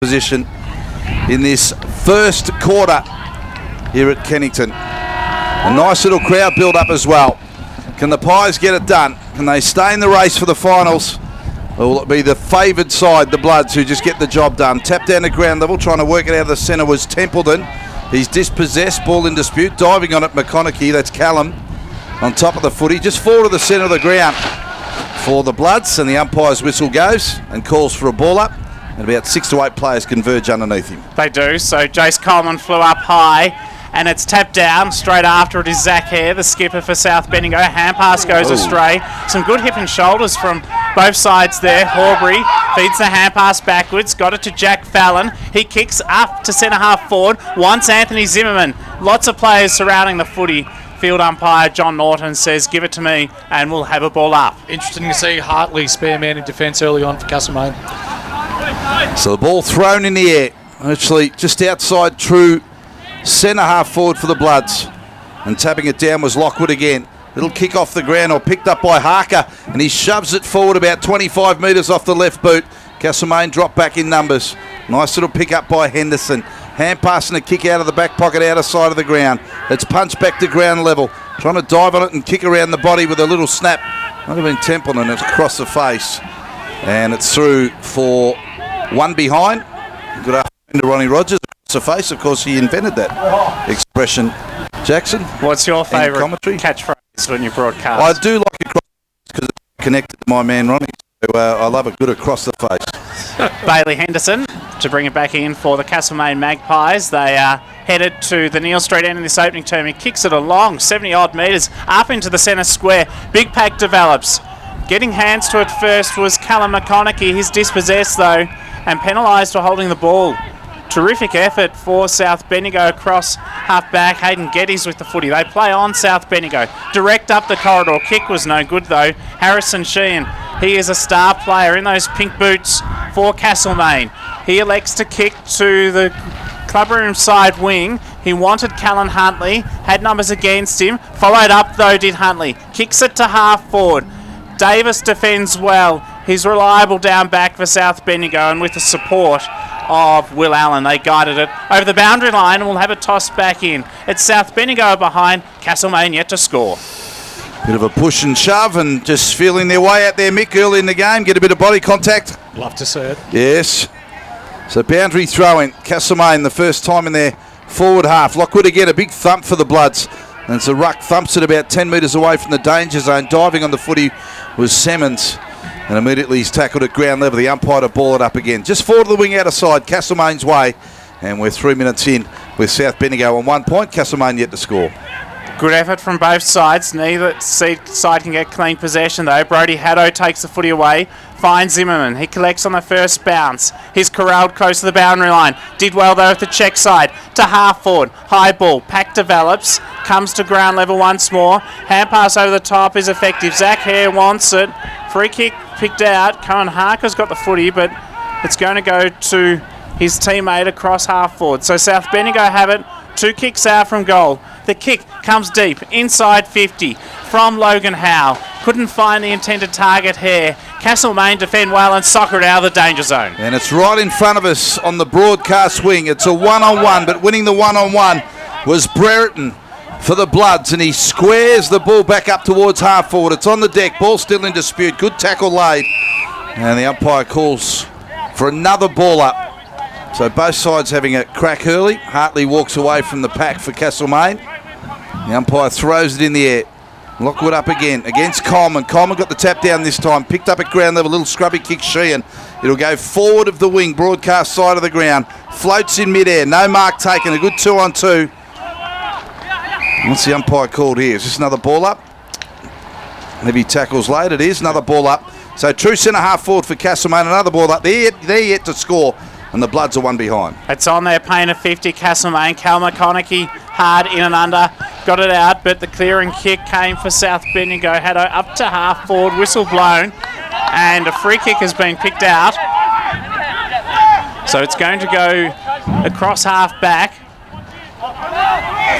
position in this first quarter here at Kennington. A nice little crowd build up as well. Can the Pies get it done? Can they stay in the race for the finals? Or will it be the favoured side, the Bloods, who just get the job done? Tap down to ground level, trying to work it out of the centre was Templeton. He's dispossessed, ball in dispute, diving on it McConaughey, that's Callum. On top of the footy, just forward of the centre of the ground for the Bloods, and the umpire's whistle goes and calls for a ball up, and about 6 to 8 players converge underneath him. They do, so Jace Coleman flew up high, and it's tapped down. Straight after it is Zach Hare, the skipper for South Bendigo. Hand pass goes astray. Some good hip and shoulders from both sides there. Horbury feeds the hand pass backwards, got it to Jack Fallon. He kicks up to centre half forward, wants Anthony Zimmerman. Lots of players surrounding the footy. Field umpire John Norton says, give it to me, and we'll have a ball up. Interesting to see Hartley spare man in defence early on for Castlemaine. So the ball thrown in the air, actually just outside true centre half forward for the Bloods. And tapping it down was Lockwood again. Little kick off the ground, or picked up by Harker, and he shoves it forward about 25 metres off the left boot. Castlemaine drop back in numbers. Nice little pick up by Henderson. Hand passing a kick out of the back pocket, outer side of the ground. It's punched back to ground level. Trying to dive on it and kick around the body with a little snap. Might have been Templeton, it's across the face. And it's through for one behind. Good afternoon to Ronnie Rogers. Across the face, of course, he invented that expression. Jackson? What's your favourite catchphrase when you broadcast? I do like it because it's connected to my man Ronnie. So, I love it good across the face. Bailey Henderson to bring it back in for the Castlemaine Magpies. They are headed to the Neil Street end in this opening term. He kicks it along 70 odd metres up into the centre square. Big pack develops. Getting hands to it first was Callum McConaughey. He's dispossessed though and penalised for holding the ball. Terrific effort for South Bendigo across half back. Hayden Geddes with the footy. They play on South Bendigo. Direct up the corridor. Kick was no good though. Harrison Sheehan, he is a star player in those pink boots for Castlemaine. He elects to kick to the clubroom side wing. He wanted Callan Huntley. Had numbers against him. Followed up though did Huntley. Kicks it to half forward. Davis defends well. He's reliable down back for South Bendigo, and with the support of Will Allen, they guided it over the boundary line and will have it tossed back in. It's South Bendigo behind, Castlemaine yet to score. Bit of a push and shove and just feeling their way out there, Mick, early in the game. Get a bit of body contact. Love to see it. Yes. So boundary throw in. Castlemaine the first time in their forward half. Lockwood again, a big thump for the Bloods. And it's a ruck, thumps it about 10 metres away from the danger zone. Diving on the footy was Simmons. And immediately he's tackled at ground level. The umpire to ball it up again. Just forward of the wing out of side, Castlemaine's way. And we're 3 minutes in with South Bendigo on 1 point. Castlemaine yet to score. Good effort from both sides. Neither side can get clean possession though. Brody Haddo takes the footy away. Finds Zimmerman. He collects on the first bounce. He's corralled close to the boundary line. Did well though at the check side. To half forward. High ball. Pack develops. Comes to ground level once more. Hand pass over the top is effective. Zach Hare wants it. Free kick picked out. Cohen Harker's got the footy, but it's going to go to his teammate across half forward. So South Bendigo have it. 2 kicks out from goal. The kick comes deep, inside 50 from Logan Howe. Couldn't find the intended target here. Castlemaine defend well and soccer it out of the danger zone. And it's right in front of us on the broadcast wing. It's a one-on-one, but winning the one-on-one was Brereton for the Bloods, and he squares the ball back up towards half forward. It's on the deck, ball still in dispute. Good tackle laid. And the umpire calls for another ball up. So both sides having a crack early. Hartley walks away from the pack for Castlemaine. The umpire throws it in the air. Lockwood up again against Coleman. Coleman got the tap down this time. Picked up at ground level. Little scrubby kick Sheehan. It'll go forward of the wing. Broadcast side of the ground. Floats in midair. No mark taken. A good 2-on-2. What's the umpire called here? Is this another ball up? Maybe tackles late. It is. Another ball up. So true centre half forward for Castlemaine. Another ball up. They're yet to score. And the Bloods are one behind. It's on their pain of 50, Castlemaine. Cal McConaughey hard in and under. Got it out, but the clearing kick came for South Bendigo. Haddo up to half forward, whistle blown. And a free kick has been picked out. So it's going to go across half back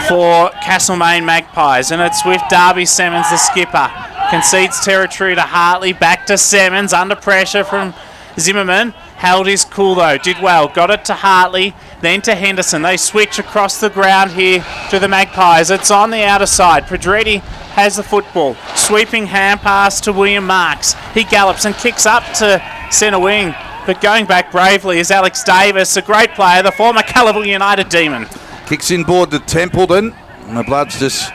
for Castlemaine Magpies. And it's with Darby Semmons, the skipper. Concedes territory to Hartley. Back to Semmons, under pressure from Zimmerman. Held his cool though, did well, got it to Hartley, then to Henderson. They switch across the ground here to the Magpies. It's on the outer side. Pedretti has the football. Sweeping hand pass to William Marks. He gallops and kicks up to centre wing. But going back bravely is Alex Davis, a great player, the former Calibre United Demon. Kicks inboard to Templeton. And the Bloods just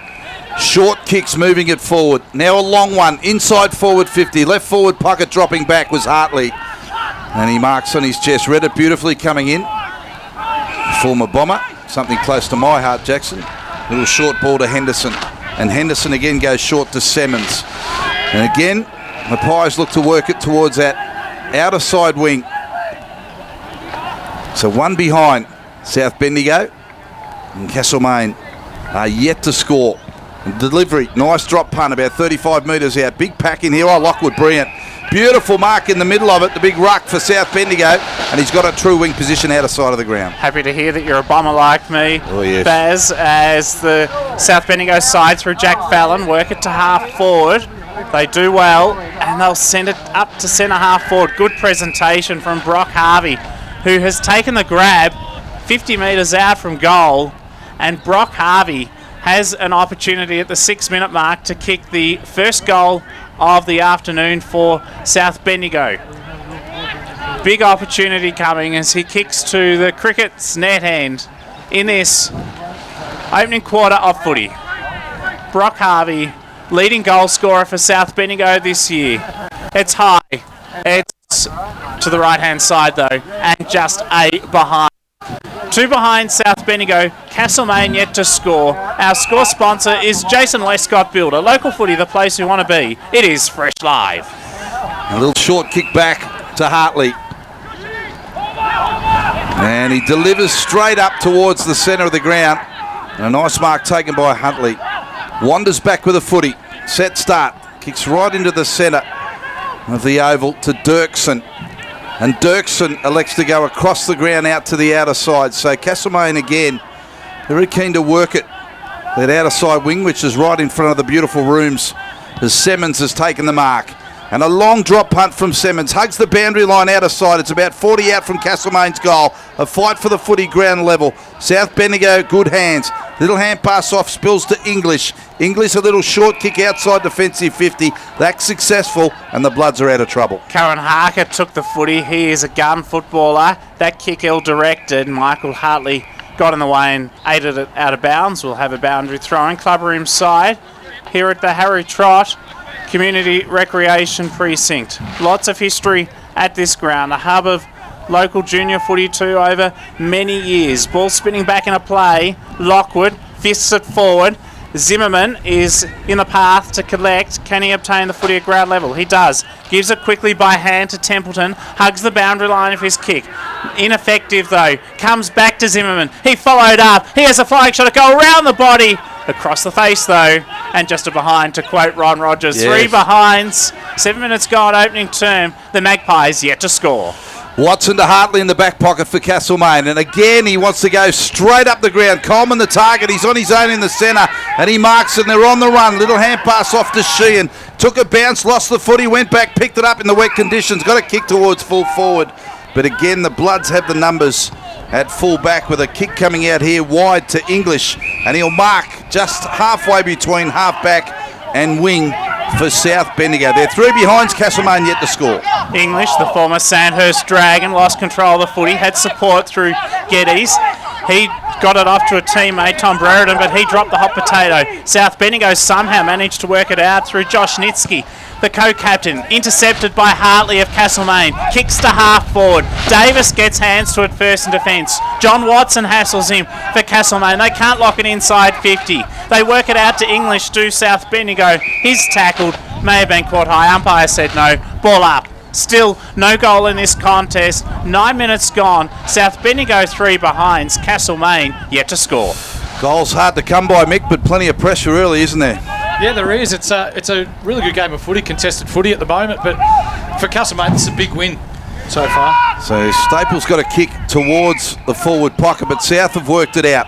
short kicks moving it forward. Now a long one. Inside forward 50. Left forward pocket dropping back was Hartley. And he marks on his chest. Read it beautifully coming in. Former Bomber. Something close to my heart, Jackson. Little short ball to Henderson. And Henderson again goes short to Simmons. And again, the Pies look to work it towards that outer side wing. So one behind South Bendigo. And Castlemaine are yet to score. And delivery, nice drop punt, about 35 metres out. Big pack in here. Oh, Lockwood, brilliant. Beautiful mark in the middle of it, the big ruck for South Bendigo, and he's got a true wing position outer side of the ground. Happy to hear that you're a Bomber like me, oh, yes. Baz, as the South Bendigo side through Jack Fallon, work it to half forward. They do well, and they'll send it up to centre half forward. Good presentation from Brock Harvey, who has taken the grab 50 metres out from goal, and Brock Harvey has an opportunity at the 6-minute mark to kick the first goal of the afternoon for South Bendigo. Big opportunity coming as he kicks to the Cricket's net end in this opening quarter of footy. Brock Harvey, leading goal scorer for South Bendigo this year. It's high. It's to the right-hand side though, and just a behind. Two behind South Bendigo, Castlemaine yet to score. Our score sponsor is Jason Westcott Builder. Local footy, the place we want to be. It is Fresh Live. A little short kick back to Hartley. And he delivers straight up towards the centre of the ground. And a nice mark taken by Huntley. Wanders back with a footy. Set start. Kicks right into the centre of the oval to Dirksen. And Dirksen elects to go across the ground out to the outer side. So Castlemaine again, very keen to work it. That outer side wing, which is right in front of the beautiful rooms, as Simmons has taken the mark. And a long drop punt from Simmons. Hugs the boundary line outer side. It's about 40 out from Castlemaine's goal. A fight for the footy ground level. South Bendigo, good hands. Little hand pass off, spills to English. English, a little short kick outside defensive 50. That's successful, and the Bloods are out of trouble. Karen Harker took the footy. He is a gun footballer. That kick ill-directed. Michael Hartley got in the way and aided it out of bounds. We'll have a boundary throw-in. Club room side here at the Harry Trott Community Recreation Precinct. Lots of history at this ground. A hub of local junior footy too over many years. Ball spinning back in a play. Lockwood fists it forward. Zimmerman is in the path to collect. Can he obtain the footy at ground level? He does. Gives it quickly by hand to Templeton. Hugs the boundary line of his kick. Ineffective though. Comes back to Zimmerman. He followed up. He has a flying shot to go around the body. Across the face though. And just a behind, to quote Ron Rogers. Yes. 3 behinds. 7 minutes gone opening term. The Magpies yet to score. Watson to Hartley in the back pocket for Castlemaine. And again, he wants to go straight up the ground. Coleman the target. He's on his own in the centre. And he marks it, and they're on the run. Little hand pass off to Sheehan. Took a bounce, lost the footy, went back, picked it up in the wet conditions. Got a kick towards full forward. But again, the Bloods have the numbers at full back with a kick coming out here wide to English. And he'll mark just halfway between half back and wing for South Bendigo. They're 3 behinds, Castlemaine yet to score. English, the former Sandhurst Dragon, lost control of the footy, had support through Geddes. He got it off to a teammate, Tom Brereton, but he dropped the hot potato. South Bendigo somehow managed to work it out through Josh Nitsky, the co-captain, intercepted by Hartley of Castlemaine. Kicks to half forward. Davis gets hands to it first in defence. John Watson hassles him for Castlemaine. They can't lock it inside 50. They work it out to English, do South Bendigo. He's tackled, may have been caught high. Umpire said no. Ball up. Still no goal in this contest. 9 minutes gone. South Bendigo 3 behinds. Castlemaine yet to score. Goals hard to come by, Mick, but plenty of pressure early, isn't there? Yeah, there is. It's a really good game of footy, contested footy at the moment, but for Castlemaine, this is a big win so far. So Staples got a kick towards the forward pocket, but South have worked it out.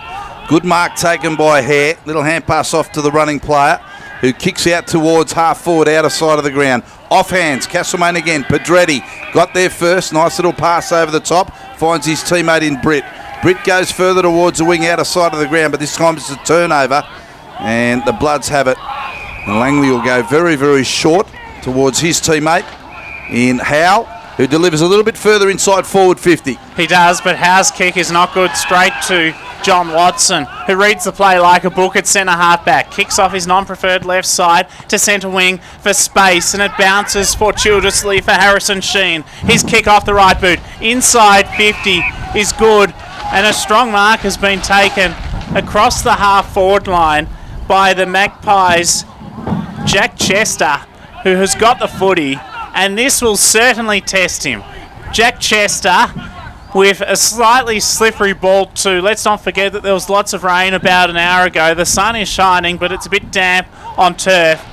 Good mark taken by Hare. Little hand pass off to the running player, who kicks out towards half forward, outer side of the ground. Off hands, Castlemaine again. Pedretti got there first. Nice little pass over the top. Finds his teammate in Britt. Britt goes further towards the wing outer side of the ground, but this time it's a turnover. And the Bloods have it. And Langley will go very, very short towards his teammate in Howe, who delivers a little bit further inside forward 50. He does, but Howe's kick is not good. Straight to John Watson, who reads the play like a book at centre half-back. Kicks off his non-preferred left side to centre wing for space, and it bounces fortuitously for Harrison Sheen. His kick off the right boot. Inside 50 is good, and a strong mark has been taken across the half-forward line by the Magpies' Jack Chester, who has got the footy, and this will certainly test him. Jack Chester with a slightly slippery ball too. Let's not forget that there was lots of rain about an hour ago. The sun is shining, but it's a bit damp on turf.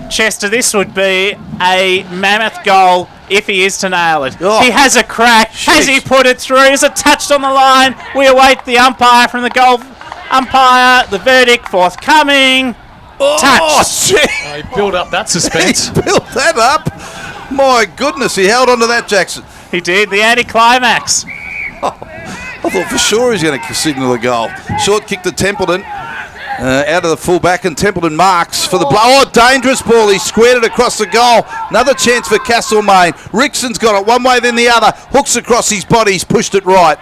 Chester, this would be a mammoth goal if he is to nail it. Oh. He has a crack. Jeez. Has he put it through? Is it touched on the line? We await the umpire from the goal umpire. The verdict forthcoming. Touch. Shit. He built up that suspense. He built that up. My goodness, he held on to that, Jackson. He did. The anticlimax. I thought for sure he was going to signal a goal. Short kick to Templeton. Out of the full-back, and Templeton marks for the blow. Oh, dangerous ball. He squared it across the goal. Another chance for Castlemaine. Rickson's got it one way, then the other. Hooks across his body. He's pushed it right.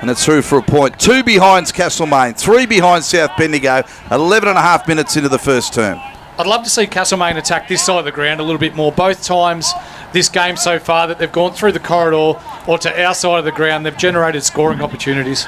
And it's through for a point. 2 behind Castlemaine, 3 behind South Bendigo. 11 and a half minutes into the first term. I'd love to see Castlemaine attack this side of the ground a little bit more. Both times this game so far that they've gone through the corridor or to our side of the ground, they've generated scoring opportunities.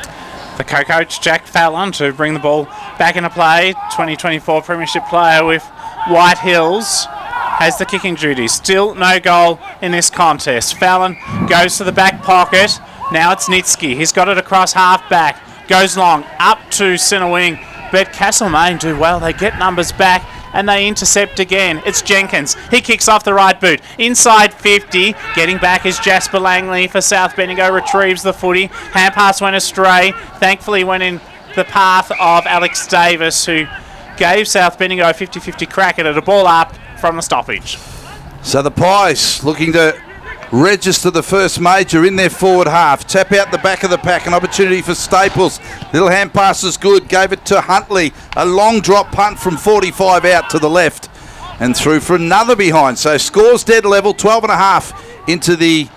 The co-coach Jack Fallon to bring the ball back into play. 2024 Premiership player with White Hills has the kicking duty. Still no goal in this contest. Fallon goes to the back pocket. Now it's Nitsky. He's got it across half back. Goes long up to centre wing. But Castlemaine do well. They get numbers back and they intercept again. It's Jenkins. He kicks off the right boot. Inside 50. Getting back is Jasper Langley for South Bendigo. Retrieves the footy. Hand pass went astray. Thankfully went in the path of Alex Davis, who gave South Bendigo a 50-50 crack at it. A ball up from the stoppage. So the Pies looking to register the first major in their forward half. Tap out the back of the pack. An opportunity for Staples. Little hand pass is good. Gave it to Huntley. A long drop punt from 45 out to the left. And through for another behind. So scores dead level. 12 and a half into the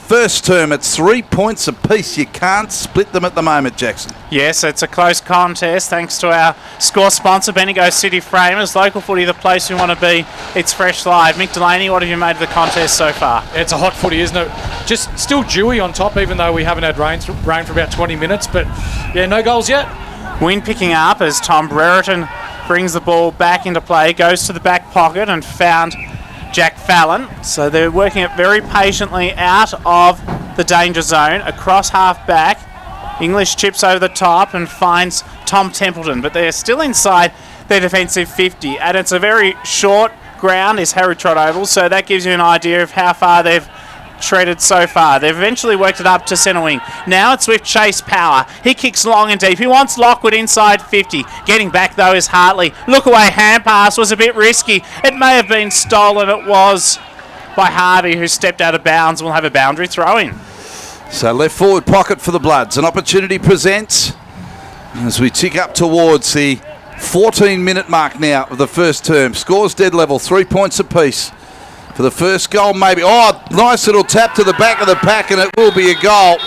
first term. It's 3 points apiece. You can't split them at the moment, Jackson. Yes, it's a close contest thanks to our score sponsor, Bendigo City Framers. Local footy, the place we want to be. It's fresh live. Mick Delaney, what have you made of the contest so far? It's a hot footy, isn't it? Just still dewy on top, even though we haven't had rain for about 20 minutes. But yeah, no goals yet. Wind picking up as Tom Brereton brings the ball back into play, goes to the back pocket and found Jack Fallon. So they're working it very patiently out of the danger zone, across half back. English chips over the top and finds Tom Templeton, but they're still inside their defensive 50, and it's a very short ground, is Harry Trott Oval, so that gives you an idea of how far they've treaded so far. They've eventually worked it up to centre wing. Now it's with Chase Power. He kicks long and deep. He wants Lockwood inside 50. Getting back though is Hartley. Look away hand pass was a bit risky. It may have been stolen. It was by Harvey, who stepped out of bounds. We'll have a boundary throw in. So left forward pocket for the Bloods. An opportunity presents as we tick up towards the 14-minute mark now of the first term. Scores dead level. 3 points apiece. For the first goal, maybe. Oh, nice little tap to the back of the pack, and it will be a goal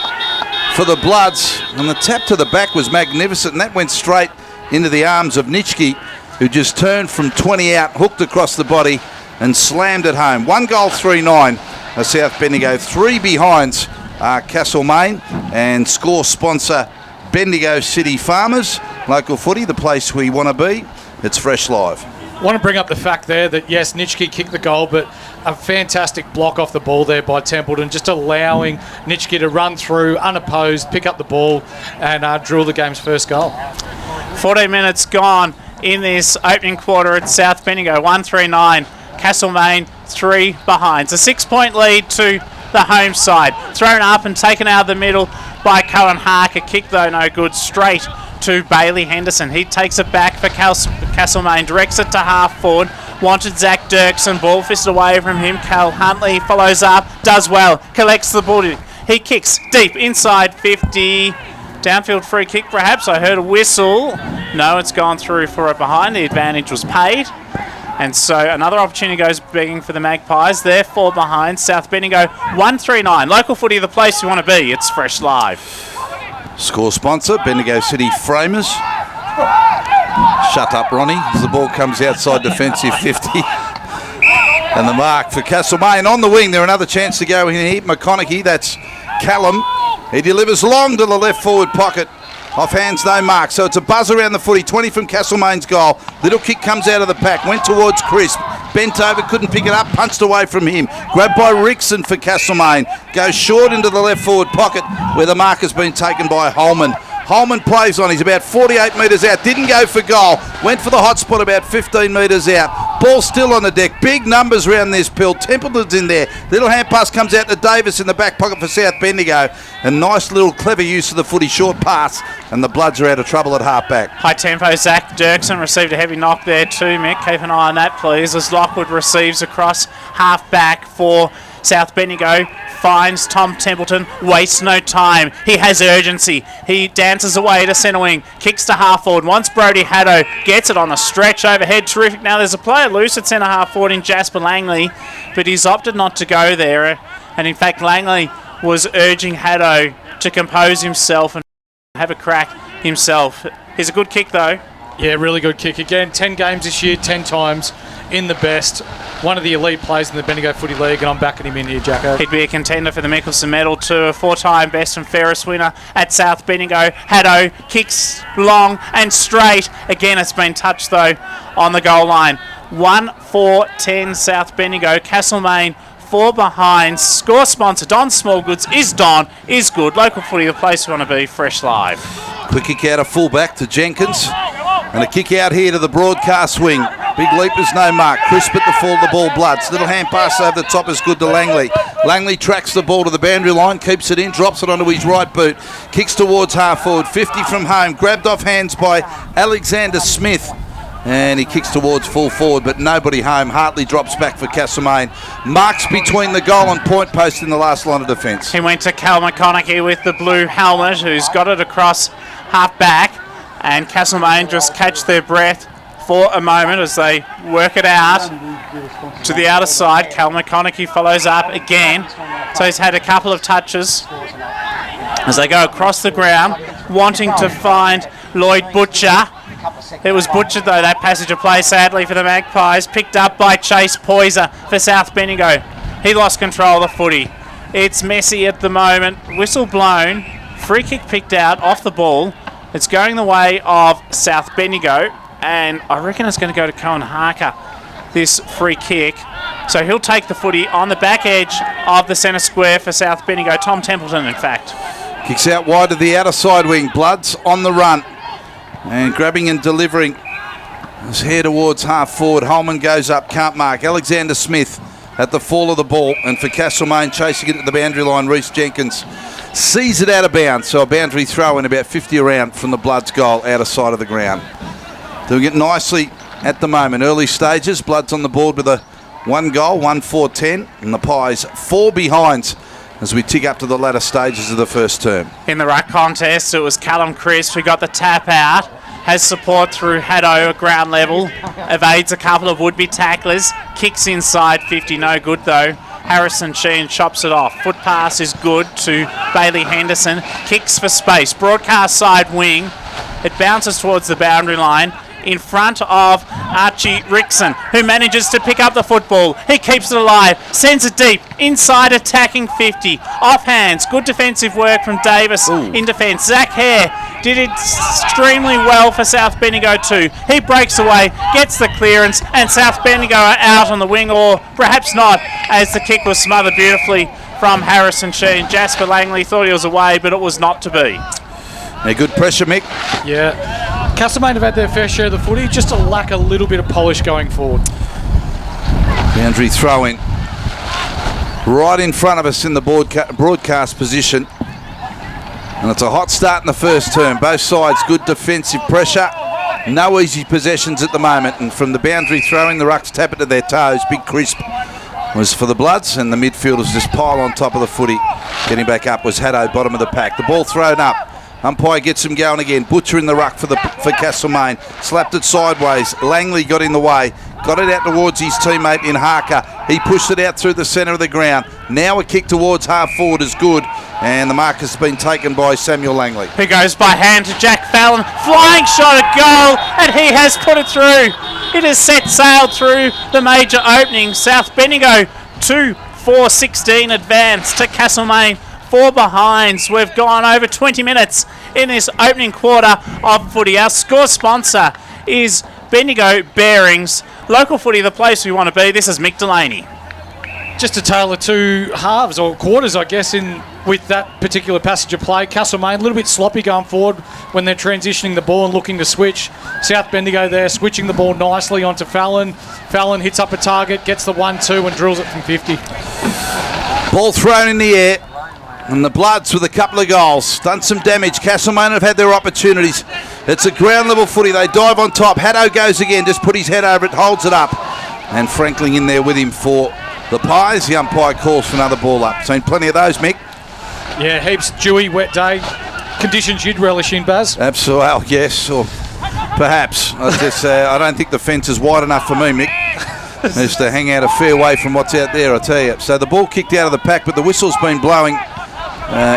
for the Bloods. And the tap to the back was magnificent, and that went straight into the arms of Nitschke, who just turned from 20 out, hooked across the body, and slammed it home. 1 goal, 3-9. South Bendigo. 3 behinds Castlemaine, and score sponsor Bendigo City Farmers. Local footy, the place we want to be. It's fresh live. I want to bring up the fact there that, yes, Nitschke kicked the goal, but a fantastic block off the ball there by Templeton, just allowing Nitschke to run through unopposed, pick up the ball and drill the game's first goal. 14 minutes gone in this opening quarter at South Bendigo. 1-3-9. Castlemaine 3 behind. It's a 6-point lead to the home side. Thrown up and taken out of the middle by Cohen Harker. Kick though no good. Straight to Bailey Henderson. He takes it back for Castlemaine, directs it to half forward. Wanted Zach Dirksen. Ball fisted away from him. Cal Huntley follows up. Does well. Collects the ball. He kicks deep inside 50. Downfield free kick perhaps. I heard a whistle. No, it's gone through for a behind. The advantage was paid. And so another opportunity goes begging for the Magpies. They're 4 behind. South Bendigo 139. Local footy, the place you want to be. It's Fresh Live. Score sponsor, Bendigo City Framers. Shut up, Ronnie, as the ball comes outside defensive 50. And the mark for Castlemaine on the wing. There another chance to go in here. McConaughey, that's Callum. He delivers long to the left forward pocket. Off hands, no mark. So it's a buzz around the footy. 20 from Castlemaine's goal. Little kick comes out of the pack. Went towards Crisp. Bent over, couldn't pick it up. Punched away from him. Grabbed by Rickson for Castlemaine. Goes short into the left forward pocket where the mark has been taken by Holman. Holman plays on. He's about 48 metres out. Didn't go for goal. Went for the hot spot about 15 metres out. Ball still on the deck. Big numbers around this pill. Templeton's in there. Little hand pass comes out to Davis in the back pocket for South Bendigo. A nice little clever use of the footy. Short pass. And the Bloods are out of trouble at half back. High tempo. Zach Dirksen received a heavy knock there too, Mick. Keep an eye on that, please, as Lockwood receives across half back for South Bendigo. Finds Tom Templeton, wastes no time. He has urgency. He dances away to centre wing, kicks to half forward. Once Brody Haddo gets it on the stretch overhead, terrific. Now there's a player loose at centre half forward in Jasper Langley, but he's opted not to go there. And in fact, Langley was urging Haddo to compose himself and have a crack himself. Here's a good kick though. Yeah, really good kick. Again, 10 games this year, 10 times in the best. One of the elite players in the Bendigo Footy League, and I'm backing him in here, Jacko. He'd be a contender for the Mickelson medal too. A 4-time best and fairest winner at South Bendigo. Haddo kicks long and straight. Again, it's been touched though on the goal line. 1-4-10 South Bendigo. Castlemaine 4 behind. Score sponsor Don Smallgoods is Don, is good. Local footy, the place you want to be. Fresh Live. Quick kick out of full-back to Jenkins. And a kick out here to the broadcast wing. Big leapers, no mark. Crisp at the fall of the ball, Bloods. Little hand pass over the top is good to Langley. Langley tracks the ball to the boundary line, keeps it in, drops it onto his right boot. Kicks towards half forward, 50 from home. Grabbed off hands by Alexander Smith. And he kicks towards full forward, but nobody home. Hartley drops back for Castlemaine. Marks between the goal and point post in the last line of defence. He went to Cal McConaughey with the blue helmet, who's got it across half back. And Castlemaine just catch their breath for a moment as they work it out to the outer side. Cal McConaughey follows up again. So he's had a couple of touches as they go across the ground, wanting to find Lloyd Butcher. It was butchered though, that passage of play, sadly for the Magpies. Picked up by Chase Poyser for South Bendigo. He lost control of the footy. It's messy at the moment. Whistle blown. Free kick picked out off the ball. It's going the way of South Bendigo, and I reckon it's going to go to Cohen Harker, this free kick. So he'll take the footy on the back edge of the centre square for South Bendigo. Tom Templeton, in fact. Kicks out wide to the outer side wing. Bloods on the run. And grabbing and delivering. His hair towards half forward. Holman goes up, can't mark. Alexander Smith at the fall of the ball. And for Castlemaine, chasing it at the boundary line, Reece Jenkins sees it out of bounds. So a boundary throw in about 50 around from the Bloods goal, outer side of the ground. Doing it nicely at the moment. Early stages, Bloods on the board with a 1 goal, 1-4-10. And the Pies 4 behinds as we tick up to the latter stages of the first term. In the ruck contest, it was Callum Crisp who got the tap out, has support through Haddo at ground level, evades a couple of would-be tacklers, kicks inside 50, no good though. Harrison Sheen chops it off. Foot pass is good to Bailey Henderson, kicks for space. Broadcast side wing, it bounces towards the boundary line, in front of Archie Rickson, who manages to pick up the football. He keeps it alive, sends it deep, inside attacking 50. Off hands, good defensive work from Davis in defence. Zach Hare did it extremely well for South Bendigo too. He breaks away, gets the clearance, and South Bendigo are out on the wing, or perhaps not, as the kick was smothered beautifully from Harrison Sheen. Jasper Langley thought he was away, but it was not to be. A good pressure, Mick. Yeah. Castlemaine have had their fair share of the footy, just to lack a little bit of polish going forward. Boundary throw in. Right in front of us in the broadcast position. And it's a hot start in the first term. Both sides good defensive pressure. No easy possessions at the moment, and from the boundary throwing, the rucks tap it to their toes. Big crisp was for the Bloods, and the midfielders just pile on top of the footy. Getting back up was Haddo, bottom of the pack. The ball thrown up. Umpire gets him going again. Butcher in the ruck for Castlemaine. Slapped it sideways. Langley got in the way. Got it out towards his teammate in Harker. He pushed it out through the centre of the ground. Now a kick towards half forward is good. And the mark has been taken by Samuel Langley. He goes by hand to Jack Fallon. Flying shot at goal, and he has put it through. It has set sail through the major opening. South Bendigo 2-4-16 advance to Castlemaine. 4 behinds. We've gone over 20 minutes in this opening quarter of footy. Our score sponsor is Bendigo Bearings. Local footy, the place we want to be. This is Mick Delaney. Just a tale of two halves, or quarters, I guess, in with that particular passage of play. Castlemaine a little bit sloppy going forward when they're transitioning the ball and looking to switch. South Bendigo there switching the ball nicely onto Fallon. Fallon hits up a target, gets the 1-2 and drills it from 50. Ball thrown in the air. And the Bloods with a couple of goals. Done some damage. Castlemaine have had their opportunities. It's a ground level footy. They dive on top. Haddo goes again. Just put his head over it. Holds it up. And Franklin in there with him for the Pies. The umpire calls for another ball up. Seen plenty of those, Mick. Yeah, heaps dewy, wet day. Conditions you'd relish in, Baz. Absolutely. Well, yes. Or perhaps. I don't think the fence is wide enough for me, Mick. Just to hang out a fair way from what's out there, I tell you. So the ball kicked out of the pack, but the whistle's been blowing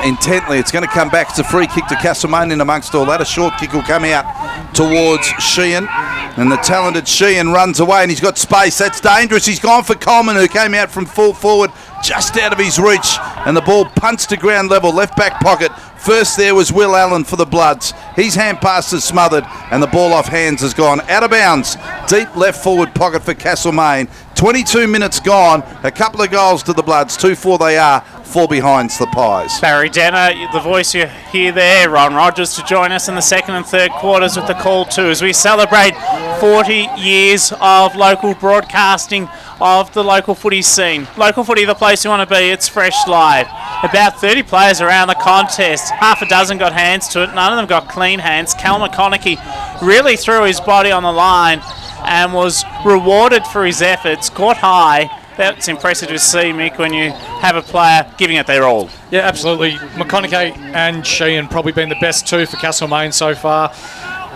intently. It's going to come back. It's a free kick to Castlemaine in amongst all that. A short kick will come out towards Sheehan, and the talented Sheehan runs away, and he's got space. That's dangerous. He's gone for Coleman, who came out from full forward, just out of his reach, and the ball punts to ground level, left back pocket. First there was Will Allen for the Bloods. His hand pass is smothered, and the ball off hands has gone out of bounds. Deep left forward pocket for Castlemaine. 22 minutes gone. A couple of goals to the Bloods. 2-4 they are. 4 behinds the Pies. Barry Denner, the voice you hear there. Ron Rogers to join us in the second and third quarters with the call too, as we celebrate 40 years of local broadcasting of the local footy scene. Local footy, the place you want to be. It's fresh live. About 30 players around the contest. Half a dozen got hands to it. None of them got clean hands. Cal McConaughey really threw his body on the line and was rewarded for his efforts. Caught high. That's impressive to see, Mick, when you have a player giving it their all. Yeah, absolutely. McConaughey and Sheehan probably been the best two for Castlemaine so far.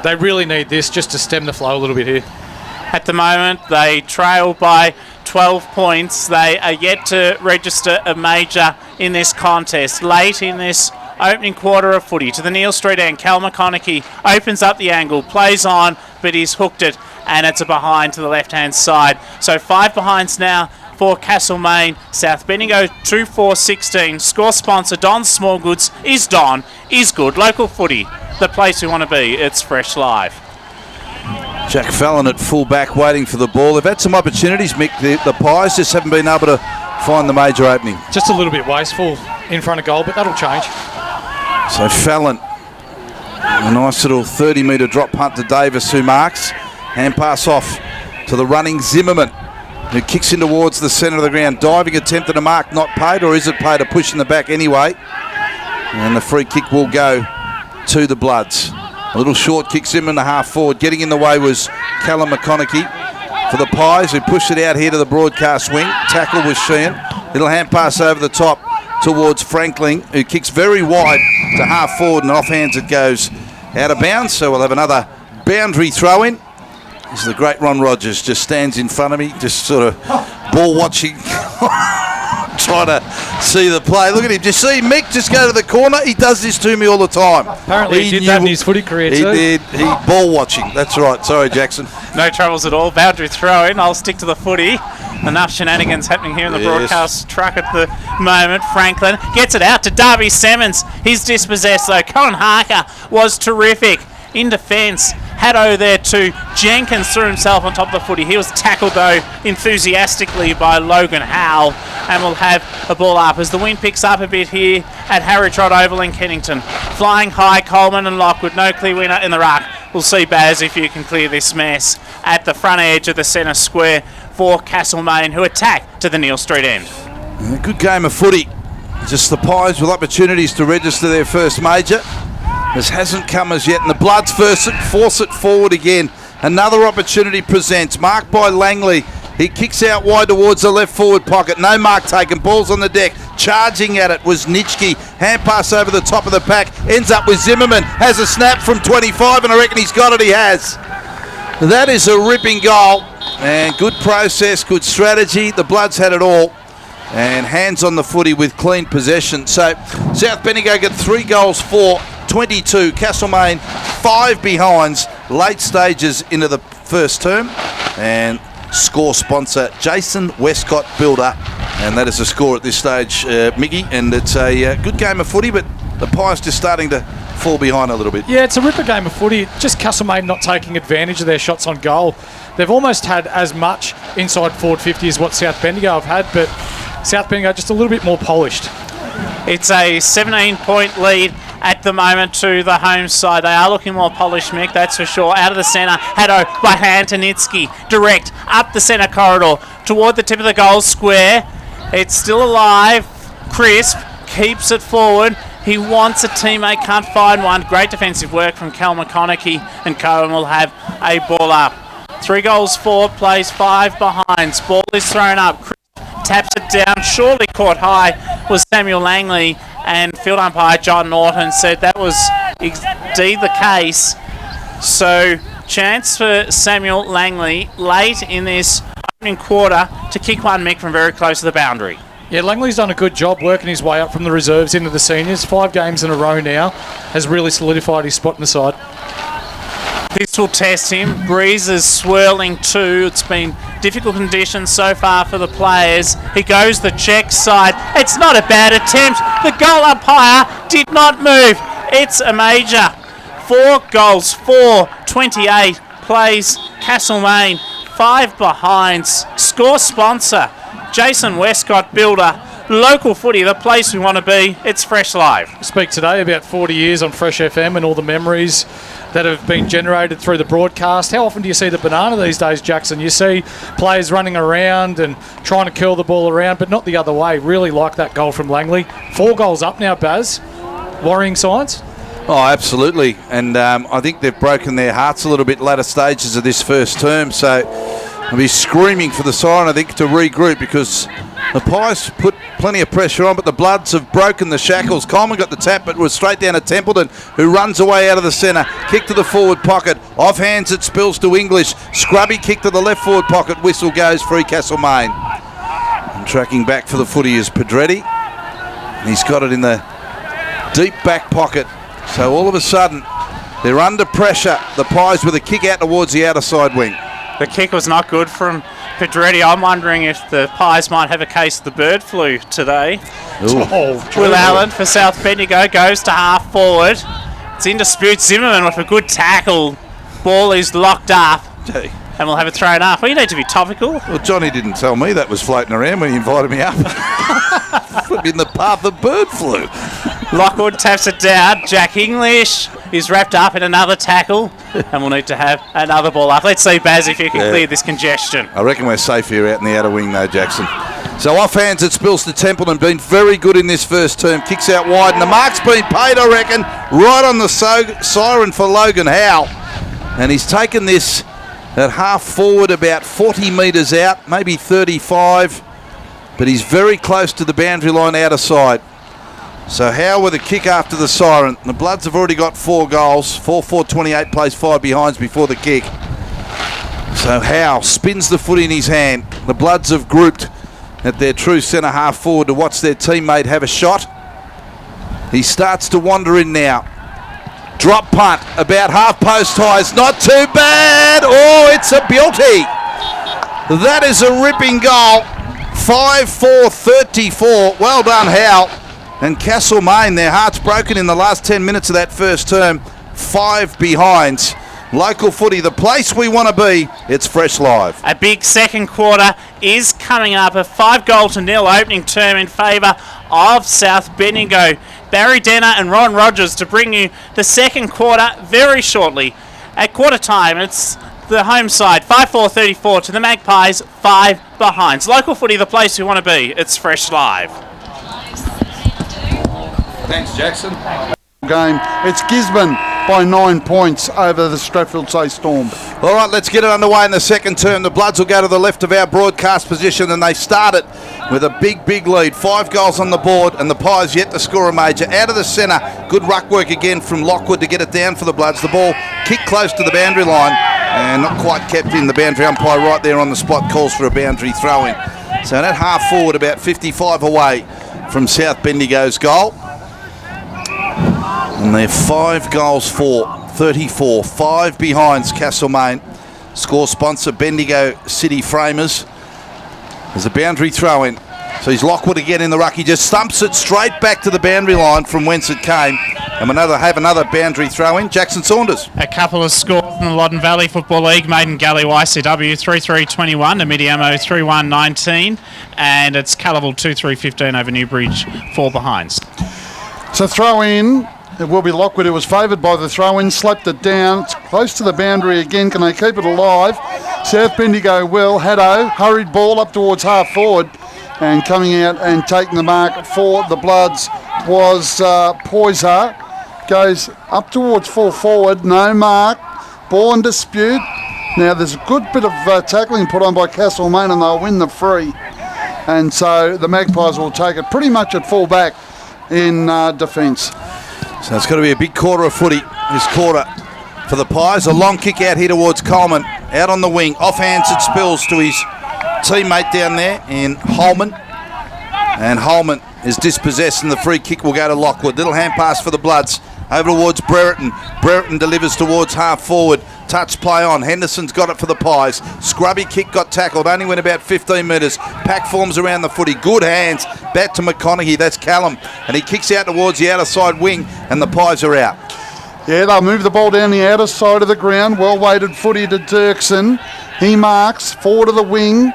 They really need this just to stem the flow a little bit here. At the moment, they trail by 12 points. They are yet to register a major in this contest. Late in this opening quarter of footy to the Neil Street end, Cal McConaughey opens up the angle, plays on, but he's hooked it, and it's a behind to the left-hand side. So 5 behinds now for Castlemaine. South Bendigo 2-4-16. Score sponsor Don Smallgoods is Don, is good. Local footy, the place we want to be. It's fresh live. Jack Fallon at full back waiting for the ball. They've had some opportunities, Mick. The Pies just haven't been able to find the major opening. Just a little bit wasteful in front of goal, but that'll change. So Fallon, a nice little 30-metre drop punt to Davis, who marks. Hand pass off to the running Zimmerman, who kicks in towards the centre of the ground. Diving attempt at a mark, not paid, or is it paid? A push in the back anyway. And the free kick will go to the Bloods. A little short kick, Zimmerman, the half forward. Getting in the way was Callum McConaughey for the Pies, who pushed it out here to the broadcast wing. Tackle was Sheehan. Little hand pass over the top towards Franklin, who kicks very wide to half forward, and off hands it goes out of bounds. So we'll have another boundary throw in. This is the great Ron Rogers, just stands in front of me, just sort of ball watching, trying to see the play. Look at him, just see Mick just go to the corner. He does this to me all the time. Apparently he did that in his footy career too. He did, he ball watching, that's right. Sorry, Jackson. No troubles at all. Boundary throw in. I'll stick to the footy. Enough shenanigans happening here in the broadcast truck at the moment. Franklin gets it out to Darby Simmons. He's dispossessed though. Cohen Harker was terrific in defence. Haddo there too. Jenkins threw himself on top of the footy. He was tackled though enthusiastically by Logan Howell, and we'll have a ball up as the wind picks up a bit here at Harry Trott Oval in Kennington. Flying high, Coleman and Lockwood. No clear winner in the ruck. We'll see, Baz, if you can clear this mess at the front edge of the centre square for Castlemaine, who attack to the Neil Street end. A good game of footy. Just the Pies with opportunities to register their first major. This hasn't come as yet, and the Bloods force it forward again. Another opportunity presents, marked by Langley. He kicks out wide towards the left forward pocket. No mark taken. Ball's on the deck. Charging at it was Nitschke. Hand pass over the top of the pack. Ends up with Zimmerman. Has a snap from 25, and I reckon he's got it. He has. That is a ripping goal. And good process, good strategy. The Bloods had it all. And hands on the footy with clean possession. So South Bendigo get 3 goals for 22. Castlemaine 5 behinds. Late stages into the first term. And score sponsor Jason Westcott Builder, and that is the score at this stage, Miggy, and it's a good game of footy, but the Pies just starting to fall behind a little bit. Yeah, it's a ripper game of footy. Just Castlemaine not taking advantage of their shots on goal. They've almost had as much inside forward 50 as what South Bendigo have had, but South Bendigo just a little bit more polished. It's a 17-point lead at the moment to the home side. They are looking more polished, Mick, that's for sure. Out of the centre, Haddo by hand to Nitschke. Direct up the centre corridor toward the tip of the goal square. It's still alive. Crisp keeps it forward. He wants a teammate, can't find one. Great defensive work from Cal McConaughey, and Cohen will have a ball up. 3 goals for, plays 5 behinds. Ball is thrown up. Crisp taps it down, surely caught high was Samuel Langley, and field umpire John Norton said that was indeed the case. So chance for Samuel Langley late in this opening quarter to kick one, Mick, from very close to the boundary. Yeah, Langley's done a good job working his way up from the reserves into the seniors. 5 games in a row now, has really solidified his spot in the side. This will test him. Breeze is swirling too. It's been difficult conditions so far for the players. He goes the check side. It's not a bad attempt. The goal umpire did not move. It's a major. 4 goals, 4-28. Plays Castlemaine. 5 behinds. Score sponsor, Jason Westcott Builder. Local footy, the place we want to be. It's Fresh Live. Speak today about 40 years on Fresh FM and all the memories that have been generated through the broadcast. How often do you see the banana these days, Jackson? You see players running around and trying to curl the ball around, but not the other way. Really like that goal from Langley. 4 goals up now, Baz. Worrying signs? Oh, absolutely. And I think they've broken their hearts a little bit later stages of this first term. So I'll be screaming for the siren, I think, to regroup, because the Pies put plenty of pressure on, but the Bloods have broken the shackles. Coleman got the tap, but was straight down to Templeton, who runs away out of the centre. Kick to the forward pocket. Off hands it spills to English. Scrubby kick to the left forward pocket. Whistle goes free Castlemaine. And tracking back for the footy is Pedretti. And he's got it in the deep back pocket. So all of a sudden, they're under pressure. The Pies with a kick out towards the outer side wing. The kick was not good from Pedretti. I'm wondering if the Pies might have a case of the bird flu today. Will Allen for South Bendigo goes to half forward. It's in dispute. Zimmerman with a good tackle. Ball is locked up. Gee. And we'll have it thrown up. Well, you need to be topical. Well, Johnny didn't tell me that was floating around when he invited me up. In the path of bird flu. Lockwood taps it down. Jack English is wrapped up in another tackle, and we'll need to have another ball up. Let's see, Baz, if you can clear this congestion. I reckon we're safe here out in the outer wing, though, Jackson. So off hands it spills to Templeton. Been very good in this first term. Kicks out wide, and the mark's been paid, I reckon, right on the siren for Logan Howe. And he's taken this at half forward, about 40 metres out, maybe 35. But he's very close to the boundary line outer side. So Howe with a kick after the siren. The Bloods have already got 4 goals. 4-4-28, plays 5 behinds before the kick. So Howe spins the foot in his hand. The Bloods have grouped at their true centre half forward to watch their teammate have a shot. He starts to wander in now. Drop punt, about half post high. It's not too bad. Oh, it's a beauty. That is a ripping goal. 5-4-34. Well done, Howe. And Castlemaine, their hearts broken in the last 10 minutes of that first term. 5 behinds. Local footy, the place we want to be. It's Fresh Live. A big second quarter is coming up. A 5-0 opening term in favour of South Bendigo. Barry Denner and Ron Rogers to bring you the second quarter very shortly. At quarter time, it's the home side, 5-4-34 to the Magpies, 5 behinds. Local footy, the place we want to be. It's Fresh Live. Thanks, Jackson. game. It's Gisborne by 9 points over the Strathfield Say Storm. All right, let's get it underway in the second term. The Bloods will go to the left of our broadcast position, and they start it with a big lead. 5 goals on the board, and the Pies yet to score a major. Out of the centre, good ruck work again from Lockwood to get it down for the Bloods. The ball kicked close to the boundary line and not quite kept in. The boundary umpire right there on the spot calls for a boundary throw-in. So that half forward, about 55 away from South Bendigo's goal. And they're 5 goals for 34, 5 behinds Castlemaine. Score sponsor Bendigo City Framers. There's a boundary throw in. So he's Lockwood again in the ruck. He just stumps it straight back to the boundary line from whence it came. And have another boundary throw in. Jackson Saunders. A couple of scores in the Loddon Valley Football League. Maiden Gully YCW 3-3-21, Amidiamo 3-1-19, and it's Calival 2-3-15 over Newbridge, 4 behinds. So throw in. It will be Lockwood who was favoured by the throw-in, slapped it down. It's close to the boundary again. Can they keep it alive? South Bendigo will. Haddo, hurried ball up towards half forward, and coming out and taking the mark for the Bloods was Poyser. Goes up towards full forward, no mark. Ball in dispute. Now there's a good bit of tackling put on by Castlemaine, and they'll win the free. And so the Magpies will take it pretty much at full back in defence. So it's got to be a big quarter of footy this quarter for the Pies. A long kick out here towards Coleman. Out on the wing. Offhands it spills to his teammate down there in Holman. And Holman is dispossessed, and the free kick will go to Lockwood. Little hand pass for the Bloods. Over towards Brereton. Brereton delivers towards half forward. Touch play on. Henderson's got it for the Pies. Scrubby kick got tackled. Only went about 15 metres. Pack forms around the footy. Good hands. Back to McConaughey. That's Callum. And he kicks out towards the outer side wing, and the Pies are out. Yeah, they'll move the ball down the outer side of the ground. Well-weighted footy to Dirksen. He marks forward of the wing.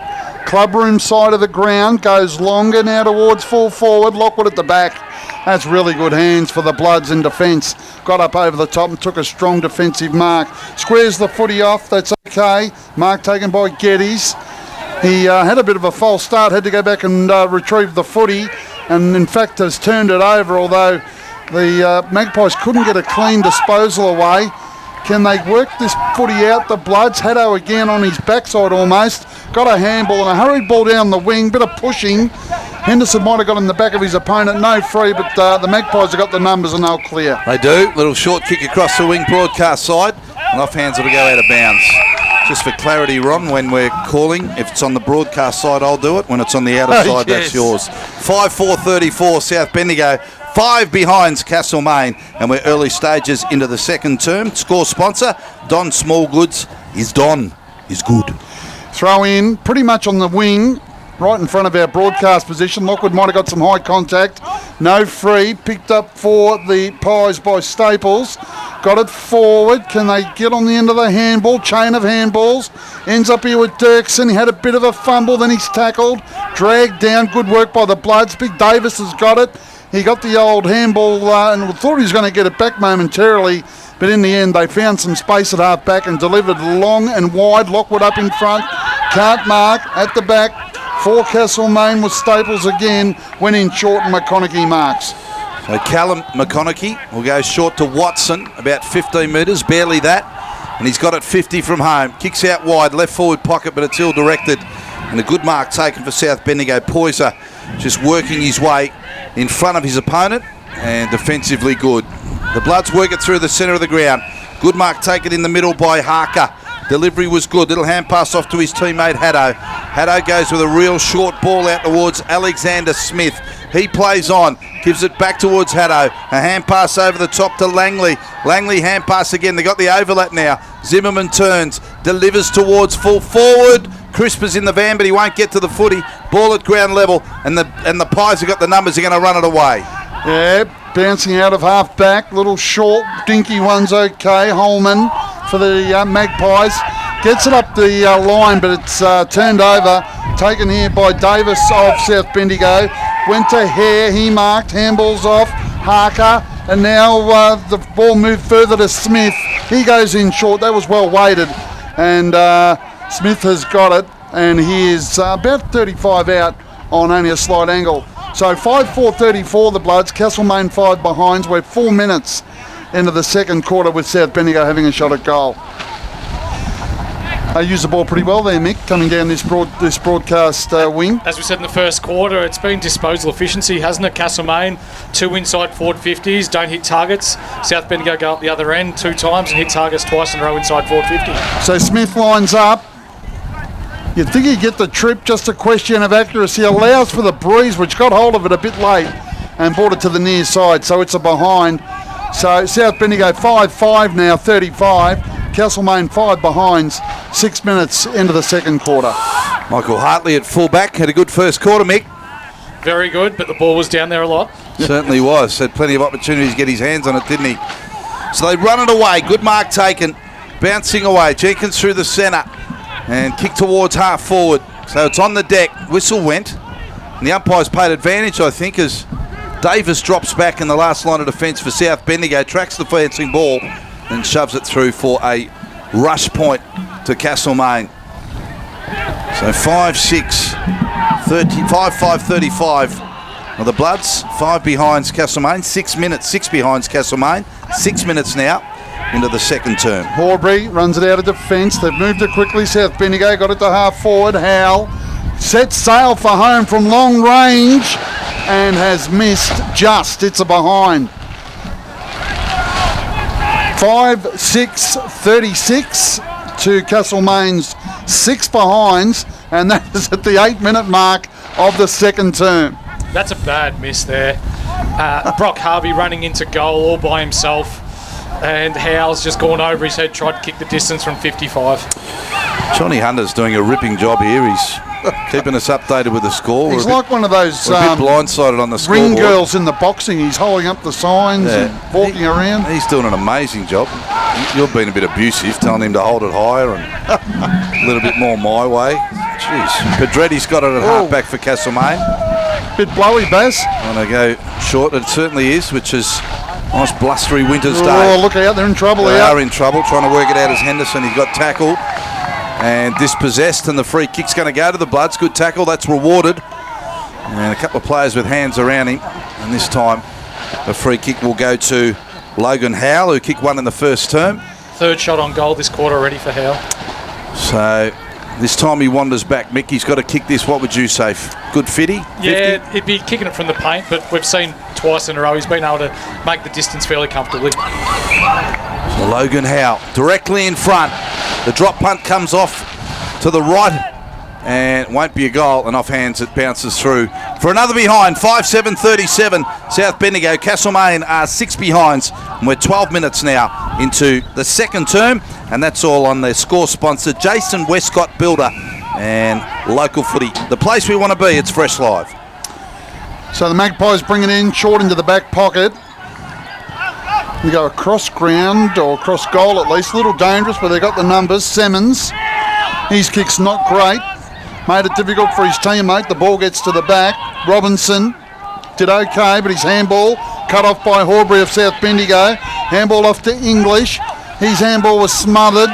Clubroom side of the ground. Goes longer now towards full forward. Lockwood at the back. That's really good hands for the Bloods in defence. Got up over the top and took a strong defensive mark. Squares the footy off. That's okay. Mark taken by Geddes. He had a bit of a false start. Had to go back and retrieve the footy. And in fact has turned it over, although the Magpies couldn't get a clean disposal away. Can they work this footy out? The Bloods. Haddo again on his backside almost. Got a handball and a hurried ball down the wing. Bit of pushing. Henderson might have got in the back of his opponent. No free, but the Magpies have got the numbers and they'll clear. They do. Little short kick across the wing broadcast side. And offhands it'll go out of bounds. Just for clarity, Ron, when we're calling, if it's on the broadcast side, I'll do it. When it's on the outer side, yes. That's yours. 5-4-34, South Bendigo. 5 behinds Castlemaine, and we're early stages into the second term. Score sponsor, Don Smallgoods. Is good. Throw in pretty much on the wing, right in front of our broadcast position. Lockwood might have got some high contact. No free. Picked up for the Pies by Staples. Got it forward. Can they get on the end of the handball? Chain of handballs. Ends up here with Dirksen. He had a bit of a fumble, then he's tackled. Dragged down. Good work by the Bloods. Big Davis has got it. He got the old handball and thought he was going to get it back momentarily, but in the end they found some space at half back and delivered long and wide. Lockwood up in front. Can't mark at the back. For Castlemaine with Staples again. Went in short and McConaughey marks. So Callum McConaughey will go short to Watson, about 15 metres, barely that. And he's got it 50 from home. Kicks out wide, left forward pocket, but it's ill-directed. And a good mark taken for South Bendigo. Poyser just working his way in front of his opponent and defensively good. The Bloods work it through the centre of the ground. Good mark taken in the middle by Harker. Delivery was good. Little hand pass off to his teammate Haddo. Haddo goes with a real short ball out towards Alexander Smith. He plays on, gives it back towards Haddo. A hand pass over the top to Langley. Langley hand pass again. They got the overlap now. Zimmerman turns, delivers towards full forward. Crisper's in the van, but he won't get to the footy. Ball at ground level, and the Pies have got the numbers. They're going to run it away. Yeah, bouncing out of half back. Little short, dinky one's okay. Holman for the Magpies. Gets it up the line, but it's turned over. Taken here by Davis of South Bendigo. Went to Hare. He marked. Handballs off. Harker. And now the ball moved further to Smith. He goes in short. That was well weighted. And Smith has got it. And he is about 35 out on only a slight angle. So 5-4-34 the Bloods, Castlemaine 5 behinds. We're 4 minutes into the second quarter with South Bendigo having a shot at goal. They use the ball pretty well there, Mick, coming down this broadcast wing. As we said in the first quarter, it's been disposal efficiency, hasn't it? Castlemaine, 2 inside forward 50s, don't hit targets. South Bendigo go up the other end 2 times and hit targets twice in a row inside forward 50. So Smith lines up. You'd think he'd get the trip, just a question of accuracy. Allows for the breeze, which got hold of it a bit late and brought it to the near side, so it's a behind. So South Bendigo 5-5 now, 35. Castlemaine 5 behinds, 6 minutes into the second quarter. Michael Hartley at fullback had a good first quarter, Mick. Very good, but the ball was down there a lot. Certainly was. Had plenty of opportunities to get his hands on it, didn't he? So they run it away. Good mark taken. Bouncing away. Jenkins through the centre and kick towards half forward. So it's on the deck. Whistle went. And the umpires paid advantage, I think, as Davis drops back in the last line of defence for South Bendigo, tracks the bouncing ball and shoves it through for a rush point to Castlemaine. So 5-5-35 are the Bloods. 5 behinds Castlemaine. 6 minutes. 6 behinds Castlemaine. 6 minutes now into the second term. Horbury runs it out of defence. They've moved it quickly. South Bendigo got it to half forward. Howell sets sail for home from long range and has missed just. It's a behind. 5-6-36 to Castlemaine's 6 behinds, and that is at the 8-minute mark of the second term. That's a bad miss there. Brock Harvey running into goal all by himself, and Howell's just gone over his head, tried to kick the distance from 55. Johnny Hunter's doing a ripping job here. He's keeping us updated with the score. He's like one of those we're a bit blindsided on the ring scoreboard. girls in the boxing. He's holding up the signs and walking around. He's doing an amazing job. You've been a bit abusive, telling him to hold it higher and a little bit more my way. Jeez. Pedretti's got it at half-back for Castlemaine. Bit blowy, Baz. And they go short. It certainly is, which is a nice blustery winter's day. Oh, look out. They're in trouble. They are in trouble, trying to work it out as Henderson. He got tackled and dispossessed, and the free kick's going to go to the Bloods. Good tackle, that's rewarded. And a couple of players with hands around him. And this time, the free kick will go to Logan Howell, who kicked one in the first term. Third shot on goal this quarter already for Howell. So this time he wanders back. Mick, he's got to kick this. What would you say? Good 50? Yeah, he'd be kicking it from the paint, but we've seen twice in a row he's been able to make the distance fairly comfortably. So Logan Howell directly in front. The drop punt comes off to the right and won't be a goal, and off hands it bounces through for another behind. 5-7-37 South Bendigo. Castlemaine are 6 behinds, and we're 12 minutes now into the second term, and that's all on their score sponsor, Jason Westcott Builder and Local Footy. The place we want to be. It's Fresh Live. So the Magpies bring it in short into the back pocket. We go across ground, or across goal at least. A little dangerous, but they got the numbers. Simmons, his kick's not great. Made it difficult for his teammate. The ball gets to the back. Robinson did okay, but his handball cut off by Horbury of South Bendigo. Handball off to English. His handball was smothered.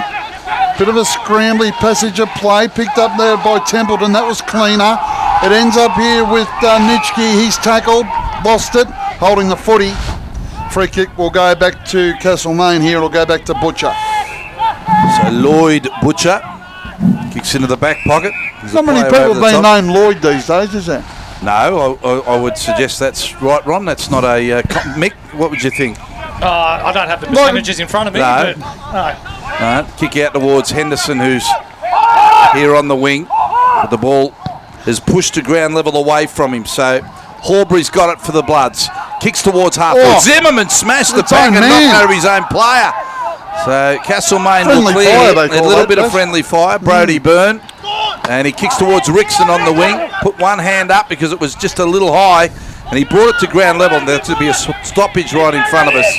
Bit of a scrambly passage of play. Picked up there by Templeton. That was cleaner. It ends up here with Nitschke. He's tackled, lost it, holding the footy. Free kick will go back to Castlemaine here. It'll go back to Butcher. So Lloyd Butcher kicks into the back pocket. Not many people have been named Lloyd these days, is there? No, I would suggest that's right, Ron. That's not a... Mick, what would you think? I don't have the percentages in front of me. No. But, no. Kick out towards Henderson, who's here on the wing. But the ball is pushed to ground level away from him. So Horbury's got it for the Bloods. Kicks towards half. Zimmerman smashed the back and knocked over his own player. So Castlemaine will clear a little bit of friendly fire. Brody Byrne. And he kicks towards Rickson on the wing. Put one hand up because it was just a little high. And he brought it to ground level. And there's to be a stoppage right in front of us.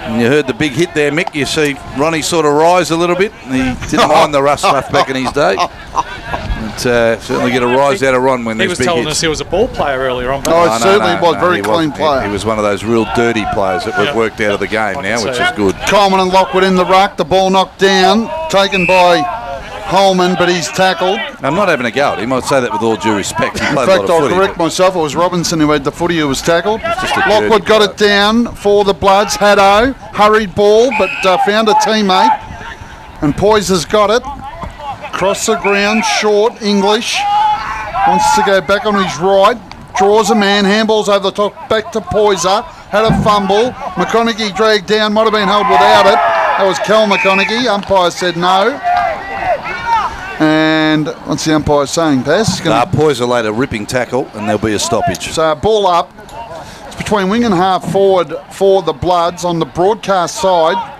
And you heard the big hit there, Mick. You see Ronnie sort of rise a little bit. And he didn't mind the rough stuff back in his day. But certainly get a rise out of Ron when there's big hits. He was telling us he was a ball player earlier on. Oh, it certainly was. Very clean player. He was one of those real dirty players that we've worked out of the game now, which is good. Coleman and Lockwood in the ruck. The ball knocked down. Taken by Holman, but he's tackled. I'm not having a go at him. I'd say that with all due respect. He In played fact, a lot of I'll footy, correct but myself. It was Robinson who had the footy who was tackled. just a Lockwood dirty got guy. it down for the Bloods. Haddo, hurried ball, but found a teammate. And Poyser's got it. Cross the ground, short, English. Wants to go back on his right. Draws a man, handballs over the top, back to Poyser. Had a fumble. McConaughey dragged down, might have been held without it. That was Cal McConaughey. Umpire said no. And what's the umpire saying, Paz? Poyser laid a ripping tackle, and there'll be a stoppage. So ball up. It's between wing and half forward for the Bloods on the broadcast side.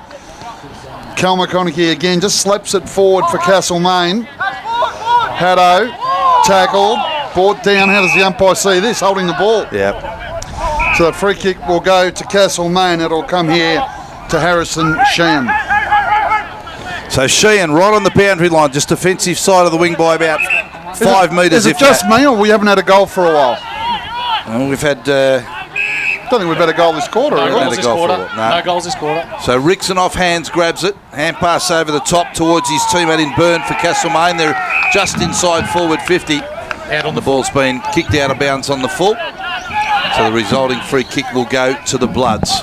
Cal McConaughey again just slaps it forward for Castlemaine. Haddo tackled, brought down. How does the umpire see this? Holding the ball. Yeah. So the free kick will go to Castlemaine. It'll come here to Harrison Sheehan. So Sheehan right on the boundary line, just defensive side of the wing by about 5 metres. Is it just me, or we haven't had a goal for a while? Well, we've had... I don't think we've had a goal this quarter. No have we? goals this goal for quarter. it. No. No goals this quarter. So Rickson off hands grabs it. Hand pass over the top towards his teammate in Byrne for Castlemaine. They're just inside forward 50. Out on The ball's been kicked out of bounds on the full. So the resulting free kick will go to the Bloods.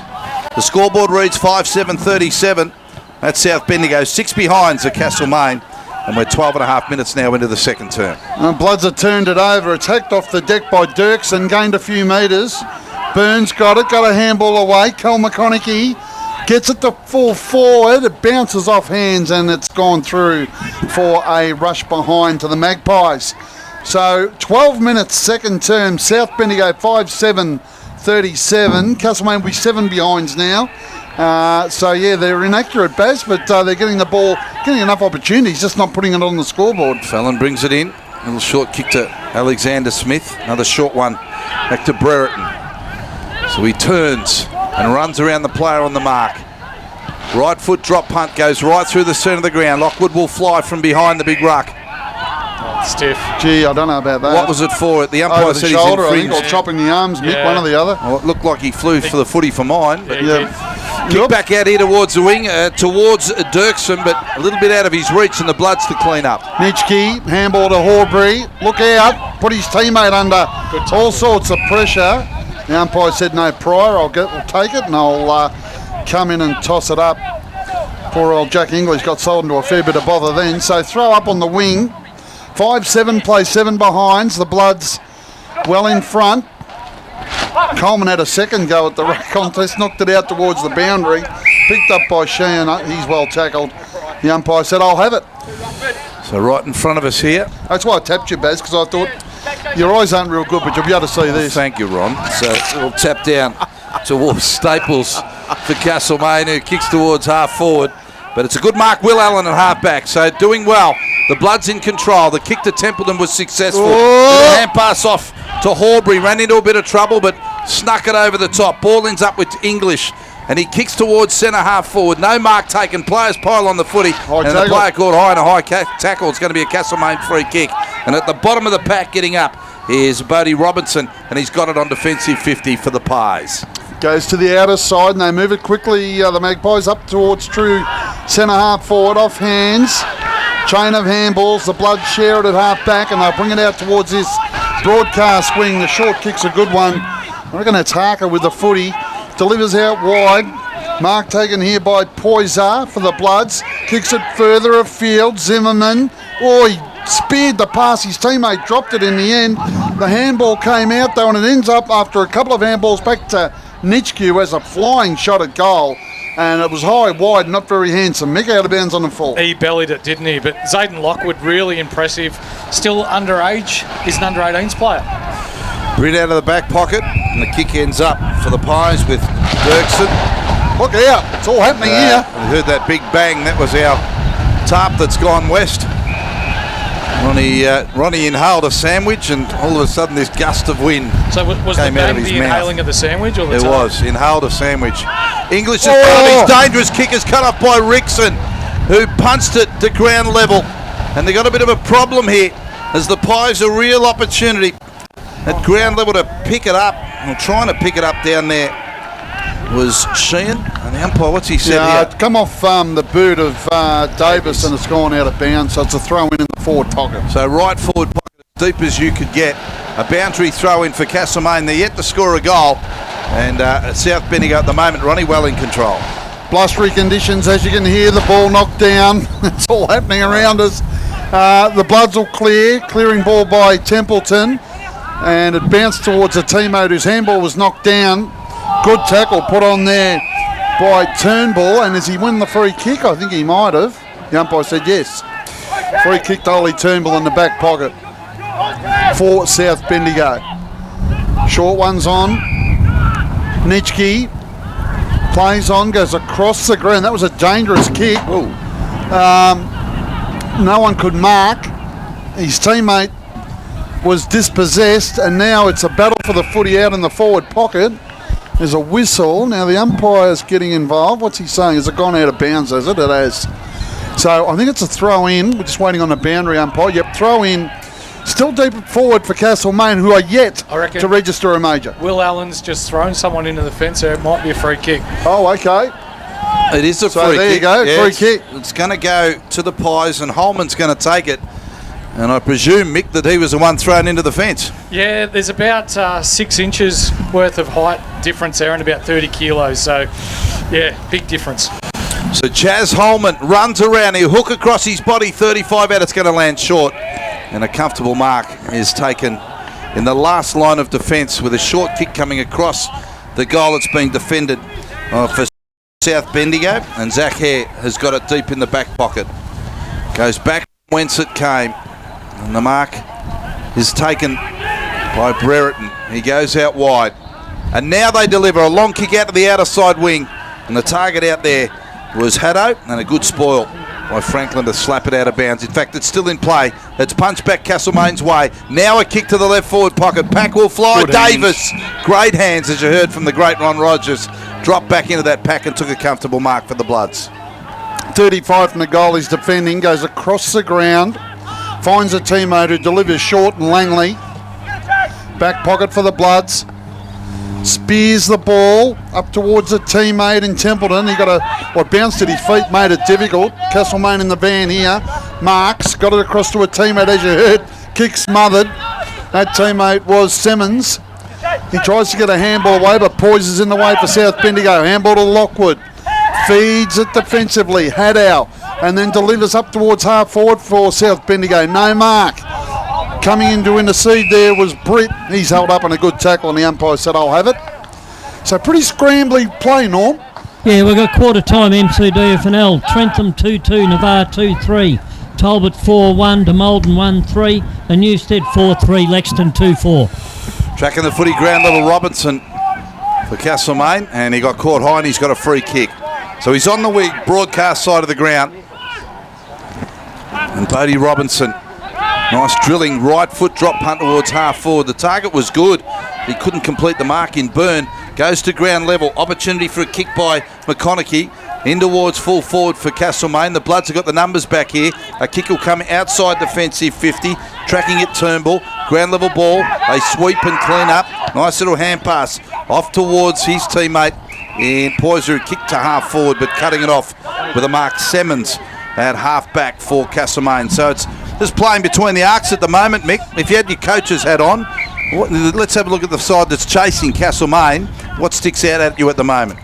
The scoreboard reads 5-7-37. That's South Bendigo. 6 behinds at Castlemaine. And we're 12 and a half minutes now into the second term. Bloods have turned it over. It's hacked off the deck by Dirksen, gained a few metres. Burns got it, got a handball away. Cal McConaughey gets it to full forward. It bounces off hands and it's gone through for a rush behind to the Magpies. So 12 minutes second term. South Bendigo 5-7-37. Castlemaine will be 7 behinds now. So yeah, they're inaccurate, Baz, but they're getting the ball, getting enough opportunities, just not putting it on the scoreboard. Fallon brings it in. A little short kick to Alexander Smith. Another short one back to Brereton. So he turns and runs around the player on the mark. Right foot drop punt goes right through the centre of the ground. Lockwood will fly from behind the big ruck. Stiff. Gee, I don't know about that. What was it for? The umpire Over the said shoulder, I he's think, or infringed. chopping the arms, Mick, Yeah. one or the other. Well, it looked like he flew for the footy for mine. But Yeah. kick back out here towards the wing, towards Dirksen, but a little bit out of his reach, and the Bloods to clean up. Nitschke, handball to Horbury. Look out, put his teammate under all sorts of pressure. The umpire said no prior. I'll take it and I'll come in and toss it up. Poor old Jack English got sold into a fair bit of bother then. So throw up on the wing. 5-7 play 7 behinds. The Bloods well in front. Coleman had a second go at the ruck contest, knocked it out towards the boundary. Picked up by Sheehan. He's well tackled. The umpire said, I'll have it. So right in front of us here. That's why I tapped you, Baz, because I thought your eyes aren't real good, but you'll be able to see this. Thank you, Ron. So we'll tap down towards Staples for Castlemaine, who kicks towards half forward. But it's a good mark, Will Allen at half back. So doing well. The Bloods in control. The kick to Templeton was successful. The hand pass off to Horbury. Ran into a bit of trouble, but snuck it over the top. Ball ends up with English. And he kicks towards centre half forward. No mark taken. Players pile on the footy. And the tackle. player caught high and a high tackle. It's going to be a Castlemaine free kick. And at the bottom of the pack getting up is Bodie Robinson. And he's got it on defensive 50 for the Pies. Goes to the outer side and they move it quickly. The Magpies up towards true centre half forward, off hands. Chain of handballs. The Bloods share it at half back and they'll bring it out towards this broadcast wing. The short kick's a good one. I reckon it's Harker with the footy. Delivers out wide. Mark taken here by Poyser for the Bloods. Kicks it further afield. Zimmerman. Oh, he speared the pass. His teammate dropped it in the end. The handball came out though and it ends up after a couple of handballs back to Nitschke, who has a flying shot at goal. And it was high, wide, not very handsome. Mick out of bounds on the full. He bellied it, didn't he? But Zayden Lockwood, really impressive. Still underage. He's an under-18s player. Britt out of the back pocket, and the kick ends up for the Pies with Dirksen. Look out, it's all happening here. We heard that big bang. That was our tarp that's gone west. Ronnie inhaled a sandwich, and all of a sudden this gust of wind So was the came out of bang his the mouth. inhaling of the sandwich? Or the It tarp? was. Inhaled a sandwich. English is front of his dangerous kick is cut off by Rickson, who punched it to ground level. And they got a bit of a problem here as the Pies a real opportunity at ground level to pick it up. Well, trying to pick it up down there was Sheehan, and The umpire, what's he said Yeah, here? it's come off the boot of Davis and it's gone out of bounds, so it's a throw in the forward pocket. So right forward pocket, as deep as you could get. A boundary throw in for Castlemaine. They're yet to score a goal. And South Bendigo at the moment, Ronnie, well in control. Blustery conditions, as you can hear, the ball knocked down. It's all happening around us. The Bloods will clearing ball by Templeton. And it bounced towards a teammate whose handball was knocked down. Good tackle put on there by Turnbull. And has he won the free kick? I think he might have. The umpire said yes. Free kick to Ollie Turnbull in the back pocket for South Bendigo. Short one's on. Nitschke plays on, goes across the ground. That was a dangerous kick. No one could mark. His teammate was dispossessed, and now it's a battle for the footy out in the forward pocket. There's a whistle. Now the umpire's getting involved. What's he saying? Has it gone out of bounds, has it? It has. So I think it's a throw in. We're just waiting on the boundary umpire. Yep, throw in. Still deep forward for Castlemaine, who are yet to register a major. Will Allen's just thrown someone into the fence there. It might be a free kick. Oh, okay. It is a free So kick. there you go, free kick. It's going to go to the Pies, and Holman's going to take it. And I presume, Mick, that he was the one thrown into the fence. Yeah, there's about 6 inches worth of height difference there and about 30 kilos. So, yeah, big difference. So Chaz Holman runs around. He'll hook across his body, 35 out. It's going to land short. And a comfortable mark is taken in the last line of defence with a short kick coming across the goal that's been defended for South Bendigo. And Zach Hare has got it deep in the back pocket. Goes back whence it came. And the mark is taken by Brereton. He goes out wide. And now they deliver a long kick out to the outer side wing. And the target out there was Haddo, and a good spoil by Franklin to slap it out of bounds. In fact, it's still in play. It's punched back Castlemaine's way. Now a kick to the left forward pocket. Pack will fly. Good Davis. Great hands, as you heard from the great Ron Rogers. Dropped back into that pack and took a comfortable mark for the Bloods. 35 from the goal. He's defending. Goes across the ground. Finds a teammate who delivers short and Langley. Back pocket for the Bloods. Spears the ball up towards a teammate in Templeton. He got bounced at his feet, made it difficult. Castlemaine in the van here. Marks got it across to a teammate, as you heard. Kick smothered. That teammate was Simmons. He tries to get a handball away, but Poise is in the way for South Bendigo. Handball to Lockwood. Feeds it defensively. Haddow. And then delivers up towards half forward for South Bendigo. No mark. Coming in to intercede there was Britt. He's held up on a good tackle, and the umpire said, I'll have it. So pretty scrambly play, Norm. Yeah, we've got quarter time MCDFNL. Trentham 2-2, Navarre 2-3. Talbot 4-1, Demolden 1-3. And Newstead 4-3, Lexington 2-4. Tracking the footy, ground level Robinson for Castlemaine, and he got caught high and he's got a free kick. So he's on the broadcast side of the ground. And Bodie Robinson, nice drilling right foot drop punt towards half forward. The target was good. He couldn't complete the mark in Byrne. Goes to ground level. Opportunity for a kick by McConaughey. In towards full forward for Castlemaine. The Bloods have got the numbers back here. A kick will come outside defensive 50. Tracking it Turnbull. Ground level ball. They sweep and clean up. Nice little hand pass off towards his teammate. And Poyser kicked to half forward, but cutting it off with a Mark Simmons at half back for Castlemaine. So it's just playing between the arcs at the moment, Mick. If you had your coach's hat on, let's have a look at the side that's chasing Castlemaine. What sticks out at you at the moment?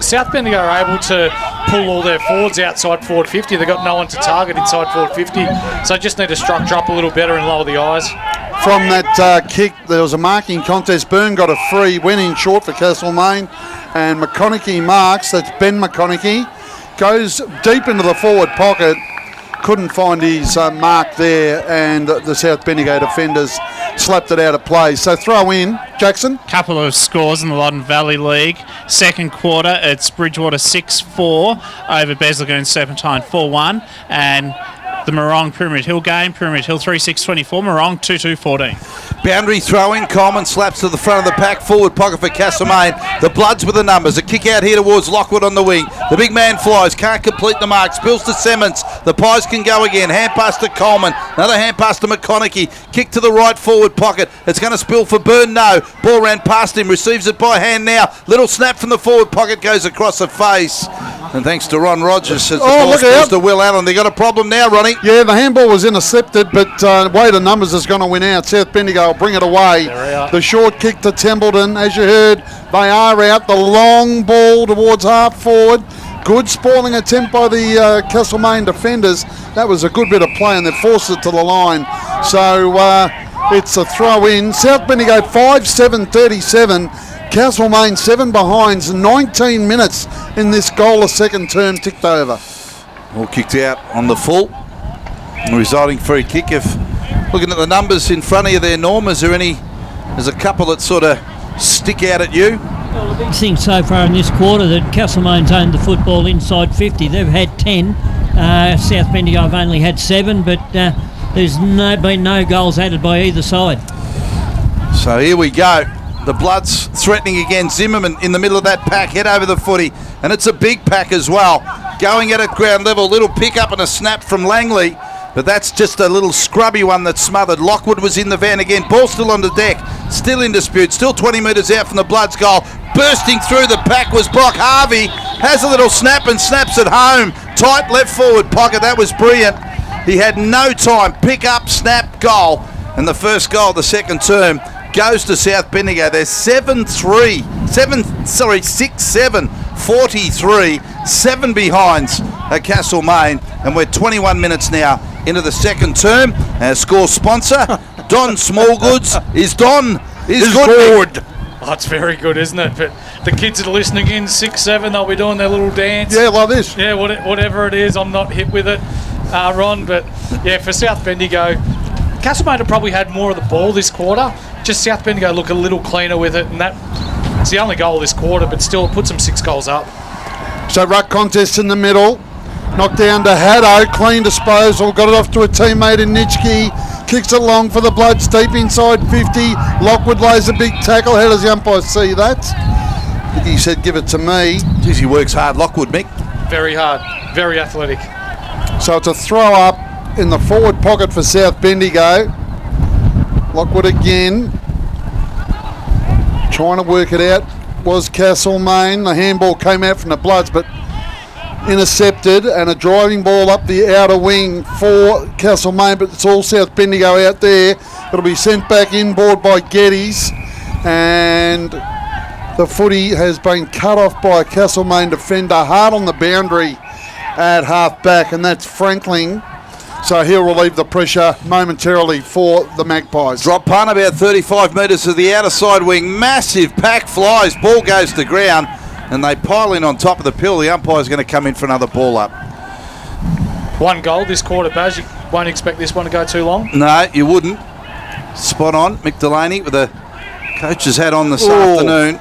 South Bendigo are able to pull all their forwards outside forward 50. They've got no one to target inside forward 50, so just need to structure up a little better and lower the eyes. From that kick, there was a marking contest. Byrne got a free, went in short for Castlemaine, and McConaughey marks. That's Ben McConaughey. Goes deep into the forward pocket. Couldn't find his mark there, and the South Bendigo defenders slapped it out of play. So throw in, Jackson. Couple of scores in the Loddon Valley League. Second quarter, it's Bridgewater 6-4 over Beslagoon Serpentine 4-1, and the Morong Pyramid Hill game. Pyramid Hill 3-6-24, Morong 2-2-14. Boundary throw-in. Coleman slaps to the front of the pack. Forward pocket for Castlemaine. The Bloods with the numbers. A kick out here towards Lockwood on the wing. The big man flies. Can't complete the mark. Spills to Simmons. The Pies can go again. Hand pass to Coleman. Another hand pass to McConaughey. Kick to the right forward pocket. It's going to spill for Byrne. No. Ball ran past him. Receives it by hand now. Little snap from the forward pocket. Goes across the face. And thanks to Ron Rogers. As the ball spills to Will Allen. They got a problem now, Ronnie. Yeah, the handball was intercepted, but weight of numbers is going to win out. South Bendigo will bring it away. The short kick to Templeton. As you heard, they are out. The long ball towards half forward. Good spalling attempt by the Castlemaine defenders. That was a good bit of play, and they forced it to the line. So it's a throw in. South Bendigo 5-7-37. Castlemaine 7 behinds. 19 minutes in this goal. A second term ticked over. All kicked out on the full. Resulting free kick. If looking at the numbers in front of you there, Norm, is there any? There's a couple that sort of stick out at you. Well, the big thing so far in this quarter that Castlemaine's owned the football inside 50. They've had 10. South Bendigo have only had 7, but there's been no goals added by either side. So here we go. The Bloods threatening again. Zimmerman in the middle of that pack, head over the footy, and it's a big pack as well. Going at it ground level, little pick up and a snap from Langley, but that's just a little scrubby one that's smothered. Lockwood was in the van again. Ball still on the deck, still in dispute, still 20 metres out from the Bloods' goal. Bursting through the pack was Brock Harvey. Has a little snap and snaps it home. Tight left forward pocket. That was brilliant. He had no time. Pick up, snap, goal. And the first goal of the second term goes to South Bendigo. They're 6-7, 43, 7 behinds at Castlemaine, and we're 21 minutes now into the second term. Our score sponsor, Don Smallgoods, is good. Oh, it's very good, isn't it? But the kids that are listening in, 6-7, they'll be doing their little dance. Yeah, like this. Yeah, whatever it is, I'm not hip with it, Ron. But yeah, for South Bendigo, Castlemaine have probably had more of the ball this quarter. Just South Bendigo look a little cleaner with it, and it's the only goal this quarter, but still it puts them 6 goals up. So ruck contest in the middle. Knocked down to Haddo. Clean disposal. Got it off to a teammate in Nitschke. Kicks it long for the Bloods. Deep inside 50. Lockwood lays a big tackle. How does the umpire see that? I think he said give it to me. Geez, he works hard, Lockwood, Mick. Very hard. Very athletic. So it's a throw up in the forward pocket for South Bendigo. Lockwood again. Trying to work it out was Castlemaine. The handball came out from the Bloods, but intercepted, and a driving ball up the outer wing for Castlemaine, but it's all South Bendigo out there. It'll be sent back inboard by Geddes, and the footy has been cut off by a Castlemaine defender hard on the boundary at half back, and that's Franklin. So he'll relieve the pressure momentarily for the Magpies. Drop punt about 35 metres to the outer side wing. Massive pack flies. Ball goes to ground, and they pile in on top of the pill. The umpire's going to come in for another ball up. 1 goal this quarter, Baz. You won't expect this one to go too long. No, you wouldn't. Spot on. Mick Delaney with a coach's hat on this afternoon.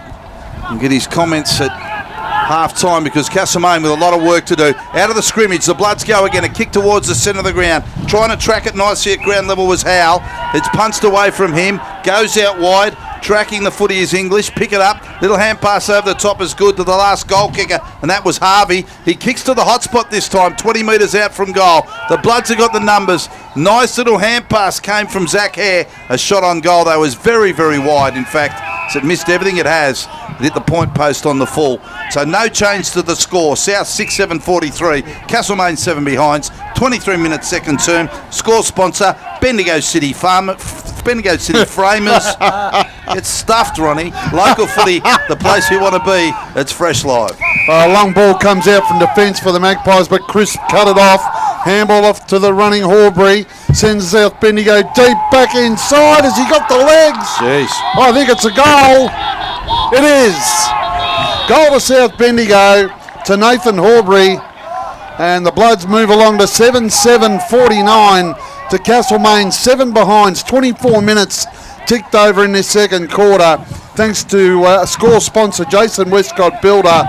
And get his comments at half-time, because Castlemaine with a lot of work to do. Out of the scrimmage, the Bloods go again. A kick towards the centre of the ground. Trying to track it nicely at ground level was Howell. It's punched away from him. Goes out wide. Tracking the footy is English. Pick it up. Little hand pass over the top is good to the last goal kicker, and that was Harvey. He kicks to the hot spot this time, 20 metres out from goal. The Bloods have got the numbers. Nice little hand pass came from Zach Hare. A shot on goal, though, was very, very wide. In fact, it missed everything it has. It hit the point post on the full. So no change to the score. South 6-7-43. Castlemaine 7 behinds. 23 minutes second term. Score sponsor, Bendigo City Framers. It's stuffed, Ronnie. Local footy, the place we want to be. It's Fresh Live. A long ball comes out from defence for the Magpies, but Chris cut it off. Handball off to the running Horbury. Sends South Bendigo deep back inside. Has he got the legs? Jeez. I think it's a goal. It is. Goal to South Bendigo, to Nathan Horbury. And the Bloods move along to 7-7-49 to Castlemaine. 7 behinds, 24 minutes ticked over in this second quarter. Thanks to score sponsor Jason Westcott Builder.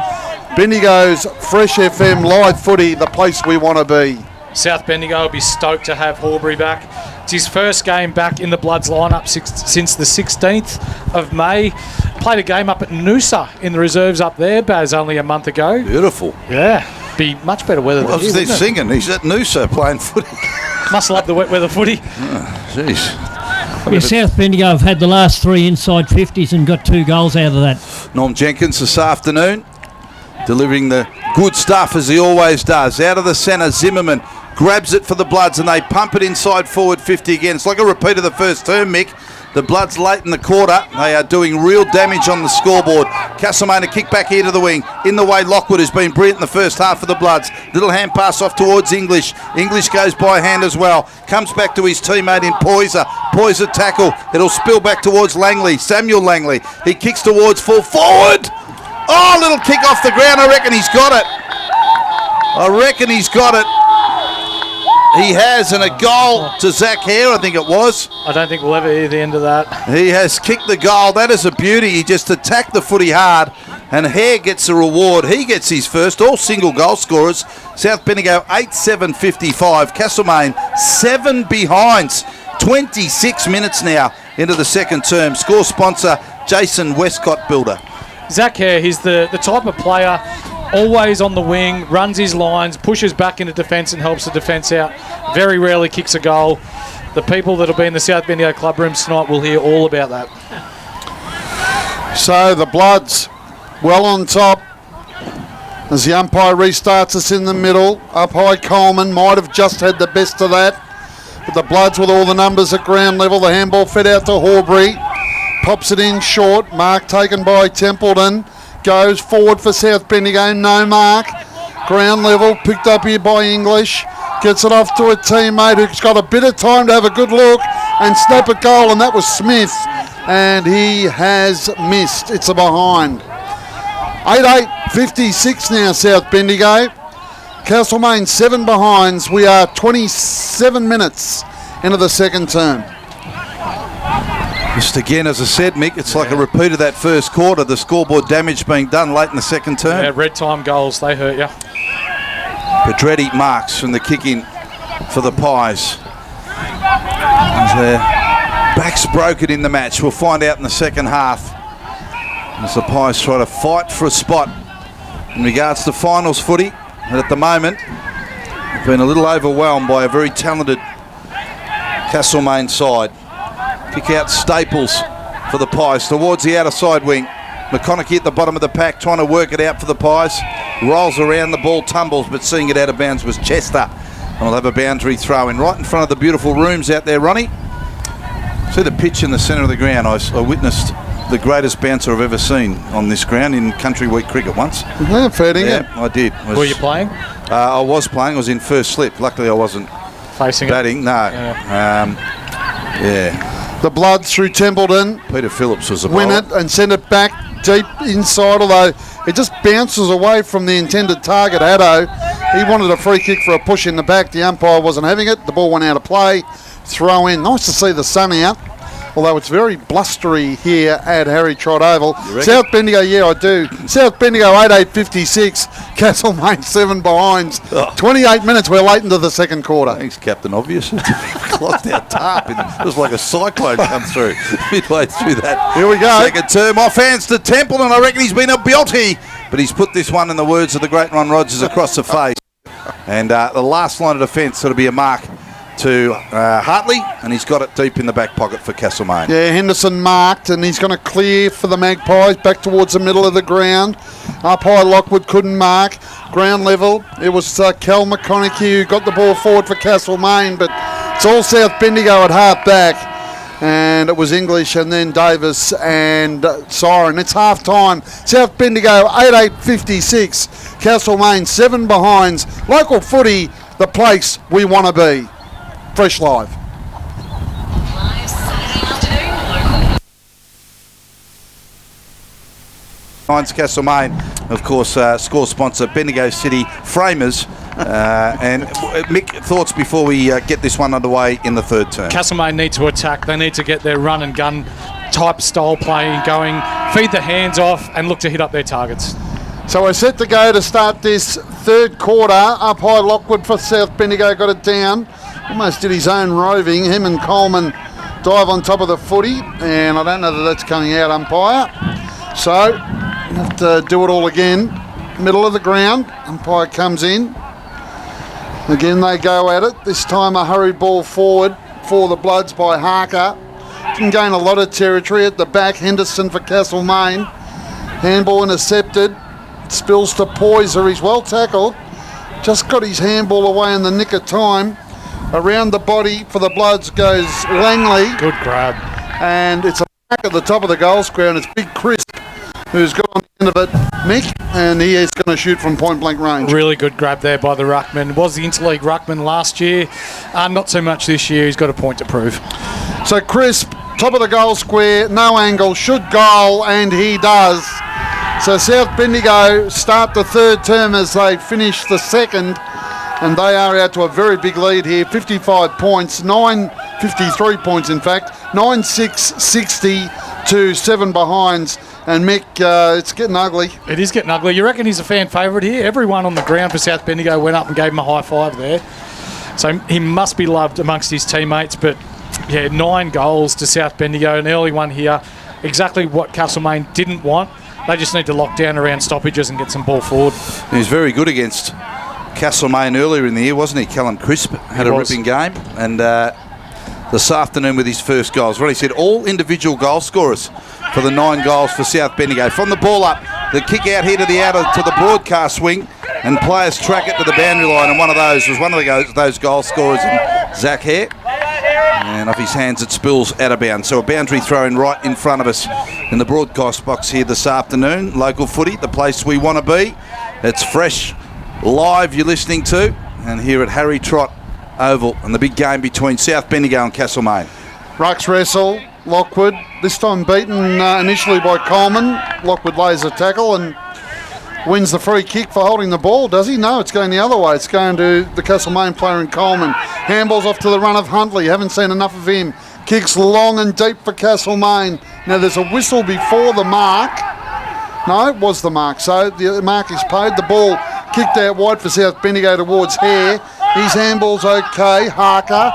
Bendigo's Fresh FM live footy, the place we want to be. South Bendigo will be stoked to have Horbury back. It's his first game back in the Bloods lineup since the 16th of May. Played a game up at Noosa in the reserves up there, Baz, only a month ago. Beautiful. Yeah, be much better weather than here, He's singing. He's at Noosa playing footy. Must love the wet weather footy. Jeez. Yeah, South Bendigo have had the last 3 inside 50s and got 2 goals out of that. Norm Jenkins this afternoon, delivering the good stuff as he always does. Out of the centre, Zimmerman grabs it for the Bloods and they pump it inside forward 50 again. It's like a repeat of the first term, Mick. The Bloods late in the quarter. They are doing real damage on the scoreboard. Castlemaine a kick back here to the wing. In the way, Lockwood has been brilliant in the first half for the Bloods. Little hand pass off towards English. English goes by hand as well. Comes back to his teammate in Poyser. Poyser tackle. It'll spill back towards Langley. Samuel Langley. He kicks towards full forward. Oh, little kick off the ground. I reckon he's got it. He has, and a goal to Zach Hare, I think it was. I don't think we'll ever hear the end of that. He has kicked the goal. That is a beauty. He just attacked the footy hard, and Hare gets the reward. He gets his first. All single goal scorers. South Bendigo 8-7-55. Castlemaine 7 behinds. 26 minutes now into the second term. Score sponsor, Jason Westcott Builder. Zach Hare, he's the type of player always on the wing, runs his lines, pushes back into defence and helps the defence out. Very rarely kicks a goal. The people that will be in the South Bendigo club rooms tonight will hear all about that. So the Bloods well on top as the umpire restarts us in the middle. Up high, Coleman might have just had the best of that. But the Bloods with all the numbers at ground level. The handball fed out to Horbury. Pops it in short. Mark taken by Templeton. Goes forward for South Bendigo. No mark. Ground level. Picked up here by English. Gets it off to a teammate who's got a bit of time to have a good look and snap a goal, and that was Smith. And he has missed. It's a behind. 8-8-56 now, South Bendigo. Castlemaine 7 behinds. We are 27 minutes into the second term. Just again, as I said, Mick, it's like a repeat of that first quarter. The scoreboard damage being done late in the second term. Yeah, red time goals, they hurt you. Pedretti marks from the kick-in for the Pies. And their backs broken in the match. We'll find out in the second half as the Pies try to fight for a spot in regards to finals footy. And at the moment, they've been a little overwhelmed by a very talented Castlemaine side. Kick out Staples for the Pies towards the outer side wing. McConaughey at the bottom of the pack trying to work it out for the Pies. Rolls around, the ball tumbles, but seeing it out of bounds was Chester. And we'll have a boundary throw in right in front of the beautiful rooms out there, Ronnie. See the pitch in the centre of the ground. I witnessed the greatest bouncer I've ever seen on this ground in country week cricket once. Yeah, fair dinkum. Yeah, I did. Were you playing? I was playing. I was in first slip. Luckily, I wasn't Facing batting. it? No. Yeah. The Bloods through Templeton. Peter Phillips was a Win bowler. it and send it back deep inside, although it just bounces away from the intended target, Addo. He wanted a free kick for a push in the back. The umpire wasn't having it. The ball went out of play. Throw in. Nice to see the sun out, although it's very blustery here at Harry Trott Oval. South Bendigo, yeah, I do. South Bendigo 8-8-56. Castlemaine 7 behinds. 28 minutes. We're late into the second quarter. Thanks, Captain Obvious. Clocked our tarp. It was like a cyclone come through midway through that. Here we go. Second term. Off hands to Templeton. I reckon he's been a belty. But he's put this one, in the words of the great Ron Rogers, across the face. And the last line of defence, it'll be a mark to Hartley, and he's got it deep in the back pocket for Castlemaine. Yeah, Henderson marked, and he's going to clear for the Magpies back towards the middle of the ground. Up high, Lockwood couldn't mark. Ground level, it was Cal McConaughey who got the ball forward for Castlemaine, but it's all South Bendigo at half back. And it was English and then Davis and Siren. It's half time. South Bendigo 8-8-56. Castlemaine 7 behinds. Local footy, the place we want to be. Fresh Live. Castlemaine, of course, score sponsor Bendigo City Framers. And Mick, thoughts before we get this one underway in the third term? Castlemaine need to attack. They need to get their run and gun type style playing going, feed the hands off and look to hit up their targets. So we're set to go to start this third quarter. Up high, Lockwood for South Bendigo got it down. Almost did his own roving. Him and Coleman dive on top of the footy, and I don't know that that's coming out, umpire. So you have to do it all again. Middle of the ground, umpire comes in. Again they go at it. This time a hurried ball forward for the Bloods by Harker. Didn't gain a lot of territory at the back. Henderson for Castlemaine. Handball intercepted. Spills to Poyser. He's well tackled. Just got his handball away in the nick of time. Around the body for the Bloods goes Langley. Good grab. And it's a back at the top of the goal square, and it's Big Chris who's got on the end of it, Mick, and he is going to shoot from point blank range. Really good grab there by the ruckman. Was the interleague ruckman last year. Not so much this year. He's got a point to prove. So Crisp, top of the goal square, no angle, should goal, and he does. So South Bendigo start the third term as they finish the second, and they are out to a very big lead here, 55 points, 53 points in fact, 9-6-60 to 7 behinds. And Mick, it's getting ugly. It is getting ugly. You reckon he's a fan favourite here? Everyone on the ground for South Bendigo went up and gave him a high five there. So he must be loved amongst his teammates. But yeah, 9 goals to South Bendigo, an early one here. Exactly what Castlemaine didn't want. They just need to lock down around stoppages and get some ball forward. He was very good against Castlemaine earlier in the year, wasn't he? Callum Crisp had a ripping game. And this afternoon with his first goals. Ronnie said all individual goal scorers for the 9 goals for South Bendigo. From the ball up, the kick out here to the broadcast wing, and players track it to the boundary line, and one of those was one of those goal scorers, Zach Hare. And off his hands it spills out of bounds. So a boundary throw in right in front of us in the broadcast box here this afternoon. Local footy, the place we want to be. It's fresh, live you're listening to, and here at Harry Trott Oval, and the big game between South Bendigo and Castlemaine. Rucks wrestle, Lockwood, this time beaten initially by Coleman. Lockwood lays a tackle and wins the free kick for holding the ball, does he? No, it's going the other way. It's going to the Castlemaine player in Coleman. Handballs off to the run of Huntley. Haven't seen enough of him. Kicks long and deep for Castlemaine. Now there's a whistle before the mark. No, it was the mark. So the mark is paid. The ball kicked out wide for South Bendigo towards Hare. His handball's okay. Harker.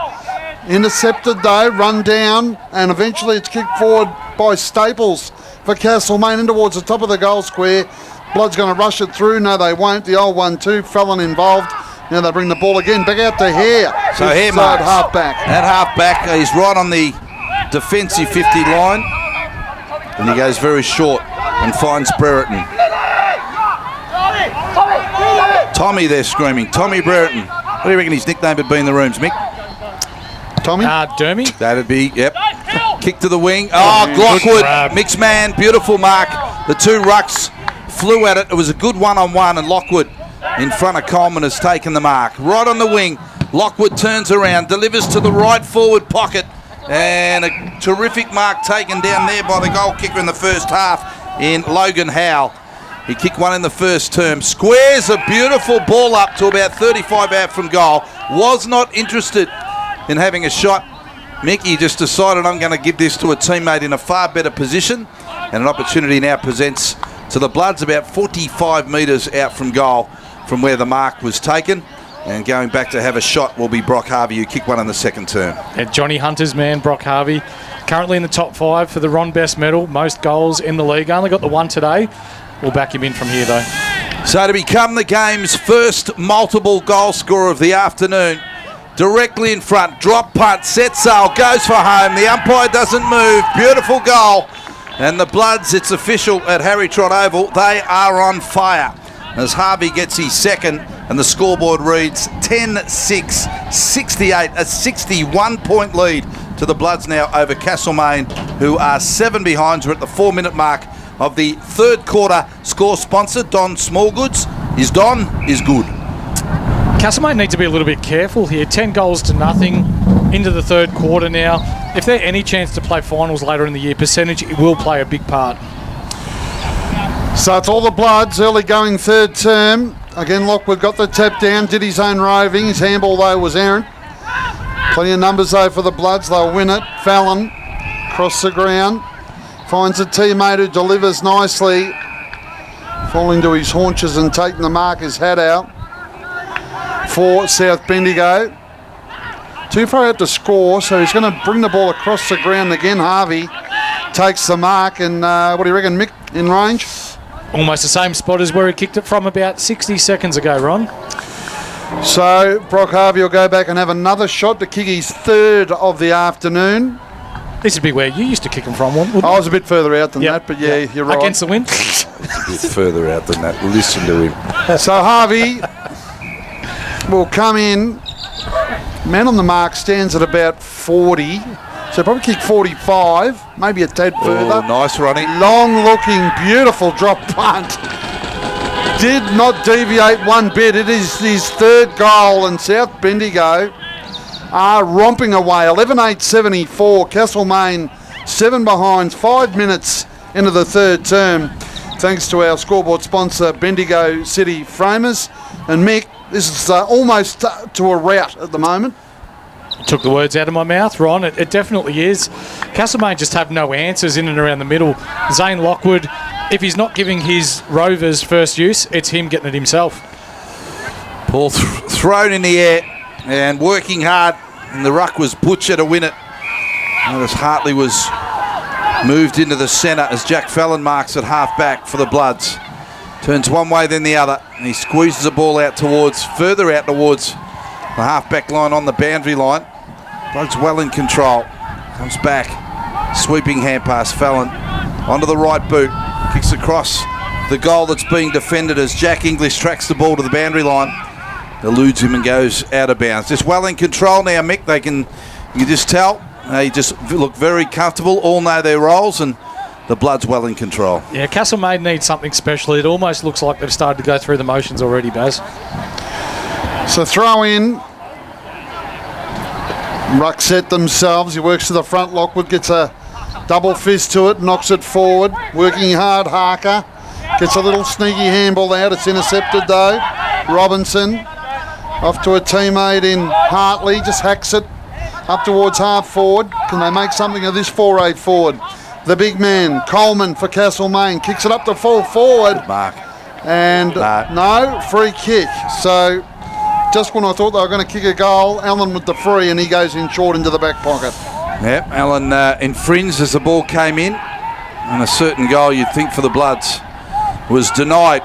Intercepted though, run down, and eventually it's kicked forward by Staples for Castlemaine in towards the top of the goal square. Blood's going to rush it through. No, they won't. The old 1-2, Fallon involved. Now they bring the ball again, back out to Hare. So Hare marks. Half-back. At half-back, he's right on the defensive 50 line, and he goes very short and finds Brereton. Tommy, they're screaming. Tommy Brereton. What do you reckon his nickname would be in the rooms, Mick? Tommy? Dermy. That'd be, yep. Kick to the wing. Oh, Lockwood, mixed man, beautiful mark. The 2 rucks flew at it. It was a good one-on-one, and Lockwood in front of Coleman has taken the mark. Right on the wing, Lockwood turns around, delivers to the right forward pocket, and a terrific mark taken down there by the goal kicker in the first half in Logan Howe. He kicked one in the first term. Squares a beautiful ball up to about 35 out from goal. Was not interested in having a shot. Mickey just decided, I'm going to give this to a teammate in a far better position, and an opportunity now presents to the Bloods about 45 metres out from goal from where the mark was taken, and going back to have a shot will be Brock Harvey, who kicked one in the second term. Yeah, Johnny Hunter's man, Brock Harvey, currently in the top 5 for the Ron Best medal, most goals in the league. Only got the 1 today. We'll back him in from here though. So to become the game's first multiple goal scorer of the afternoon, directly in front, drop punt, set sail, goes for home. The umpire doesn't move. Beautiful goal. And the Bloods, it's official at Harry Trott Oval, they are on fire. As Harvey gets his second, and the scoreboard reads 10-6, 68, a 61-point lead to the Bloods now over Castlemaine, who are 7 behind. We're at the 4-minute mark of the third quarter. Score sponsor, Don Smallgoods. Is Don is good. Castlemaine need to be a little bit careful here. 10 goals to nothing into the third quarter now. If there's any chance to play finals later in the year, percentage it will play a big part. So it's all the Bloods, early going third term. Again, Lockwood got the tap down, did his own roving. His handball, though, was errant. Plenty of numbers, though, for the Bloods. They'll win it. Fallon, across the ground, finds a teammate who delivers nicely. falling to his haunches and taking the marker's hat out for South Bendigo. Too far out to score, so he's going to bring the ball across the ground again. Harvey takes the mark, and what do you reckon, Mick, in range? Almost the same spot as where he kicked it from about 60 seconds ago, Ron. So Brock Harvey will go back and have another shot to kick his third of the afternoon. This would be where you used to kick him from, wouldn't I was a bit further out than Yep. that, but yeah, you're right. Against the wind. A bit further out than that. Listen to him. So Harvey will come in. Man on the mark stands at about 40. So probably kick 45, maybe a tad further. Oh, nice running. Long-looking, beautiful drop punt. Did not deviate one bit. It is his third goal, and South Bendigo are romping away. 11-8-74. Castlemaine 7 behinds, 5 minutes into the third term. Thanks to our scoreboard sponsor, Bendigo City Framers. And Mick, this is almost to a rout at the moment. Took the words out of my mouth, Ron. It definitely is. Castlemaine just have no answers in and around the middle. Zane Lockwood, if he's not giving his Rovers first use, it's him getting it himself. Ball thrown in the air and working hard, and the ruck was Butcher to win it. Notice Hartley was moved into the centre as Jack Fallon marks at half back for the Bloods. Turns one way then the other, and he squeezes the ball out further out towards the half-back line on the boundary line. Bloods well in control. Comes back. Sweeping hand pass. Fallon onto the right boot. Kicks across the goal that's being defended as Jack English tracks the ball to the boundary line. Eludes him and goes out of bounds. Just well in control now, Mick. You can just tell. They just look very comfortable. All know their roles, and the Bloods well in control. Yeah, Castlemaine needs something special. It almost looks like they've started to go through the motions already, Baz. So throw in. Ruck set themselves. He works to the front. Lockwood gets a double fist to it, knocks it forward. Working hard, Harker. Gets a little sneaky handball out. It's intercepted though. Robinson off to a teammate in Hartley. Just hacks it up towards half forward. Can they make something of this foray forward? The big man, Coleman for Castlemaine. Kicks it up to full forward. Mark. And no, free kick. So just when I thought they were going to kick a goal, Allen with the free, and he goes in short into the back pocket. Yep, Allen infringed as the ball came in, and a certain goal you'd think for the Bloods was denied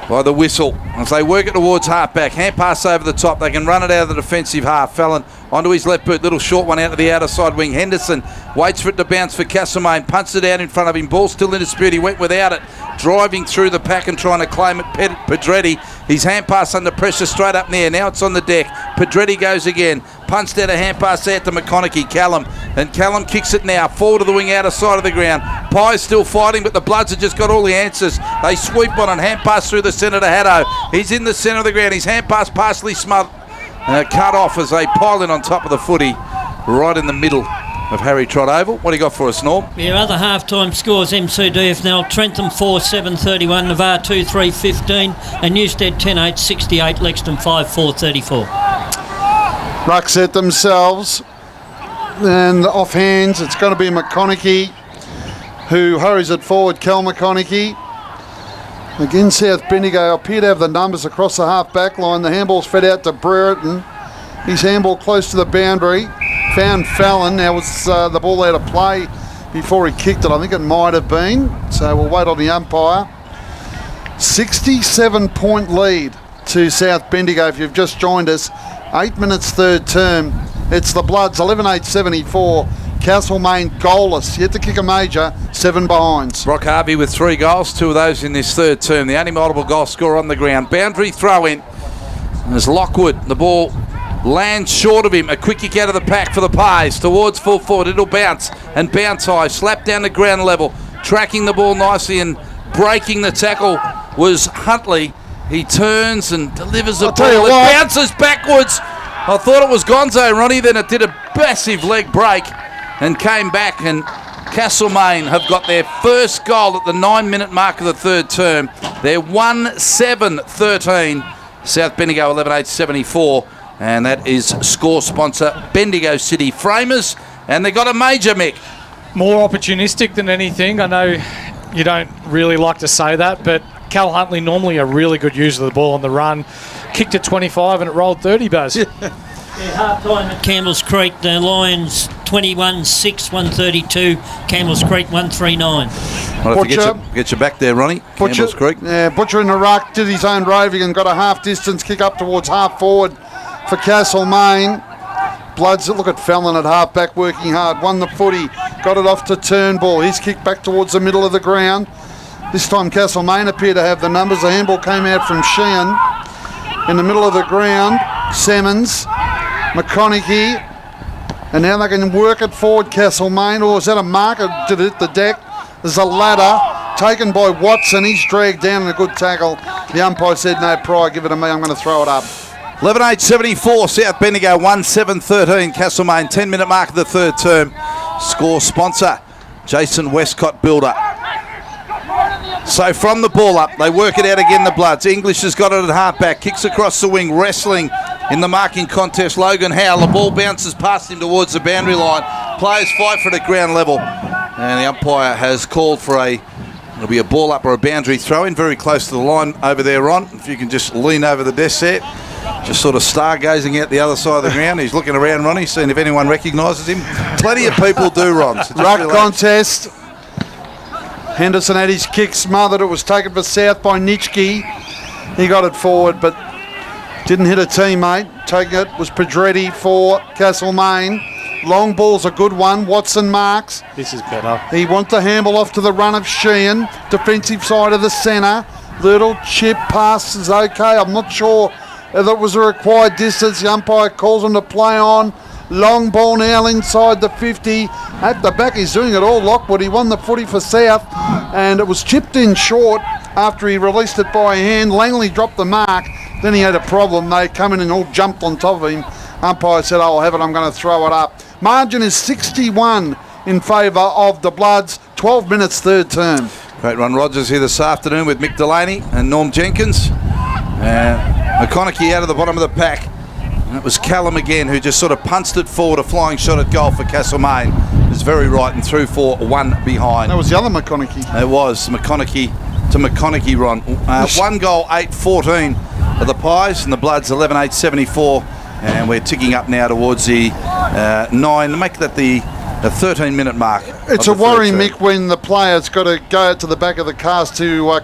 by the whistle. As they work it towards half-back, hand pass over the top, they can run it out of the defensive half. Fallon onto his left boot, little short one out to the outer side wing. Henderson waits for it to bounce for Castlemaine, punts it out in front of him, ball still in dispute, he went without it, driving through the pack and trying to claim it. Pedretti, his hand pass under pressure straight up in the air, now it's on the deck. Pedretti goes again, punched out a hand pass out to McConaughey. Callum kicks it now, forward to the wing, outer side of the ground. Pye's still fighting, but the Bloods have just got all the answers. They sweep on and hand pass through the centre to Haddo. He's in the centre of the ground, his hand pass partially smothered. Cut off as they pile in on top of the footy, right in the middle of Harry Trott Oval. What do you got for us, Norm? Yeah, other half-time scores, MCDF now, Trentham 4-7-31, Navarre 2-3-15, and Newstead 10-8-68, Lexington 5-4-34. Ruck set themselves, and off hands, it's going to be McConaughey, who hurries it forward, Cal McConaughey. Again, South Bendigo appear to have the numbers across the half-back line. The handball's fed out to Brereton. His handball close to the boundary. Found Fallon. Now was the ball out of play before he kicked it. I think it might have been. So we'll wait on the umpire. 67-point lead to South Bendigo if you've just joined us. 8 minutes third term. It's the Bloods, 11-8-74. Castlemaine goalless, yet to kick a major, 7 behinds. Brock Harvey with 3 goals, 2 of those in this third term. The only multiple goal scorer on the ground. Boundary throw in. There's Lockwood. The ball lands short of him. A quick kick out of the pack for the Pies towards full forward. It'll bounce and bounce high. Slap down to ground level. Tracking the ball nicely and breaking the tackle was Huntley. He turns and delivers the ball. It bounces backwards. I thought it was Gonzo, Ronnie. Then it did a massive leg break and came back, and Castlemaine have got their first goal at the 9-minute mark of the third term. They're 1-7-13. South Bendigo 11-8-74, and that is score sponsor Bendigo City Framers, and they got a major, Mick. More opportunistic than anything. I know you don't really like to say that, but Cal Huntley, normally a really good user of the ball on the run, kicked at 25 and it rolled 30, Baz. Half-time at Campbell's Creek, the Lions 21-6, 132. Campbell's Creek 139. I'll have to get you back there, Ronnie. Campbell's Creek. Yeah, Butcher in the ruck did his own roving and got a half-distance kick up towards half-forward for Castlemaine. Bloods, look at Fallon at half-back working hard. Won the footy, got it off to Turnbull. He's kicked back towards the middle of the ground. This time Castlemaine appear to have the numbers. The handball came out from Sheehan. In the middle of the ground, Simmons, McConaughey, and now they can work it forward, Castlemaine. Or is that a marker? Did it hit the deck? There's a ladder taken by Watson. He's dragged down in a good tackle. The umpire said no, Pryor, give it to me. I'm going to throw it up. 11-8-74, South Bendigo 1-7-13. Castlemaine, 10-minute mark of the third term. Score sponsor, Jason Westcott Builder. So from the ball up, they work it out again, the Bloods. English has got it at halfback, kicks across the wing, wrestling in the marking contest. Logan Howe, the ball bounces past him towards the boundary line. Players fight for it at ground level. And the umpire has called for it'll be a ball up or a boundary throw in, very close to the line over there, Ron. If you can just lean over the desk there. Just sort of stargazing out the other side of the ground. He's looking around, Ronnie, seeing if anyone recognises him. Plenty of people do, Ron. So ruck contest. Henderson had his kick smothered. It was taken for South by Nitschke. He got it forward, but didn't hit a teammate. Taking it was Pedretti for Castlemaine. Long ball's a good one. Watson marks. This is better. He wants the handball off to the run of Sheehan. Defensive side of the centre. Little chip pass is okay. I'm not sure if it was a required distance. The umpire calls him to play on. Long ball now inside the 50. At the back, he's doing it all. Lockwood, he won the footy for South, and it was chipped in short after he released it by hand. Langley dropped the mark. Then he had a problem. They come in and all jumped on top of him. Umpire said, I'll have it, I'm going to throw it up. Margin is 61 in favour of the Bloods. 12 minutes third term. Great Ron Rogers here this afternoon with Mick Delaney and Norm Jenkins. McConaughey out of the bottom of the pack. And it was Callum again who just sort of punched it forward, a flying shot at goal for Castlemaine. It was very right and through for one behind. That was the other McConaughey. It was McConaughey to McConaughey, Ron. One goal, 8-14 of the Pies, and the Bloods 11-8-74. And we're ticking up now towards the 9, make that the 13-minute mark. It's a worry, Mick, when the players got to go out to the back of the cars to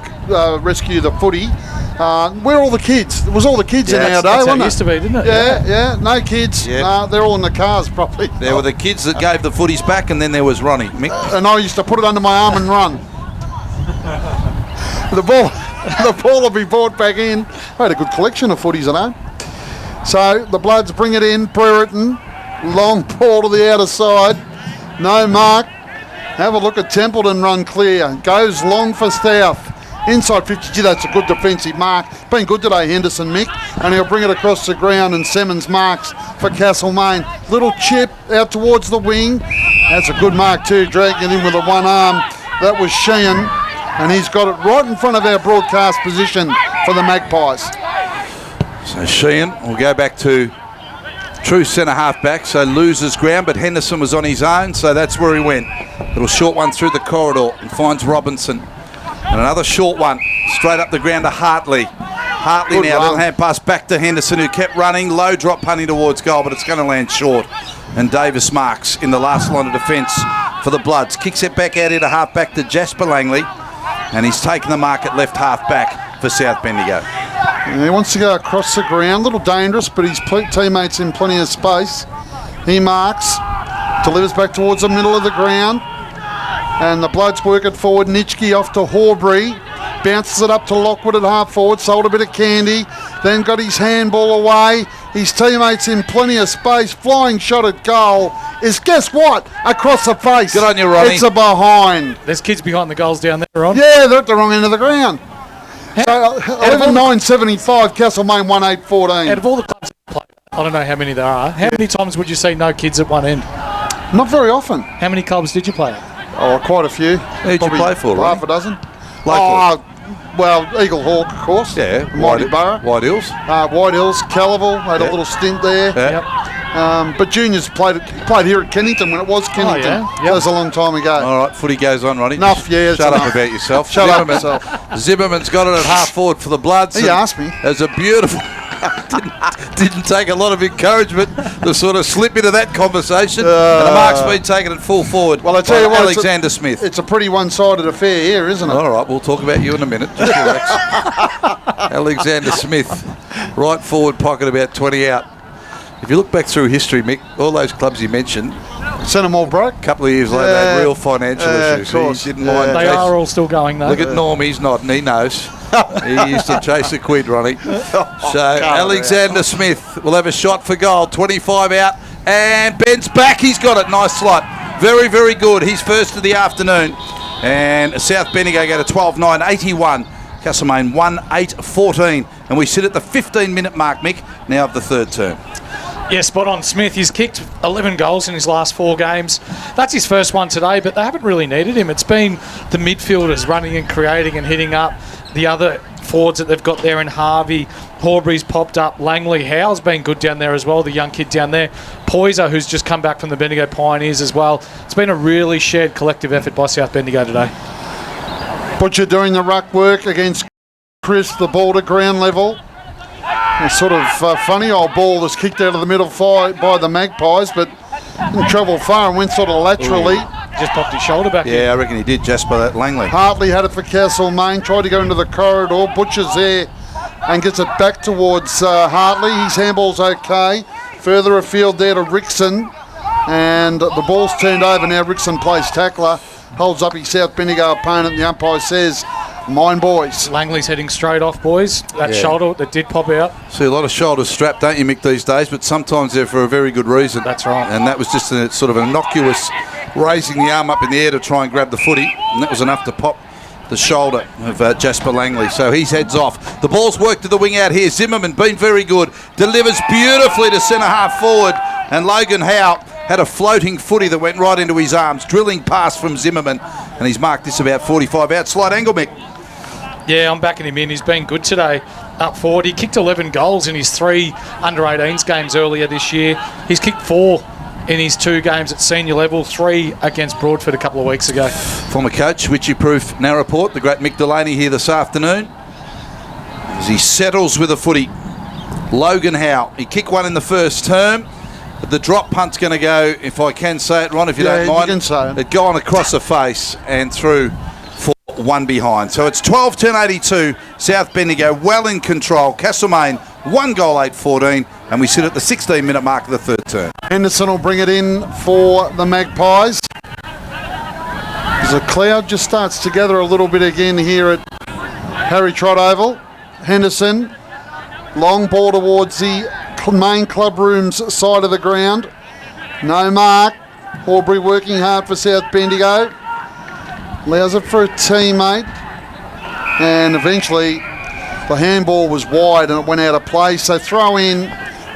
rescue the footy. Where are all the kids? It was all the kids in our day, that's wasn't how it it? used to be, didn't it? Yeah. No kids. Yeah. They're all in the cars, probably. There were the kids that gave the footies back, and then there was Ronnie. Mick. And I used to put it under my arm and run. The ball will be brought back in. I had a good collection of footies at home. So the Bloods bring it in. Brereton, long ball to the outer side. No mark. Have a look at Templeton run clear. Goes long for South. Inside 50. Gee, that's a good defensive mark. Been good today, Henderson, Mick. And he'll bring it across the ground, and Simmons marks for Castlemaine. Little chip out towards the wing. That's a good mark too, dragging it in with the one arm. That was Sheehan. And he's got it right in front of our broadcast position for the Magpies. So Sheehan will go back to true centre half back, so loses ground, but Henderson was on his own, so that's where he went. Little short one through the corridor and finds Robinson. And another short one straight up the ground to Hartley. Hartley now, little hand pass back to Henderson, who kept running, low drop punting towards goal, but it's going to land short. And Davis marks in the last line of defence for the Bloods. Kicks it back out here to half back to Jasper Langley, and he's taken the mark at left half back for South Bendigo. And he wants to go across the ground, a little dangerous, but his teammates in plenty of space. He marks, delivers back towards the middle of the ground, and the Bloods work it forward. Nitschke off to Horbury, bounces it up to Lockwood at half forward, sold a bit of candy, then got his handball away. His teammates in plenty of space, flying shot at goal is, guess what? Across the face. Good on you, Ronnie. It's a behind. There's kids behind the goals down there, Ron. Yeah, they're at the wrong end of the ground. So 11-9-75, Castlemaine 1-8-14. Out of all the clubs that play, I don't know how many there are. How many times would you see no kids at one end? Not very often. How many clubs did you play at? Oh, quite a few. Who'd you play for, Ronnie? Half a dozen. Local. Well, Eagle Hawk, of course. Yeah, Mighty Borough. White Hills. White Hills, Calaval, had a little stint there. Yeah. Yep. But Junior's played here at Kennington when it was Kennington. yeah? Yep. That was a long time ago. All right, footy goes on, Ronnie. Enough, yeah, it's Shut up enough. about yourself. Shut up yourself. Zimmerman's got it at half forward for the Bloods. He asked me. There's a beautiful... didn't take a lot of encouragement to sort of slip into that conversation. And the mark's been taken at full forward. Well, I tell you what, Alexander Smith. It's a pretty one-sided affair here, isn't it? All right, we'll talk about you in a minute. Just relax. Alexander Smith, right forward pocket, about 20 out. If you look back through history, Mick, all those clubs you mentioned, Sent them all broke. a couple of years later, they had real financial issues. of course. He didn't mind. They are all still going, though. Look at Norm, he's nodding, he knows. He used to chase a quid, Ronnie. So Alexander Smith will have a shot for goal, 25 out, and Ben's back, he's got it, nice slot. Very, very good, he's first of the afternoon. And South Bendigo go to 12-9, 81. Castlemaine 1-8-14. And we sit at the 15-minute mark, Mick, now of the third term. Yeah, spot on. Smith, he's kicked 11 goals in his last 4 games. That's his first one today, but they haven't really needed him. It's been the midfielders running and creating and hitting up. The other forwards that they've got there in Harvey, Horbury's popped up. Langley Howe's been good down there as well, the young kid down there. Poyser, who's just come back from the Bendigo Pioneers as well. It's been a really shared collective effort by South Bendigo today. Butcher doing the ruck work against Chris, the ball to ground level. A sort of funny old ball that's kicked out of the middle by the Magpies, but didn't travel far and went sort of laterally. Just popped his shoulder back in. Yeah, I reckon he did, Jasper, that Langley. Hartley had it for Castlemaine, tried to go into the corridor. Butcher's there and gets it back towards Hartley. His handball's okay. Further afield there to Rickson, and the ball's turned over now. Rickson plays tackler, holds up his South Bendigo opponent. The umpire says, "Mine, boys." Langley's heading straight off, boys. That shoulder that did pop out. See a lot of shoulders strapped, don't you, Mick, these days? But sometimes they're for a very good reason. That's right. And that was just a sort of innocuous raising the arm up in the air to try and grab the footy, and that was enough to pop the shoulder of Jasper Langley. So he's heads off. The ball's worked to the wing out here. Zimmerman been very good. Delivers beautifully to centre half forward, and Logan Howe had a floating footy that went right into his arms. Drilling pass from Zimmerman, and he's marked this about 45 out. Slight angle, Mick. Yeah, I'm backing him in. He's been good today. Up forward. He kicked 11 goals in his 3 under-18s games earlier this year. He's kicked 4 in his 2 games at senior level, 3 against Broadford a couple of weeks ago. Former coach, Witchy Proof Narraport, the great Mick Delaney here this afternoon. As he settles with a footy. Logan Howe. He kicked one in the first term. But the drop punt's going to go, if I can say it, Ron, if you don't mind. You can say it. It gone across the face and through for one behind. So it's 12-10-82. South Bendigo well in control. Castlemaine 1 goal 8-14. And we sit at the 16-minute mark of the third term. Henderson will bring it in for the Magpies. As the cloud just starts to gather a little bit again here at Harry Trott Oval. Henderson, long ball towards the main club room's side of the ground. No mark. Horbury working hard for South Bendigo. Allows it for a teammate. And eventually the handball was wide and it went out of play. So throw in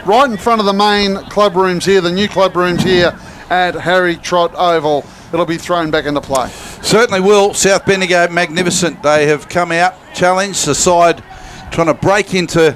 right in front of the main club rooms here, the new club rooms here at Harry Trott Oval. It'll be thrown back into play. Certainly will. South Bendigo, magnificent. They have come out, challenged the side, trying to break into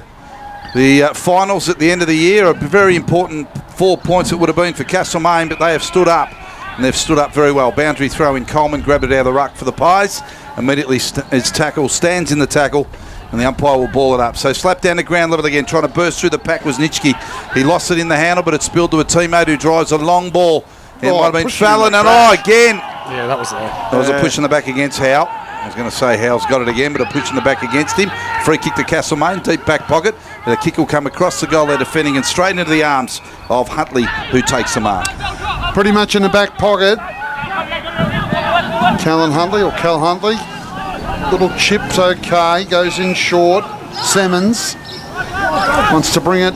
the finals at the end of the year. A very important 4 points it would have been for Castlemaine, but they have stood up, and they've stood up very well. Boundary throw in Coleman, grabbed it out of the ruck for the Pies. Immediately his tackle stands in the tackle, and the umpire will ball it up. So slap down to ground level again, trying to burst through the pack was Nitschke. He lost it in the handle, but it spilled to a teammate who drives a long ball. It might have been Fallon, and again. Yeah, that was there. That was a push in the back against Howe. I was going to say Howe's got it again, but a push in the back against him. Free kick to Castlemaine, deep back pocket. And the kick will come across the goal they're defending and straight into the arms of Huntley, who takes the mark. Pretty much in the back pocket. Callan Huntley or Cal Huntley. Little chip's okay, goes in short. Simmons wants to bring it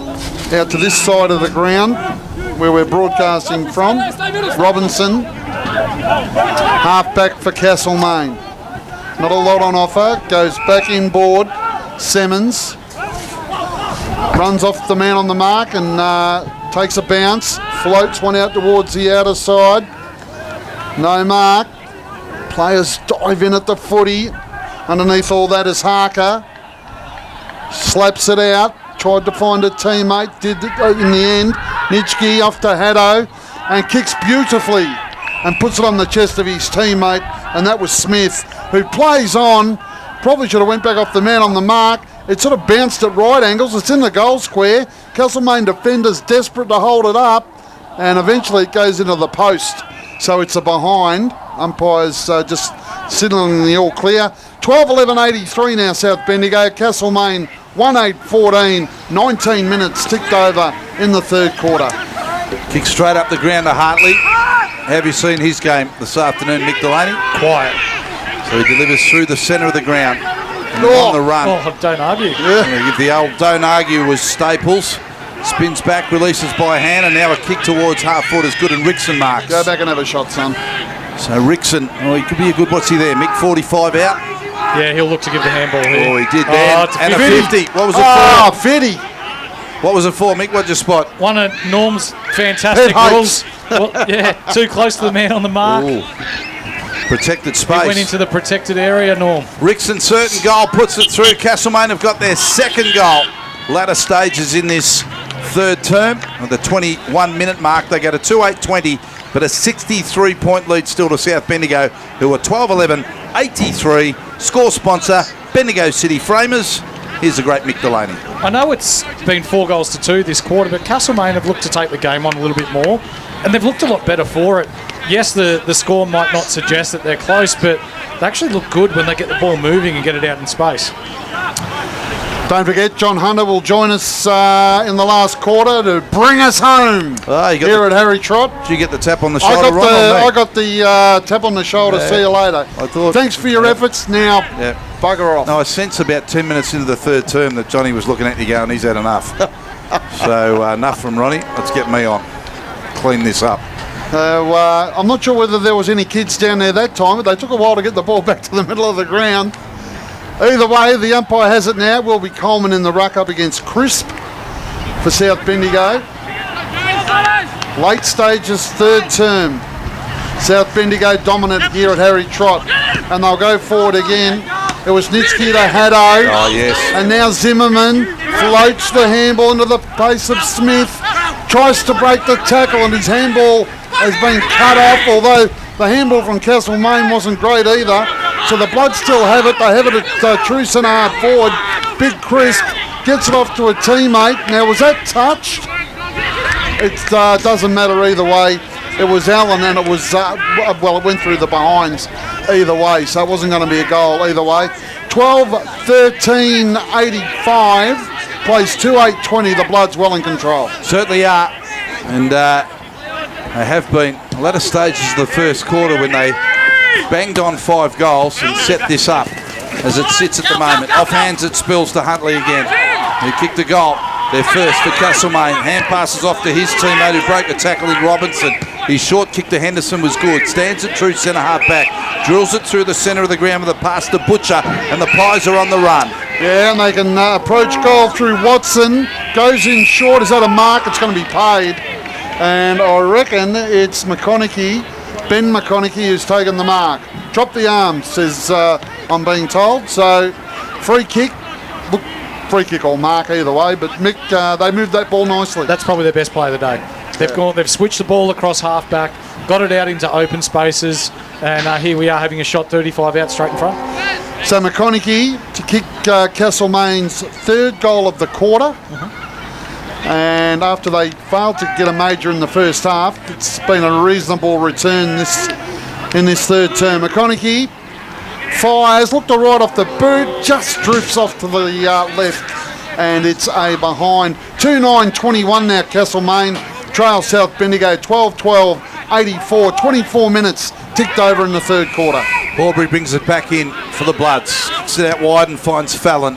out to this side of the ground where we're broadcasting from. Robinson, half back for Castlemaine. Not a lot on offer, goes back inboard. Simmons runs off the man on the mark and takes a bounce, floats one out towards the outer side. No mark. Players dive in at the footy. Underneath all that is Harker. Slaps it out. Tried to find a teammate. Did in the end. Nitschke off to Haddo and kicks beautifully and puts it on the chest of his teammate, and that was Smith, who plays on. Probably should have went back off the man on the mark. It sort of bounced at right angles. It's in the goal square. Castlemaine defenders desperate to hold it up, and eventually it goes into the post. So it's a behind. Umpires just signaling the all clear. 12-11-83 now, South Bendigo. Castlemaine 1-8-14. 19 minutes ticked over in the third quarter. Kick straight up the ground to Hartley. Have you seen his game this afternoon, Mick Delaney? Quiet. So he delivers through the centre of the ground. And on the run. Oh, don't argue. Yeah. Give the old don't argue was Staples. Spins back, releases by hand, and now a kick towards half foot is good, and Rickson marks. Go back and have a shot, son. So Rickson, he could be a good, what's he there, Mick, 45 out? Yeah, he'll look to give the handball here. Oh, he did there. And a 50. What was it Oh, for? 50. What was it for, Mick? What'd you spot? One of Norm's fantastic Head rules. Well, yeah, too close to the man on the mark. Ooh. Protected He space. went into the protected area, Norm. Rickson, certain goal, puts it through. Castlemaine have got their second goal. Latter stages in this third term. At the 21-minute mark, they go to 2-8-20, but a 63-point lead still to South Bendigo, who are 12-11-83. Score sponsor, Bendigo City Framers. Here's the great Mick Delaney. I know it's been 4-2 this quarter, but Castlemaine have looked to take the game on a little bit more, and they've looked a lot better for it. Yes, the score might not suggest that they're close, but they actually look good when they get the ball moving and get it out in space. Don't forget, John Hunter will join us in the last quarter to bring us home here at Harry Trott. Did you get the tap on the shoulder? I got the tap on the shoulder. Yeah. See you later. Thanks for your efforts. Now, bugger off. No, I sense about 10 minutes into the third term that Johnny was looking at you going, he's had enough. So enough from Ronnie. Let's get me on. Clean this up. I'm not sure whether there was any kids down there that time, but they took a while to get the ball back to the middle of the ground. Either way, the umpire has it now. It will be Coleman in the ruck up against Crisp for South Bendigo. Late stages, third term. South Bendigo dominant here at Harry Trott. And they'll go forward again. It was Nitschke to Haddo. Oh, yes. And now Zimmerman floats the handball into the face of Smith. Tries to break the tackle, and his handball has been cut off, although the handball from Castlemaine wasn't great either. So the Bloods still have it. They have it at true centre half forward. Big Crisp gets it off to a teammate. Now, was that touched? It doesn't matter either way. It was Allen, and it was, it went through the behinds either way, so it wasn't going to be a goal either way. 12-13-85. Plays 2-8-20. The Bloods well in control. Certainly are. And they have been a latter stages of the first quarter when they banged on 5 goals and set this up as it sits at the moment. Off hands it spills to Huntley again. He kicked the goal. Their first for Castlemaine. Hand passes off to his teammate who broke the tackle in Robinson. His short kick to Henderson was good. Stands at true centre half back. Drills it through the centre of the ground with a pass to Butcher, and the Pies are on the run. Yeah, and they can approach goal through Watson. Goes in short. Is that a mark? It's going to be paid. And I reckon it's McConaughey, Ben McConaughey, who's taken the mark. Drop the arms, says I'm being told. So free kick. Look, free kick or mark either way. But Mick, they moved that ball nicely. That's probably their best play of the day. They've switched the ball across half-back, got it out into open spaces, and here we are having a shot 35 out straight in front. So McConaughey to kick Castlemaine's third goal of the quarter. And after they failed to get a major in the first half, it's been a reasonable return in this third term. McConaughey fires, looked right off the boot, just drifts off to the left, and it's a behind. 2-9-21 now, Castlemaine trail South Bendigo 12-12-84. 24 minutes ticked over in the third quarter. Aubrey brings it back in for the Bloods. Kicks it out wide and finds Fallon.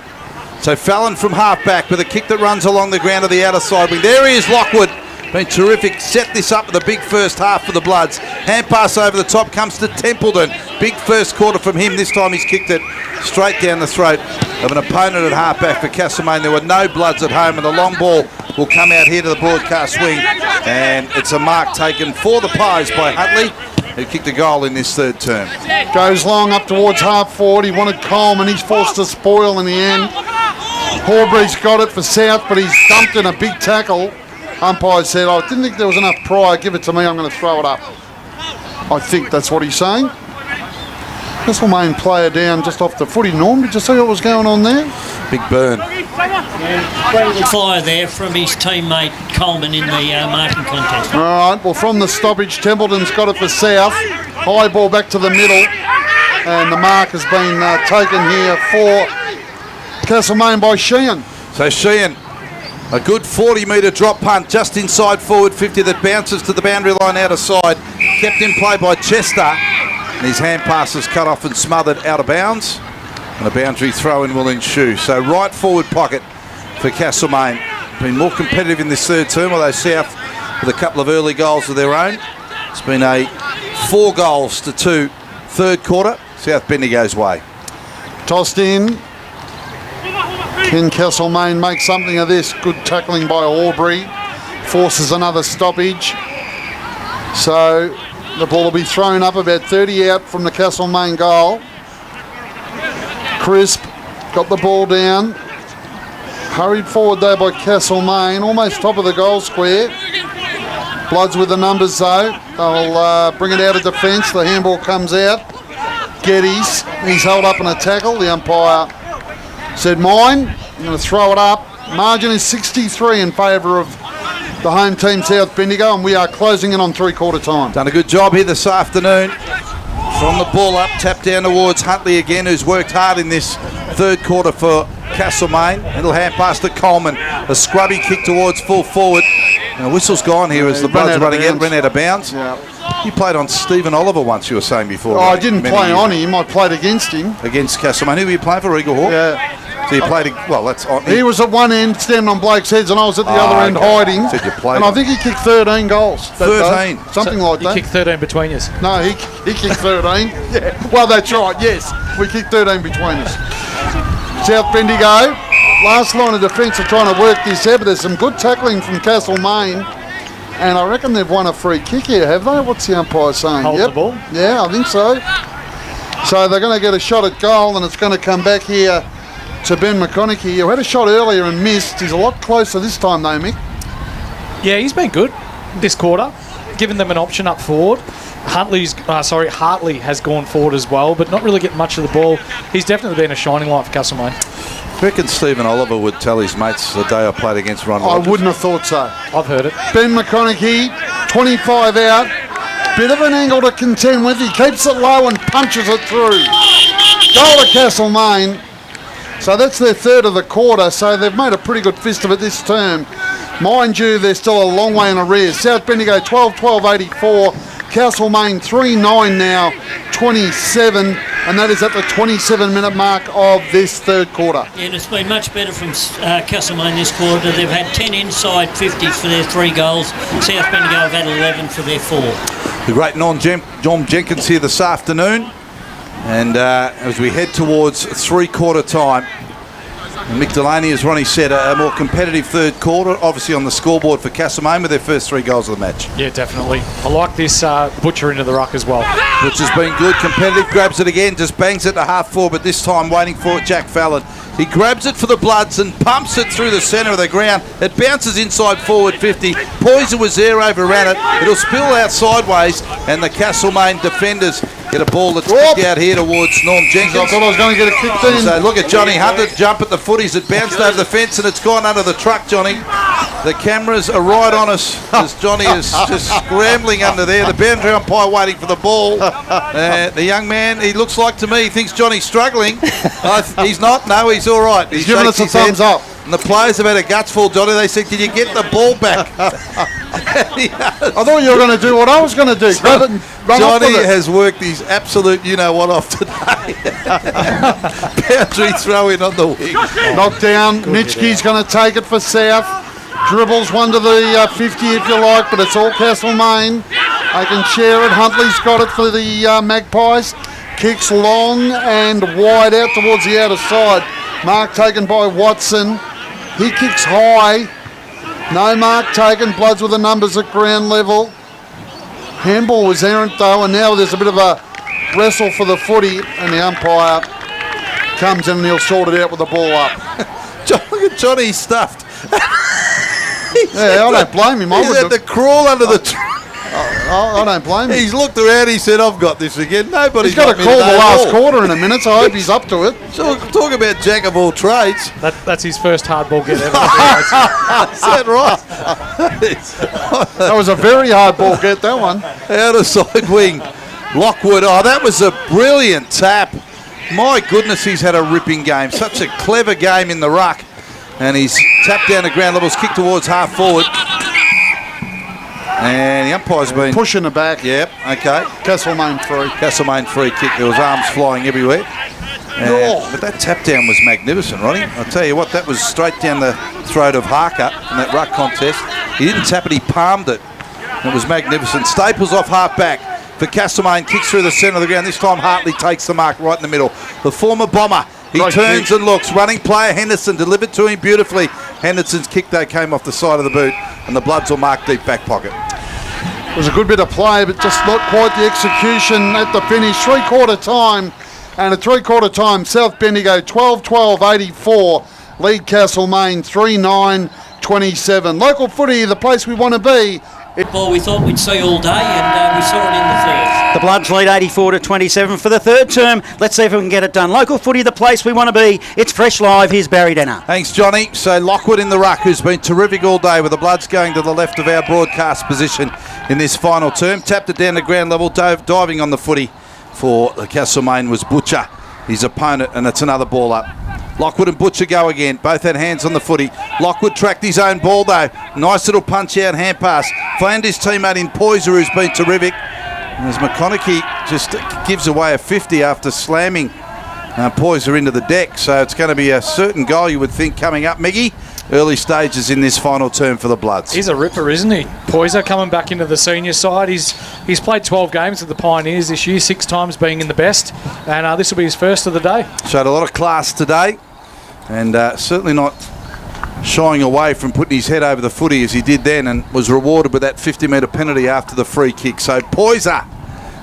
So Fallon from half-back with a kick that runs along the ground of the outer side wing. There he is, Lockwood. Been terrific. Set this up with a big first half for the Bloods. Hand pass over the top comes to Templeton. Big first quarter from him. This time he's kicked it straight down the throat of an opponent at half-back for Castlemaine. There were no Bloods at home, and the long ball will come out here to the broadcast wing. And it's a mark taken for the Pies by Huntley, who kicked a goal in this third term. Goes long up towards half forward. He wanted Coleman. He's forced to spoil in the end. Horbury's got it for South, but he's dumped in a big tackle Umpire said, I didn't think there was enough prior, give it to me, I'm going to throw it up. I think that's what he's saying. Castlemaine player down just off the footy. Norm, did you see what was going on there? Big burn. Fire there from his teammate Coleman in the marking contest. All right, well, from the stoppage, Templeton's got it for South. High ball back to the middle. And the mark has been taken here for Castlemaine by Sheehan. So Sheehan, a good 40-metre drop punt just inside forward 50 that bounces to the boundary line out of side. Kept in play by Chester. And his hand pass is cut off and smothered out of bounds. And a boundary throw-in will ensue. So right forward pocket for Castlemaine. Been more competitive in this third term, although South with a couple of early goals of their own. It's been a 4 goals to 2 third quarter. South Bendigo's way. Tossed in. Can Castlemaine make something of this? Good tackling by Aubrey. Forces another stoppage. So the ball will be thrown up about 30 out from the Castlemaine goal. Crisp got the ball down. Hurried forward there by Castlemaine, almost top of the goal square. Bloods with the numbers though. They'll bring it out of defence. The handball comes out. Geddes, he's held up in a tackle. The umpire said mine. I'm going to throw it up. Margin is 63 in favour of the home team South Bendigo, and we are closing in on three-quarter time. Done a good job here this afternoon. From the ball up, tapped down towards Huntley again, who's worked hard in this third quarter for Castlemaine. Little hand pass to Coleman. A scrubby kick towards full forward. And the whistle's gone here as the Bloods running out, ran out of bounds. Yeah. You played on Stephen Oliver once, you were saying before. Oh, I didn't play on him. I played against him. Against Castlemaine. Who were you playing for, Eagle Hawk? Yeah. So you played, well, that's on. He was at one end standing on Blake's heads and I was at the other end hiding. Said you played and I think he kicked 13 goals. 13? Something like You that. kicked 13 between us. No, he kicked 13. Yeah. Well, that's right, yes. We kicked 13 between us. South Bendigo, last line of defence are trying to work this out, but there's some good tackling from Castlemaine. And I reckon they've won a free kick here, have they? What's the umpire saying? Hold the ball? Yeah, I think so. So they're going to get a shot at goal and it's going to come back here to Ben McConaughey, who had a shot earlier and missed. He's a lot closer this time though, Mick. Yeah, he's been good this quarter, giving them an option up forward. Hartley has gone forward as well, but not really getting much of the ball. He's definitely been a shining light for Castlemaine. I reckon Stephen Oliver would tell his mates the day I played against Ron Rogers. I wouldn't have thought so. I've heard it. Ben McConaughey, 25 out. Bit of an angle to contend with. He keeps it low and punches it through. Goal to Castlemaine. So that's their third of the quarter, so they've made a pretty good fist of it this term. Mind you, they're still a long way in arrears. South Bendigo 12-12-84. Castlemaine 3-9 now, 27, and that is at the 27-minute mark of this third quarter. Yeah, and it's been much better from Castlemaine this quarter. They've had 10 inside 50s for their 3 goals. South Bendigo have had 11 for their 4. The great John Jenkins here this afternoon. And as we head towards three-quarter time, Mick Delaney, as Ronnie said, a more competitive third quarter, obviously on the scoreboard for Castlemaine with their first 3 goals of the match. Yeah, definitely. I like this butcher into the ruck as well. Which has been good, competitive, grabs it again, just bangs it to half forward, but this time waiting for it, Jack Fallon. He grabs it for the Bloods and pumps it through the centre of the ground. It bounces inside forward 50. Poison was there, overran it. It'll spill out sideways, and the Castlemaine defenders get a ball that's kicked out here towards Norm Jenkins. I thought I was going to get it kicked in. So look at Johnny Hunter jump at the footies. It bounced over the fence and it's gone under the truck, Johnny. The cameras are right on us as Johnny is just scrambling under there. The boundary umpire waiting for the ball. The young man, he looks like to me, he thinks Johnny's struggling. He's not. No, he's all right. He's giving us a thumbs up. And the players have had a guts full, Johnny. They said, "Can you get the ball back?" I thought you were going to do what I was going to do. Grab it and run off with Johnny it. has worked his absolute you-know-what off today. Boundary throw in on the wing. Knocked down. Nitschke's going to take it for South. Dribbles one to the 50 if you like, but it's all Castlemaine. They can share it. Huntley's got it for the Magpies. Kicks long and wide out towards the outer side. Mark taken by Watson. He kicks high. No mark taken. Bloods with the numbers at ground level. Handball was errant though, and now there's a bit of a wrestle for the footy, and the umpire comes in and he'll sort it out with the ball up. Look at Johnny stuffed. Yeah, I don't blame him. He's had to crawl under the tree. I don't blame him. He's looked around, he said, I've got this again. Nobody's He's got to me call the today at last all. quarter in a minute, so I hope he's up to it. So talk about jack of all trades. That's his first hardball get ever. Is that right? That was a very hard ball get, that one. Out of side wing. Lockwood. Oh, that was a brilliant tap. My goodness, he's had a ripping game. Such a clever game in the ruck. And he's tapped down to ground levels, kicked towards half forward. And the umpire's been Pushing it back. Yep, okay. Castlemaine free. Castlemaine free kick. There was arms flying everywhere. But that tap down was magnificent, Ronnie. I'll tell you what, that was straight down the throat of Harker in that ruck contest. He didn't tap it, he palmed it. It was magnificent. Staples off half back for Castlemaine, kicks through the centre of the ground. This time Hartley takes the mark right in the middle. The former Bomber, he Great turns kick. and looks. Running player Henderson delivered to him beautifully. Henderson's kick though came off the side of the boot, and the Bloods will mark deep back pocket. It was a good bit of play, but just not quite the execution at the finish. Three-quarter time, and at three-quarter time, South Bendigo 12-12-84, lead Castlemaine 3-9-27. Local footy, the place we want to be. Ball we thought we'd see all day, and we saw it in the third. The Bloods lead 84-27 for the third term. Let's see if we can get it done. Local footy, the place we want to be. It's Fresh Live. Here's Barry Denner. Thanks, Johnny. So Lockwood in the ruck, who's been terrific all day, with the Bloods going to the left of our broadcast position in this final term. Tapped it down to ground level, diving on the footy for the Castlemaine was Butcher, his opponent, and it's another ball up. Lockwood and Butcher go again. Both had hands on the footy. Lockwood tracked his own ball though. Nice little punch out hand pass. Found his teammate in Poyser, who's been terrific. And as McConaughey just gives away a 50 after slamming Poyser into the deck. So it's going to be a certain goal, you would think, coming up, Miggy. Early stages in this final term for the Bloods. He's a ripper, isn't he? Poyser coming back into the senior side. He's played 12 games with the Pioneers this year, 6 times being in the best, and this will be his first of the day. Showed a lot of class today, and certainly not shying away from putting his head over the footy as he did then, and was rewarded with that 50-metre penalty after the free kick. So Poyser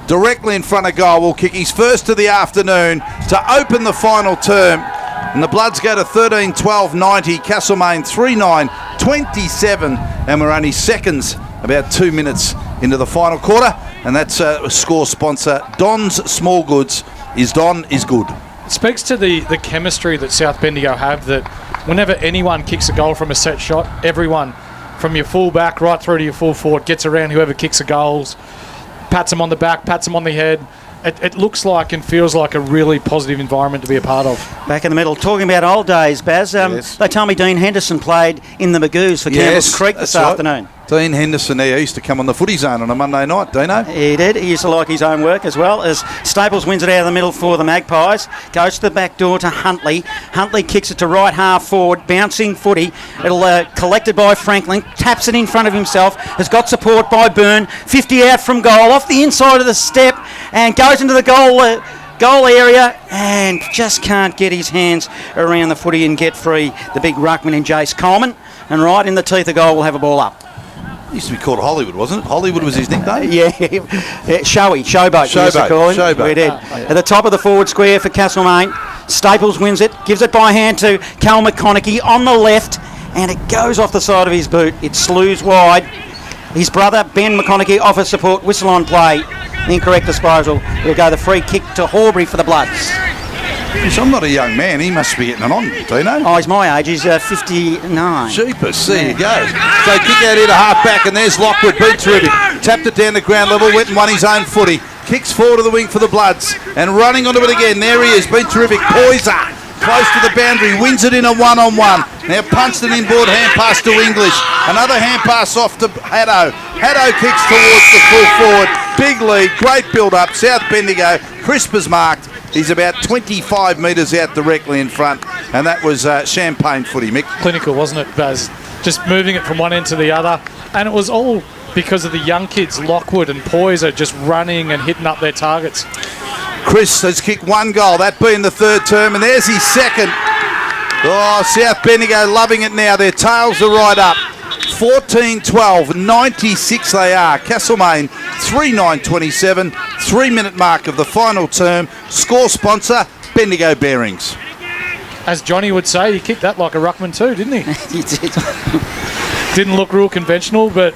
directly in front of goal will kick his first of the afternoon to open the final term. And the Bloods go to 13-12-90, Castlemaine 3-9-27, and we're only seconds, about 2 minutes into the final quarter, and that's score sponsor Don's Small Goods. Don is good. It speaks to the chemistry that South Bendigo have, that whenever anyone kicks a goal from a set shot, everyone from your full back right through to your full forward gets around whoever kicks a goals, pats them on the back, pats them on the head. It looks like and feels like a really positive environment to be a part of. Back in the middle, talking about old days, Baz. Yes. They tell me Dean Henderson played in the Magoos for Campbell's Creek this afternoon. Dean Henderson there used to come on the footy zone on a Monday night, Dino. He did. He used to like his own work as well. As Staples wins it out of the middle for the Magpies, goes to the back door to Huntley. Huntley kicks it to right half forward, bouncing footy. It'll collected by Franklin, taps it in front of himself, has got support by Byrne. 50 out from goal, off the inside of the step, and goes into the goal area and just can't get his hands around the footy and get free. The big ruckman in Jace Coleman, and right in the teeth of goal will have a ball up. Used to be called Hollywood, wasn't it? Hollywood was his nickname? Yeah, Showboat. We used to call him. Showboat. We did. At the top of the forward square for Castlemaine, Staples wins it, gives it by hand to Cal McConaughey on the left, and it goes off the side of his boot. It slews wide. His brother, Ben McConaughey, offers support, whistle on play. Incorrect disposal. He'll go the free kick to Horbury for the Bloods. Yes, I'm not a young man. He must be getting it on, Dino. Oh, he's my age. He's 59. Jeepers, there you go. So kick out here to half back, and there's Lockwood, been terrific. Tapped it down to ground level, went and won his own footy. Kicks forward to the wing for the Bloods, and running onto it again. There he is, been terrific. Poyser, close to the boundary, wins it in a one-on-one. Now punched an inboard hand pass to English. Another hand pass off to Haddo. Haddo kicks towards the full forward. Big lead, great build-up. South Bendigo, crisp as marked. He's about 25 metres out directly in front, and that was champagne footy, Mick. Clinical, wasn't it, Baz? Just moving it from one end to the other, and it was all because of the young kids, Lockwood and Poyser, just running and hitting up their targets. Chris has kicked one goal, that being the third term, and there's his second. Oh, South Bendigo loving it now. Their tails are right up. 14-12, 96 they are. Castlemaine 3-9-27, 3-minute mark of the final term. Score sponsor, Bendigo Bearings. As Johnny would say, he kicked that like a ruckman too, didn't he? He did. Didn't look real conventional, but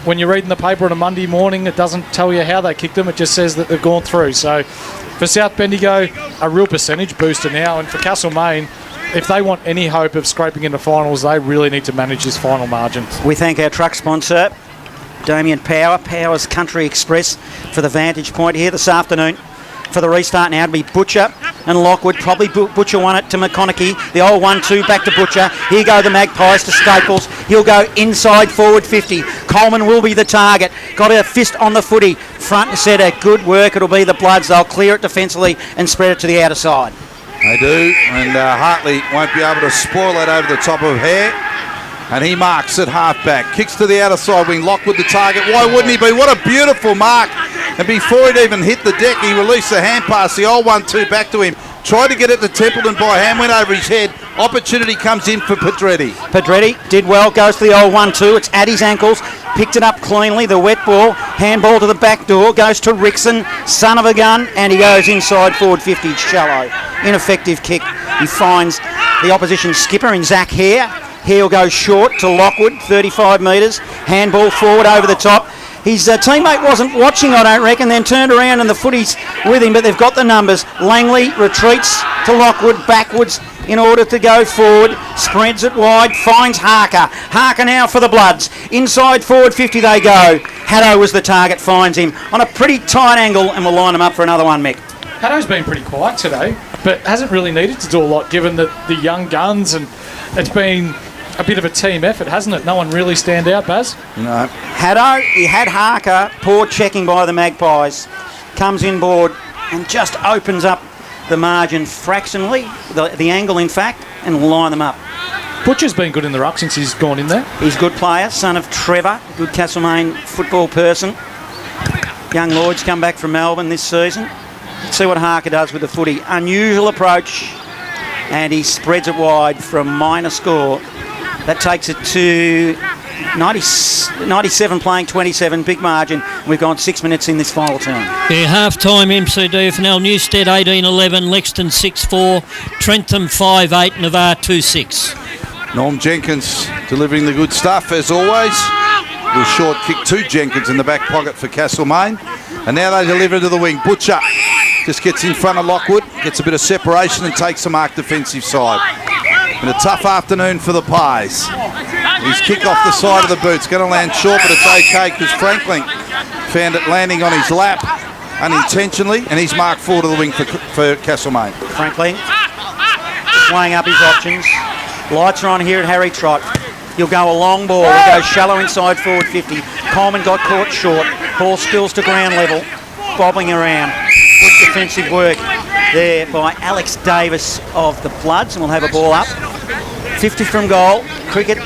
when you're reading the paper on a Monday morning, it doesn't tell you how they kicked them. It just says that they've gone through. So for South Bendigo, a real percentage booster now. And for Castlemaine, if they want any hope of scraping into finals, they really need to manage this final margin. We thank our truck sponsor, Damien Power's Country Express, for the vantage point here this afternoon. For the restart now to be Butcher and Lockwood. Probably Butcher won it to McConaughey. The old 1-2 back to Butcher. Here go the Magpies to Staples. He'll go inside forward 50. Coleman will be the target. Got a fist on the footy. Front and centre. Good work. It'll be the Bloods. They'll clear it defensively and spread it to the outer side. They do, and Hartley won't be able to spoil that over the top of Hare. And he marks at halfback. Kicks to the outer side wing. Lockwood the target. Why wouldn't he be? What a beautiful mark. And before he'd even hit the deck, he released the hand pass. The old 1-2 back to him. Tried to get it to Templeton by hand. Went over his head. Opportunity comes in for Pedretti. Pedretti did well. Goes to the old 1-2. It's at his ankles. Picked it up cleanly. The wet ball. Handball to the back door. Goes to Rickson. Son of a gun. And he goes inside forward 50. Shallow. Ineffective kick. He finds the opposition skipper in Zach Hare. He'll go short to Lockwood, 35 metres. Handball forward over the top. His teammate wasn't watching, I don't reckon, then turned around and the footy's with him, but they've got the numbers. Langley retreats to Lockwood, backwards in order to go forward. Spreads it wide, finds Harker. Harker now for the Bloods. Inside forward 50 they go. Haddo was the target, finds him on a pretty tight angle, and we'll line him up for another one, Mick. Haddo's been pretty quiet today, but hasn't really needed to do a lot given that the young guns, and it's been a bit of a team effort, hasn't it? No one really stand out, Baz? No. Haddo, he had Harker, poor checking by the Magpies. Comes inboard and just opens up the margin fractionally, the angle in fact, and line them up. Butcher's been good in the ruck since he's gone in there. He's a good player, son of Trevor, good Castlemaine football person. Young Lloyd's come back from Melbourne this season. Let's see what Harker does with the footy. Unusual approach, and he spreads it wide from minor score. That takes it to 97 playing 27, big margin. We've gone 6 minutes in this final term. Yeah, half-time MCDFNL, Newstead 18-11, Lexington 6-4, Trentham 5-8, Navarre 2-6. Norm Jenkins delivering the good stuff as always. Little short kick to Jenkins in the back pocket for Castlemaine. And now they deliver to the wing. Butcher just gets in front of Lockwood, gets a bit of separation and takes the mark defensive side. And a tough afternoon for the Pies. His kick off the side of the boot's going to land short, but it's okay because Franklin found it landing on his lap unintentionally, and he's marked forward to the wing for Castlemaine. Franklin weighing up his options. Lights are on here at Harry Trott. He'll go a long ball. He'll go shallow inside forward 50. Coleman got caught short. Ball spills to ground level. Bobbling around. Good defensive work there by Alex Davis of the Bloods, and we'll have a ball up. 50 from goal. Cricket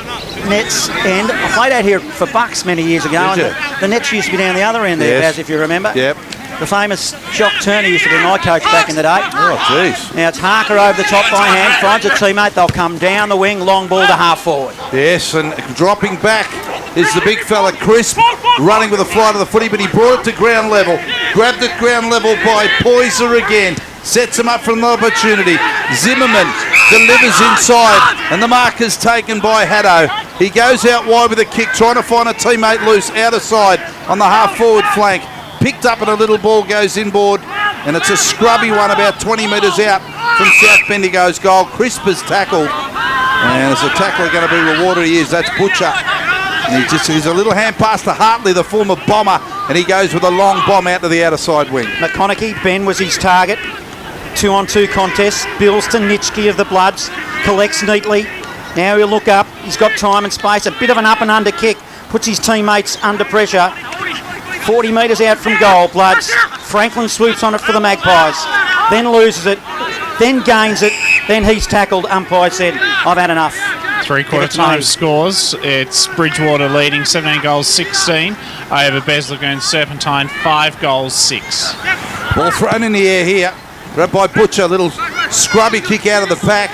nets end. I played out here for Bucks many years ago, and the nets used to be down the other end there, yes. Baz, if you remember. Yep. The famous Jock Turner used to be my coach back in the day. Oh, jeez. Now it's Harker over the top by hand, finds a teammate. They'll come down the wing, long ball to half forward. Yes, and dropping back is the big fella Crisp, running with a fly to the footy, but he brought it to ground level. Grabbed it ground level by Poyser again. Sets him up for an opportunity. Zimmerman delivers inside, and the mark is taken by Haddo. He goes out wide with a kick, trying to find a teammate loose outer side on the half forward flank. Picked up and a little ball goes inboard, and it's a scrubby one about 20 metres out from South Bendigo's goal. Crisp is tackled, and as a tackler going to be rewarded, he is. That's Butcher. And he's a little hand pass to Hartley, the former bomber, and he goes with a long bomb out to the outer side wing. McConaughey, Ben was his target. 2-on-2 contest. Bills to Nitschke of the Bloods. Collects neatly. Now he'll look up. He's got time and space. A bit of an up and under kick. Puts his teammates under pressure. 40 metres out from goal, Bloods. Franklin swoops on it for the Magpies. Then loses it. Then gains it. Then he's tackled. Umpire said, I've had enough. Three-quarter time scores. It's Bridgewater leading 17 goals 16 over Bes Lagoon Serpentine 5 goals 6. Ball thrown in the air here. Grabbed by Butcher. Little scrubby kick out of the pack.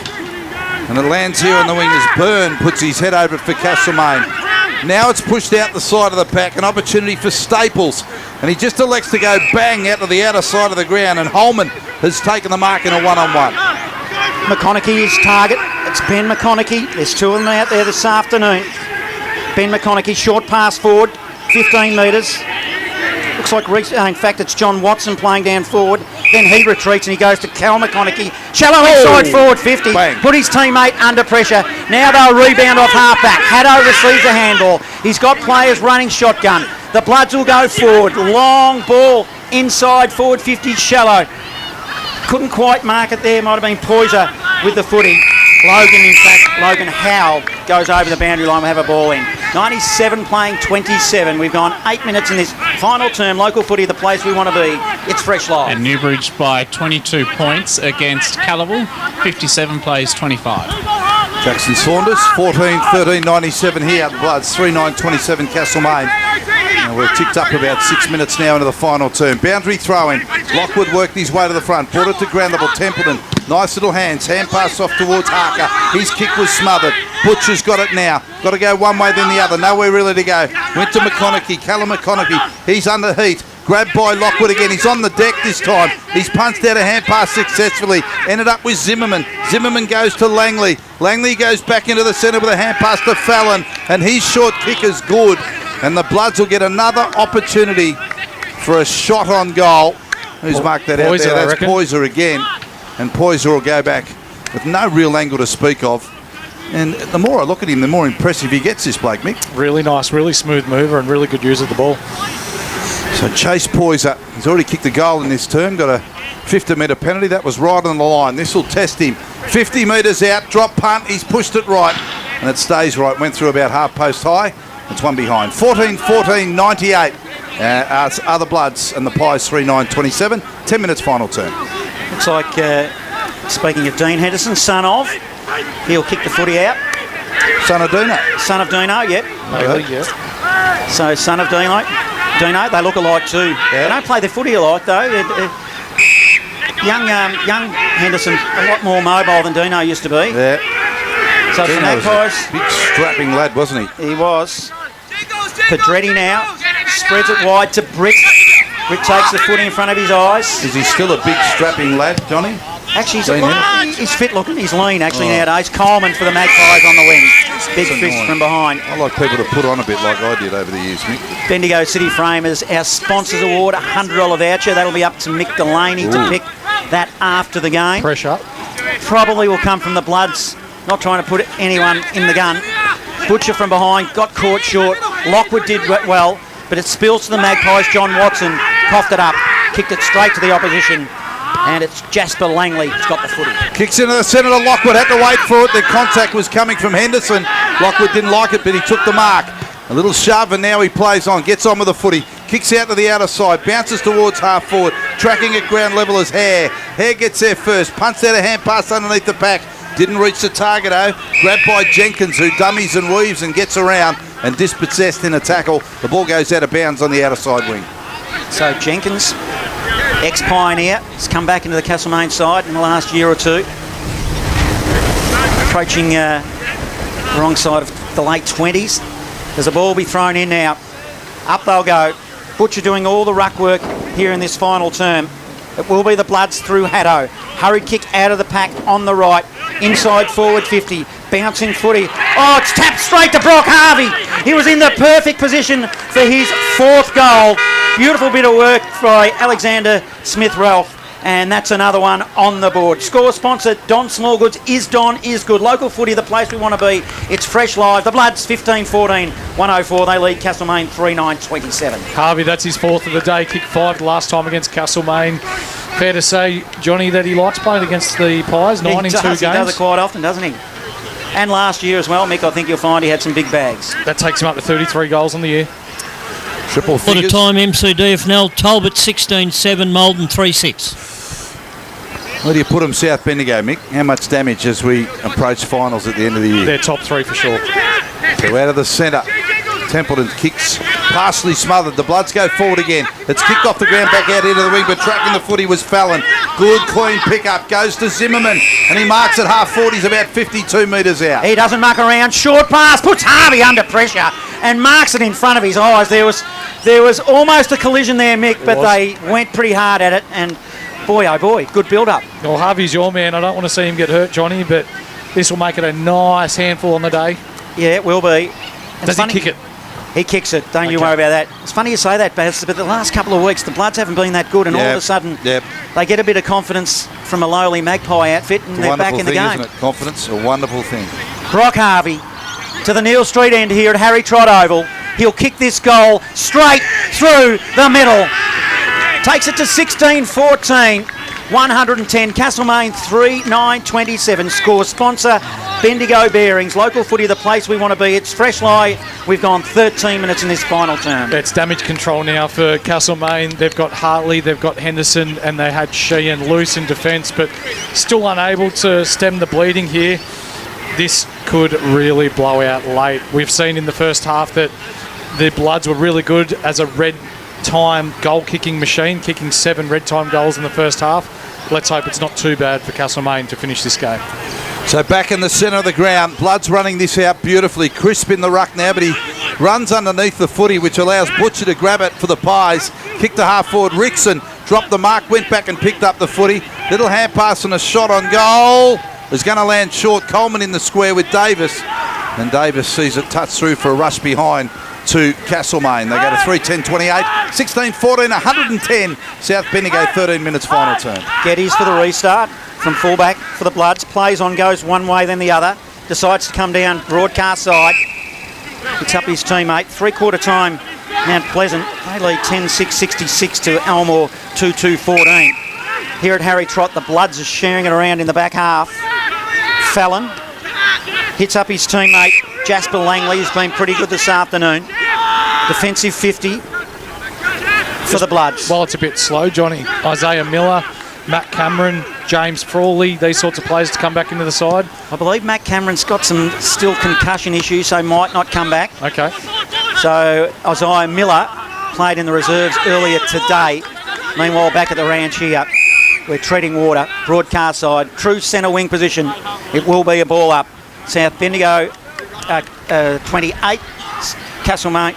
And it lands here on the wing as Byrne puts his head over it for Castlemaine. Now it's pushed out the side of the pack, an opportunity for Staples, and he just elects to go bang out to the outer side of the ground, and Holman has taken the mark in a one-on-one. McConaughey is target. It's Ben McConaughey. There's two of them out there this afternoon. Ben McConaughey, short pass forward, 15 metres. Looks like, in fact, it's John Watson playing down forward. Then he retreats and he goes to Cal McConaughey. Shallow inside forward, 50. Bang. Put his teammate under pressure. Now they'll rebound off half-back. Haddo receives the handball. He's got players running shotgun. The Bloods will go forward. Long ball inside forward, 50, Shallow. Couldn't quite mark it there. Might have been Poyser with the footy. Logan Howe goes over the boundary line. We'll have a ball in. 97 playing 27. We've gone 8 minutes in this final term. Local footy, the place we want to be. It's Fresh Live. And Newbridge by 22 points against Callawall. 57 plays 25. Jackson Saunders, 14-13-97 here at the Bloods, 3-9-27 Castlemaine. And we're ticked up about 6 minutes now into the final term. Boundary throw-in. Lockwood worked his way to the front, brought it to ground level. Templeton, nice little hands, hand pass off towards Harker. His kick was smothered. Butcher's got it now. Got to go one way then the other. Nowhere really to go. Went to McConaughey, Callum McConaughey. He's under heat. Grabbed by Lockwood again. He's on the deck this time. He's punched out a hand pass successfully. Ended up with Zimmerman. Zimmerman goes to Langley. Langley goes back into the centre with a hand pass to Fallon. And his short kick is good. And the Bloods will get another opportunity for a shot on goal. Who's marked that out there? That's Poyser again. And Poyser will go back with no real angle to speak of. And the more I look at him, the more impressive he gets, this bloke, Mick. Really nice, really smooth mover and really good use of the ball. So Chase Poyser, he's already kicked a goal in this term, got a 50-metre penalty. That was right on the line. This will test him. 50 metres out, drop punt, he's pushed it right. And it stays right, went through about half post high. It's one behind. 14-14-98 are the Bloods and the Pies 3-9-27. 10 minutes final term. Looks like, speaking of Dean Henderson, son of, he'll kick the footy out. Son of Dino. Son of Dino, yep. Really, yeah. So son of Dino, they look alike too. Yeah. They don't play the footy alike though. Young Henderson, a lot more mobile than Dino used to be. Yeah. So for Magpies, big strapping lad, wasn't he? he was. Pedretti now spreads it wide to Britt. Britt takes the footy in front of his eyes. Is he still a big strapping lad, Johnny? Actually, Dean he's fit looking. He's lean actually nowadays. Coleman for the Magpies on the wing. Big fist from behind. I like people to put on a bit like I did over the years, Mick. Bendigo City Framers, our sponsors award, a $100 voucher. That'll be up to Mick Delaney to pick that after the game. Pressure. Probably will come from the Bloods. Not trying to put anyone in the gun. Butcher from behind, got caught short. Lockwood did well, but it spills to the Magpies. John Watson coughed it up, kicked it straight to the opposition. And it's Jasper Langley who's got the footy. Kicks into the centre to Lockwood, had to wait for it. The contact was coming from Henderson. Lockwood didn't like it, but he took the mark. A little shove, and now he plays on, gets on with the footy. Kicks out to the outer side, bounces towards half forward, tracking at ground level as Hare. Hare gets there first, punts out a hand pass underneath the back. Didn't reach the target, grabbed by Jenkins, who dummies and weaves and gets around and dispossessed in a tackle. The ball goes out of bounds on the outer side wing. So Jenkins, ex-Pioneer, has come back into the Castlemaine side in the last year or two. Approaching the wrong side of the late 20s. There's a ball be thrown in now. Up they'll go. Butcher doing all the ruck work here in this final term. It will be the Bloods through Haddo. Hurried kick out of the pack on the right. Inside forward 50. Bouncing footy. Oh, it's tapped straight to Brock Harvey. He was in the perfect position for his fourth goal. Beautiful bit of work by Alexander Smith-Ralph. And that's another one on the board. Score sponsor, Don Smallgoods. Don is good. Local footy, the place we want to be. It's Fresh Live. The Bloods 15-14, 104. They lead Castlemaine 3-9-27. Harvey, that's his fourth of the day. Kicked 5 last time against Castlemaine. Fair to say, Johnny, that he likes playing against the Pies. 9 in 2 games. He does it quite often, doesn't he? And last year as well, Mick, I think you'll find he had some big bags. That takes him up to 33 goals on the year. Triple What a figures. time, MCDFNL. Talbot 16-7, Malden 3-6. Where do you put them, South Bendigo, Mick? How much damage as we approach finals at the end of the year? They're top 3 for sure. So out of the centre, Templeton kicks, partially smothered. The Bloods go forward again. It's kicked off the ground, back out into the wing, but tracking the footy was Fallon. Good, clean pickup, goes to Zimmerman, and he marks at half 40. He's about 52 metres out. He doesn't muck around. Short pass, puts Harvey under pressure and marks it in front of his eyes. There was almost a collision there, Mick, but they went pretty hard at it, and boy, oh boy, good build-up. Well, Harvey's your man. I don't want to see him get hurt, Johnny, but this will make it a nice handful on the day. Yeah, it will be. Does he kick it? He kicks it. Don't you worry about that. It's funny you say that, Baz, but the last couple of weeks, the Bloods haven't been that good, and all of a sudden, they get a bit of confidence from a lowly Magpie outfit, and they're back in the game. Isn't it? Confidence, a wonderful thing. Brock Harvey to the Neil Street end here at Harry Trott Oval. He'll kick this goal straight through the middle. Takes it to 16-14. 110. Castlemaine 3-9-27. Score sponsor Bendigo Bearings. Local footy, the place we want to be. It's fresh live. We've gone 13 minutes in this final term. It's damage control now for Castlemaine. They've got Hartley, they've got Henderson, and they had Sheehan loose in defence, but still unable to stem the bleeding here. This could really blow out late. We've seen in the first half that the Bloods were really good as a red time goal kicking machine, kicking 7 red time goals in the first half. Let's hope it's not too bad for Castlemaine to finish this game. So back in the centre of the ground, Blood's running this out beautifully. Crisp in the ruck now, but he runs underneath the footy, which allows Butcher to grab it for the Pies. Kick to half forward. Rickson dropped the mark, went back and picked up the footy. Little hand pass and a shot on goal. Is going to land short. Coleman in the square with Davis, and Davis sees it touch through for a rush behind to Castlemaine. They go to 3-10-28, 16-14, 110. South Bendigo, 13 minutes final turn. Geddes for the restart from fullback for the Bloods. Plays on, goes one way then the other. Decides to come down broadcast side. Picks up his teammate. 3/4 time, Mount Pleasant. They lead 10-6-66 to Elmore 2-2-14. Here at Harry Trott, the Bloods are sharing it around in the back half. Fallon hits up his teammate Jasper Langley, who's been pretty good this afternoon. Defensive 50 for the Bloods. Well, it's a bit slow, Johnny. Isaiah Miller, Matt Cameron, James Frawley, these sorts of players to come back into the side. I believe Matt Cameron's got some still concussion issues, so might not come back. Okay. So Isaiah Miller played in the reserves earlier today. Meanwhile, back at the ranch here, we're treading water. Broadcast side, true centre wing position. It will be a ball up. South Bendigo 28. Castlemaine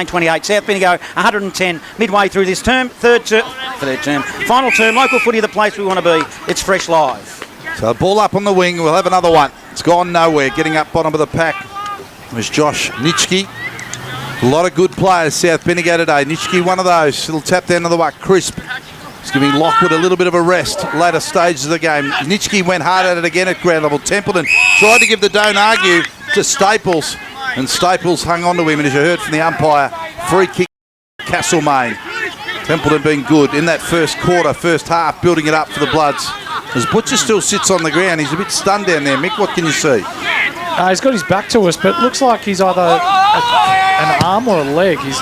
28. South Bendigo 110. Midway through this term, third term, final term. Local footy, the place we want to be. It's fresh live. So ball up on the wing. We'll have another one. It's gone nowhere. Getting up bottom of the pack was Josh Nitschke. A lot of good players, South Bendigo today. Nitschke, one of those. Little tap down to the ruck. Crisp. It's giving Lockwood a little bit of a rest later stages of the game. Nitschke went hard at it again at ground level. Templeton tried to give the don't argue to Staples, and Staples hung on to him, and as you heard from the umpire, free kick Castlemaine. Templeton being good in that first quarter, first half, building it up for the Bloods. As Butcher still sits on the ground, he's a bit stunned down there. Mick, what can you see? He's got his back to us, but looks like he's either an arm or a leg. He's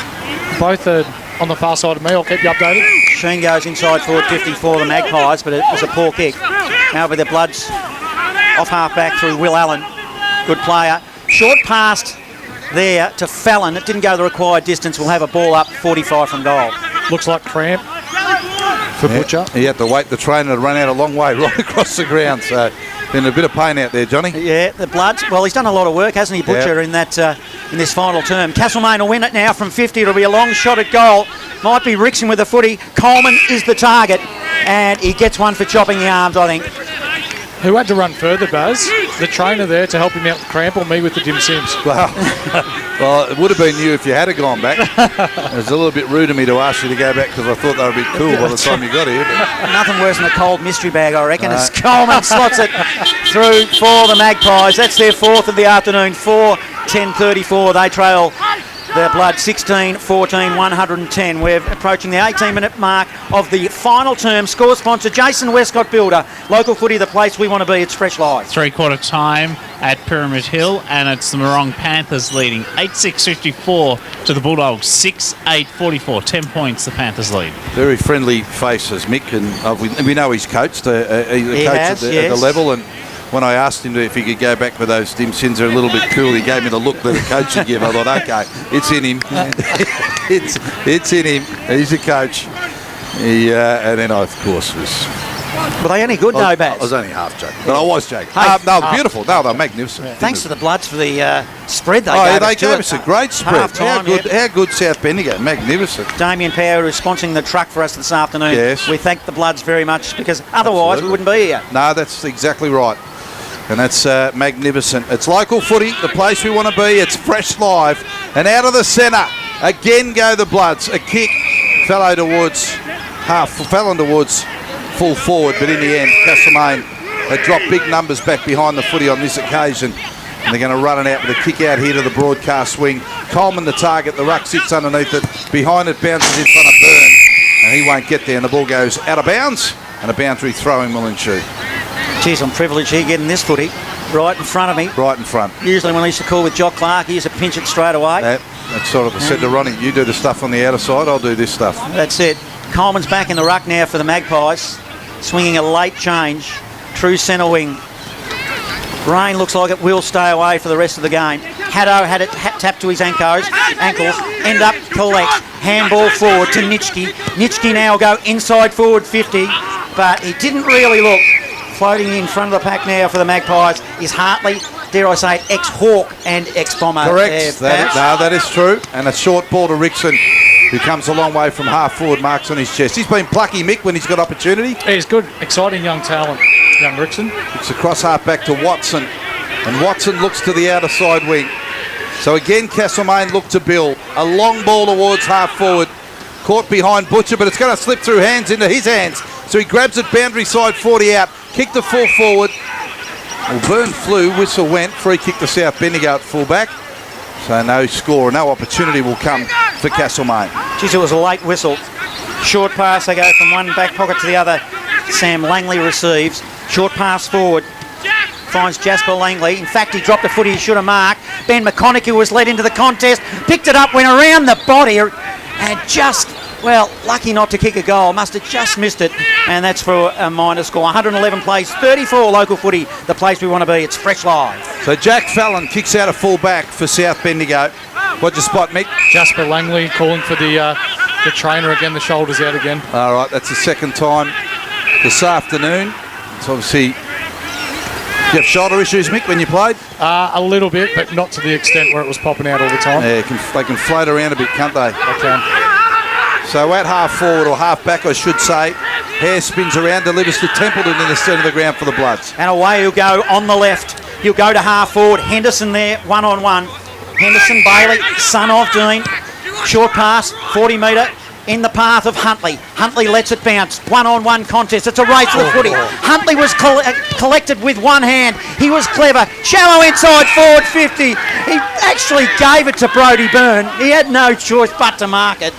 both on the far side of me. I'll keep you updated. Sheen goes inside forward 50 for the Magpies, but it was a poor kick. However, the Bloods off half back through Will Allen. Good player. Short pass there to Fallon. It didn't go the required distance. We'll have a ball up 45 from goal. Looks like cramp for Butcher. He had to wait the trainer to run out a long way right across the ground, so been a bit of pain out there, Johnny. Yeah, the Bloods. Well, he's done a lot of work, hasn't he, Butcher, in that in this final term. Castlemaine will win it now from 50. It'll be a long shot at goal. Might be Rickson with the footy. Coleman is the target, and he gets one for chopping the arms, I think. Who had to run further, Baz? The trainer there to help him out with cramp, or me with the Dim Sims? Well, it would have been you if you had gone back. It was a little bit rude of me to ask you to go back because I thought they were a bit cool by the time you got here. But nothing worse than a cold mystery bag, I reckon. As Coleman slots it through for the Magpies. That's their fourth of the afternoon. 4:10:34. They trail the Blood 16-14, 110. We're approaching the 18-minute mark of the final term. Score sponsor Jason Westcott Builder. Local footy, the place we want to be. It's fresh live. 3/4 time at Pyramid Hill, and it's the Morong Panthers leading 8-6-54 to the Bulldogs 6-8-44. 10 points the Panthers lead. very friendly faces, Mick, and we know he's coached. He's a coach at the level, and when I asked him if he could go back with those dim sins are a little bit cool, he gave me the look that a coach would give. I thought, okay, it's in him. it's in him. He's a coach. And then I, of course, was... Were they any good, no, Baz? I was only half joking, but I was joking. Hey, no, they're beautiful. No, they're magnificent. Yeah. Thanks to the Bloods for the spread they gave us. They gave us a great spread. How good South Bendigo. Magnificent. Damien Power is sponsoring the truck for us this afternoon. Yes. We thank the Bloods very much because otherwise we wouldn't be here. No, that's exactly right. And that's magnificent. It's local footy, the place we want to be. It's fresh live. And out of the centre, again go the Bloods. A kick fell on towards full forward, but in the end, Castlemaine had dropped big numbers back behind the footy on this occasion. And they're going to run it out with a kick out here to the broadcast wing. Coleman the target, the ruck sits underneath it. Behind it, bounces in front of Byrne. And he won't get there, and the ball goes out of bounds. And a boundary throwing will ensue. Geez, I'm privileged here getting this footy right in front of me. Right in front. Usually when I used to call with Jock Clark, he used to pinch it straight away. That's sort of, I said to Ronnie, you do the stuff on the outer side, I'll do this stuff. That's it. Coleman's back in the ruck now for the Magpies, swinging a late change. True centre wing. Rain looks like it will stay away for the rest of the game. Haddo had it tapped to his ankles, end up collects. Handball forward to Nitschke. Nitschke now will go inside forward 50, but he didn't really look. Floating in front of the pack now for the Magpies is Hartley, dare I say, ex-Hawk and ex-Bomber. Correct. That is true. And a short ball to Rickson, who comes a long way from half forward, marks on his chest. He's been plucky, Mick, when he's got opportunity. He's good, exciting young talent, young Rickson. It's a cross half back to Watson, and Watson looks to the outer side wing. So again, Castlemaine look to Bill. A long ball towards half forward, caught behind Butcher, but it's going to slip through hands into his hands. So he grabs it, boundary side 40 out, kick the full forward. Well, Byrne flew, whistle went, free kick to South Bendigo at full back. So no score, no opportunity will come for Castlemaine. Geez, it was a late whistle. Short pass, they go from one back pocket to the other. Sam Langley receives. Short pass forward. Finds Jasper Langley. In fact, he dropped a footy he should have marked. Ben McConaughey, who was led into the contest, picked it up, went around the body, and just, well, lucky not to kick a goal. Must have just missed it, and that's for a minor score. 111 plays, 34 local footy, the place we want to be. It's fresh live. So Jack Fallon kicks out a full back for South Bendigo. What'd you spot, Mick? Jasper Langley calling for the trainer again, the shoulders out again. All right, that's the second time this afternoon. It's obviously... Do you have shoulder issues, Mick, when you played? A little bit, but not to the extent where it was popping out all the time. Yeah, they can float around a bit, can't they? They can. So at half forward, or half back, I should say, Hare spins around, delivers to Templeton in the centre of the ground for the Bloods. And away he'll go on the left. He'll go to half forward. Henderson there, one-on-one. Henderson, Bailey, son of Dean. Short pass, 40 metre. In the path of Huntley. Huntley lets it bounce. One-on-one contest. It's a race for the footy. Huntley was collected with one hand. He was clever. Shallow inside forward 50. He actually gave it to Brodie Byrne. He had no choice but to mark it.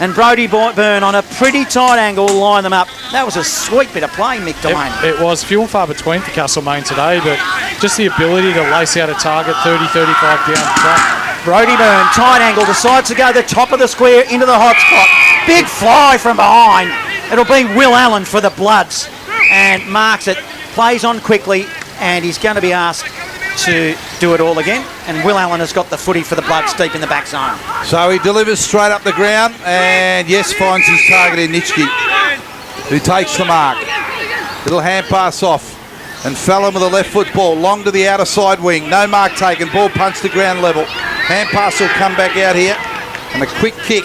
And Brodie Byrne on a pretty tight angle will line them up. That was a sweet bit of play, Mick Delaney. It was few and far between for Castlemaine today, but just the ability to lace out a target 30, 35 down the track. Brodie Byrne, tight angle, decides to go the top of the square into the hot spot. Big fly from behind. It'll be Will Allen for the Bloods. And marks it, plays on quickly, and he's going to be asked to do it all again. And Will Allen has got the footy for the Bloods deep in the back zone. So he delivers straight up the ground, and yes, finds his target in Nitschke, who takes the mark. Little hand pass off. And Fallon with a left foot ball, long to the outer side wing. No mark taken, ball punched to ground level. Hand pass will come back out here. And a quick kick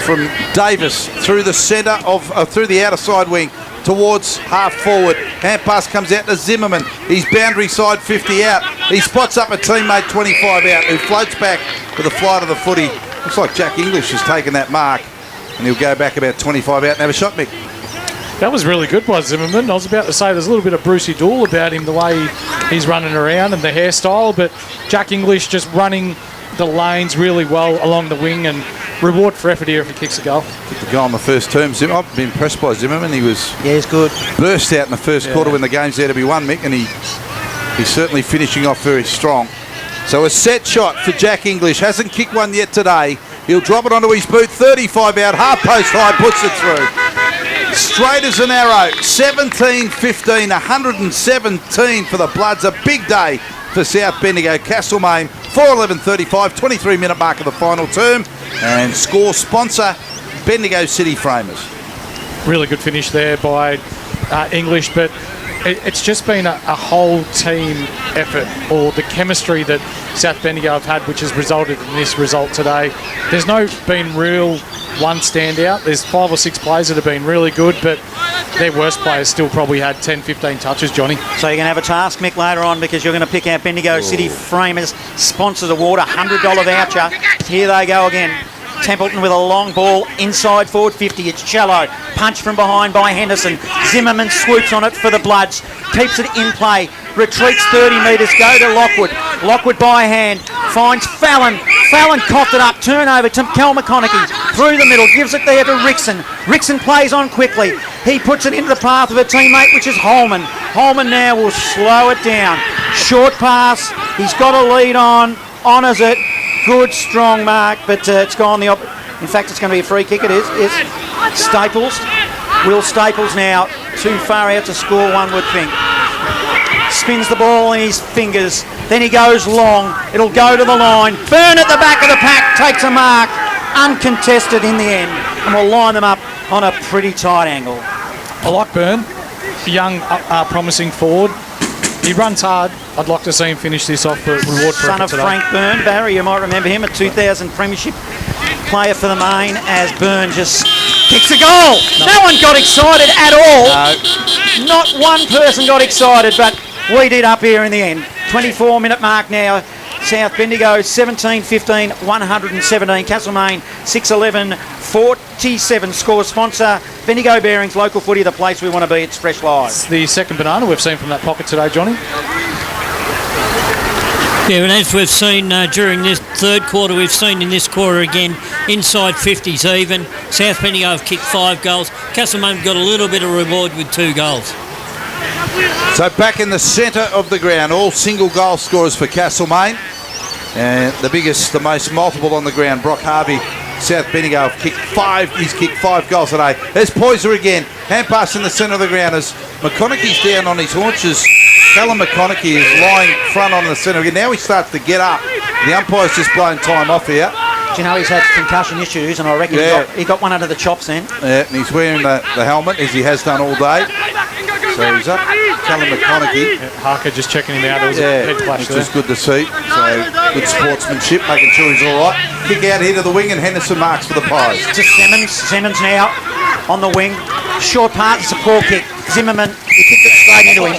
from Davis through the centre through the outer side wing towards half forward. Hand pass comes out to Zimmerman. He's boundary side 50 out. He spots up a teammate 25 out, who floats back with a flight of the footy. Looks like Jack English has taken that mark. And he'll go back about 25 out and have a shot, Mick. That was really good by Zimmerman. I was about to say there's a little bit of Brucey Dool about him, the way he's running around and the hairstyle, but Jack English just running the lanes really well along the wing, and reward for effort here if he kicks a goal. Kicked the goal on the first term. I've been impressed by Zimmerman. He was he's good. Burst out in the first quarter when the game's there to be won, Mick, and he's certainly finishing off very strong. So a set shot for Jack English. Hasn't kicked one yet today. He'll drop it onto his boot. 35 out, half post high, puts it through. Straight as an arrow, 17-15, 117 for the Bloods. A big day for South Bendigo. Castlemaine, 4:11:35, 23-minute mark of the final term. And score sponsor, Bendigo City Framers. Really good finish there by English, but it's just been a whole team effort, or the chemistry that South Bendigo have had, which has resulted in this result today. There's been real one standout. There's 5 or 6 players that have been really good, but their worst players still probably had 10, 15 touches, Johnny. So you're going to have a task, Mick, later on, because you're going to pick out Bendigo City Framers Sponsors Award, $100 voucher. Here they go again. Templeton with a long ball inside forward 50. It's shallow. Punch from behind by Henderson. Zimmerman swoops on it for the Bloods. Keeps it in play. Retreats 30 metres. Go to Lockwood. Lockwood by hand. Finds Fallon. Fallon coughed it up. Turnover to Kel McConaughey. Through the middle. Gives it there to Rickson. Rickson plays on quickly. He puts it into the path of a teammate, which is Holman. Holman now will slow it down. Short pass. He's got a lead on. Honours it. Good, strong mark, but it's gone the opposite. In fact, it's going to be a free kick. It is. Staples. Will Staples now. Too far out to score, one would think. Spins the ball in his fingers. Then he goes long. It'll go to the line. Byrne at the back of the pack takes a mark. Uncontested in the end. And we'll line them up on a pretty tight angle. I like Byrne. Young, promising forward. He runs hard. I'd like to see him finish this off for reward for Son of today. Frank Byrne. Barry, you might remember him, a 2000 premiership player for the Main, as Byrne just kicks a goal. No one got excited at all. No. Not one person got excited, but we did up here in the end. 24-minute mark now. South Bendigo 17-15, 117. Castlemaine 6-11, 47. Score sponsor Bendigo Bearings, local footy, the place we want to be. It's Fresh Live. It's the second banana we've seen from that pocket today, Johnny. Yeah, and as we've seen during this third quarter, we've seen in this quarter again, inside 50s even. South Bendigo have kicked 5 goals. Castlemaine got a little bit of reward with 2 goals. So back in the centre of the ground, all single goal scorers for Castlemaine. And the biggest, the most multiple on the ground, Brock Harvey. South Bendigo have kicked 5. He's kicked 5 goals today. There's Poyser again. Hand pass in the centre of the ground as McConaughey's down on his haunches. Callum McConaughey is lying front on the centre again. Now he starts to get up. The umpire's just blown time off here. Do you know he's had concussion issues, and I reckon he got one under the chops then. Yeah, and he's wearing the helmet, as he has done all day. So he's up. Callum McConaughey. Harker just checking him out. There was a head clash which there. is good to see. So good sportsmanship, making sure he's all right. Kick out here to the wing, and Henderson marks for the Pies. To Simmons. Simmons now on the wing. Short pass, it's a poor kick. Zimmerman, he kicked it straight into him.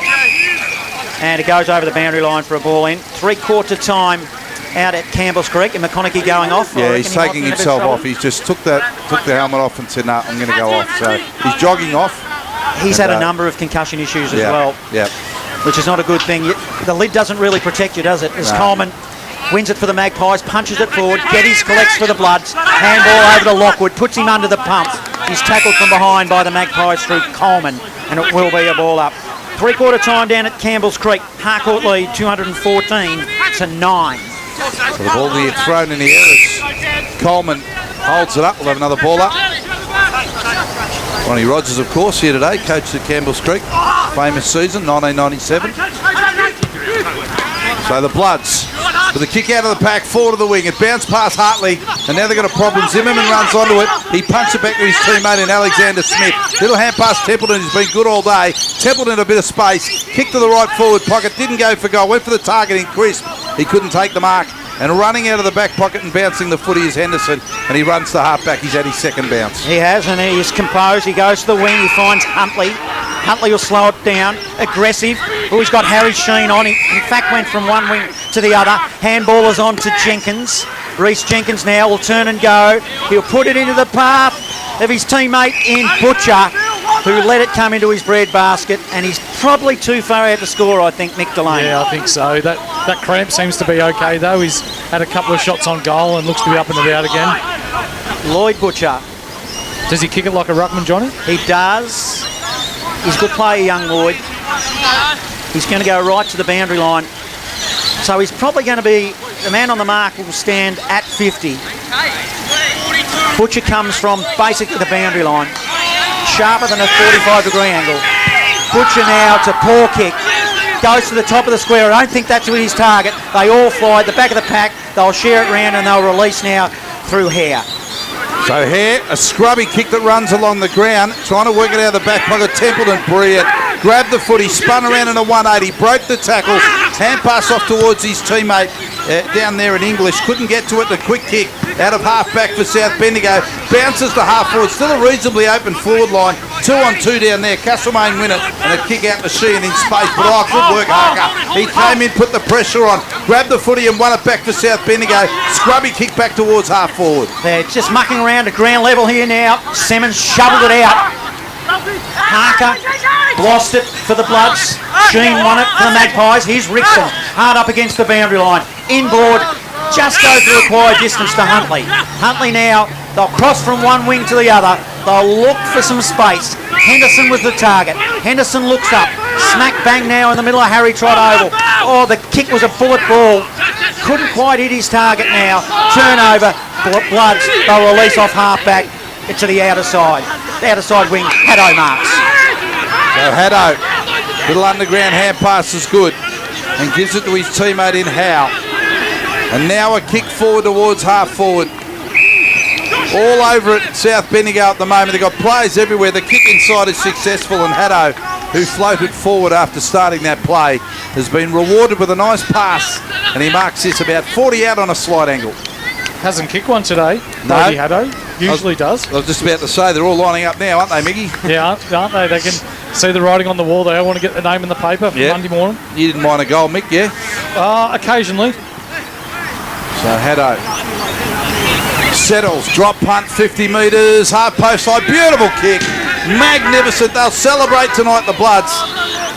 And it goes over the boundary line for a ball in. 3/4 time out at Campbell's Creek, and McConaughey going off. Yeah, he's taking himself off. He's just took the helmet off and said, "No, I'm going to go off." So he's jogging off. He's had a number of concussion issues as well. Yeah. Which is not a good thing. The lid doesn't really protect you, does it? As Coleman wins it for the Magpies, punches it forward. Geddes collects for the Bloods. Handball over to Lockwood, puts him under the pump. He's tackled from behind by the Magpies through Coleman, and it will be a ball up. 3/4 time down at Campbell's Creek. Harcourt lead 214-9. So the ball being thrown in the air as Coleman holds it up. We'll have another ball up. Ronnie Rogers, of course, here today, coached at Campbell's Creek. Famous season, 1997. So the Bloods with a kick out of the pack, forward of the wing. It bounced past Hartley, and now they've got a problem. Zimmerman runs onto it. He punches it back to his teammate in Alexander Smith. Little hand pass Templeton, who's been good all day. Templeton a bit of space. Kick to the right forward pocket. Didn't go for goal. Went for the targeting crisp. He couldn't take the mark. And running out of the back pocket and bouncing the footy is Henderson. And he runs the half back. He's had his second bounce. He has, and he is composed. He goes to the wing. He finds Huntley. Huntley will slow it down. Aggressive. Oh, he's got Harry Sheen on. He, in fact, went from one wing to the other. Handball is on to Jenkins. Reece Jenkins now will turn and go. He'll put it into the path of his teammate in Butcher, who let it come into his bread basket, and he's probably too far out to score, I think, Mick Delaney. Yeah, I think so. That cramp seems to be okay, though. He's had a couple of shots on goal and looks to be up and about again. Lloyd Butcher. Does he kick it like a ruckman, Johnny? He does. He's a good player, young Lloyd. He's going to go right to the boundary line. So he's probably going to be, the man on the mark will stand at 50. Butcher comes from basically the boundary line. Sharper than a 45-degree angle. Butcher now, it's a poor kick. Goes to the top of the square. I don't think that's his target. They all fly at the back of the pack. They'll share it round and they'll release now through Hare. So Hare, a scrubby kick that runs along the ground, trying to work it out of the back pocket. Templeton, brilliant. Grabbed the footy, spun around in a 180, broke the tackles, hand pass off towards his teammate down there in English. Couldn't get to it. The quick kick out of half-back for South Bendigo. Bounces to half-forward. Still a reasonably open forward line. 2-on-2 down there. Castlemaine win it. And a kick out to Sheehan in space. But good work, Harker. He came in, put the pressure on, grabbed the footy and won it back for South Bendigo. Scrubby kick back towards half-forward. They're just mucking around at ground level here now. Simmons shoveled it out. Harker lost it for the Bloods. Sheen won it for the Magpies. Here's Rickson, hard up against the boundary line. Inboard, just goes the required distance to Huntley. Huntley now, they'll cross from one wing to the other. They'll look for some space. Henderson was the target. Henderson looks up. Smack bang now in the middle of Harry Trott Oval. Oh, the kick was a bullet ball. Couldn't quite hit his target now. Turnover, Bloods, they'll release off half-back. It's to the outer side. The outer side wing, Haddo marks. So Haddo, little underground hand pass is good and gives it to his teammate in Howe. And now a kick forward towards half-forward. All over it, South Bendigo at the moment. They've got players everywhere. The kick inside is successful, and Haddo, who floated forward after starting that play, has been rewarded with a nice pass, and he marks this about 40 out on a slight angle. Hasn't kicked one today. No. Brody Haddo. Usually does. I was just about to say, they're all lining up now, aren't they, Miggy? Yeah, aren't they? They can see the writing on the wall. They all want to get the name in the paper for Monday morning. You didn't mind a goal, Mick, yeah? Occasionally. So Haddo settles, drop punt, 50 metres, hard post side, beautiful kick, magnificent. They'll celebrate tonight, the Bloods.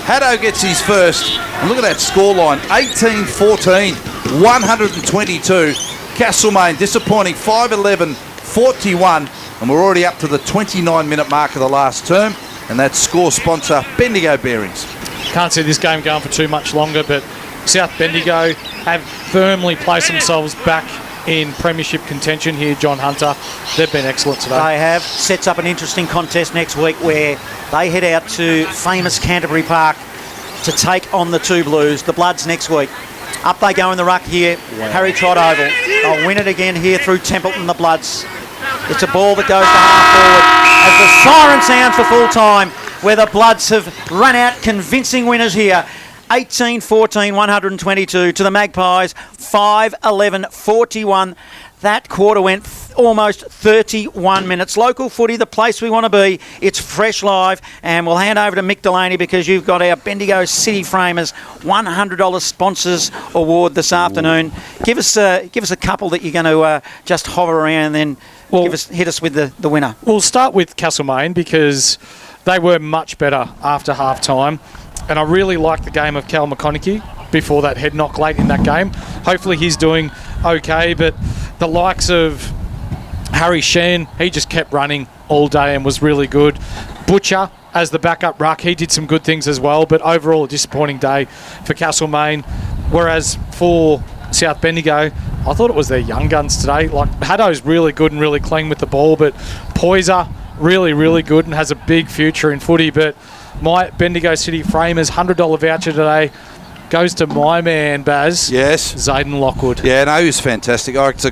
Haddo gets his first. And look at that scoreline, 18-14, 122. Castlemaine disappointing, 5-11-41, and we're already up to the 29-minute mark of the last term, and that's score sponsor Bendigo Bearings. Can't see this game going for too much longer, but South Bendigo have firmly placed themselves back in premiership contention here, John Hunter. They've been excellent today. They have. Sets up an interesting contest next week where they head out to famous Canterbury Park to take on the two Blues. The Bloods next week. Up they go in the ruck here. Wow. Harry Trott Oval. They'll win it again here through Templeton, the Bloods. It's a ball that goes to half forward as the siren sounds for full time, where the Bloods have run out convincing winners here. 18-14, 122 to the Magpies, 5-11-41. That quarter went almost 31 minutes. Local footy, the place we want to be. It's fresh live, and we'll hand over to Mick Delaney because you've got our Bendigo City Framers $100 Sponsors Award this afternoon. Give us a couple that you're going to just hover around and then hit us with the winner. We'll start with Castlemaine because they were much better after half-time. And I really like the game of Cal McConaughey before that head knock late in that game. Hopefully he's doing okay, but the likes of Harry Sheen, he just kept running all day and was really good. Butcher as the backup ruck, he did some good things as well, but overall a disappointing day for Castlemaine. Whereas for South Bendigo, I thought it was their young guns today. Like Haddo's really good and really clean with the ball, but Poyser really, really good and has a big future in footy, but my Bendigo City Framers $100 voucher today goes to my man, Baz. Yes. Zayden Lockwood. Yeah, no, he was fantastic. It's a great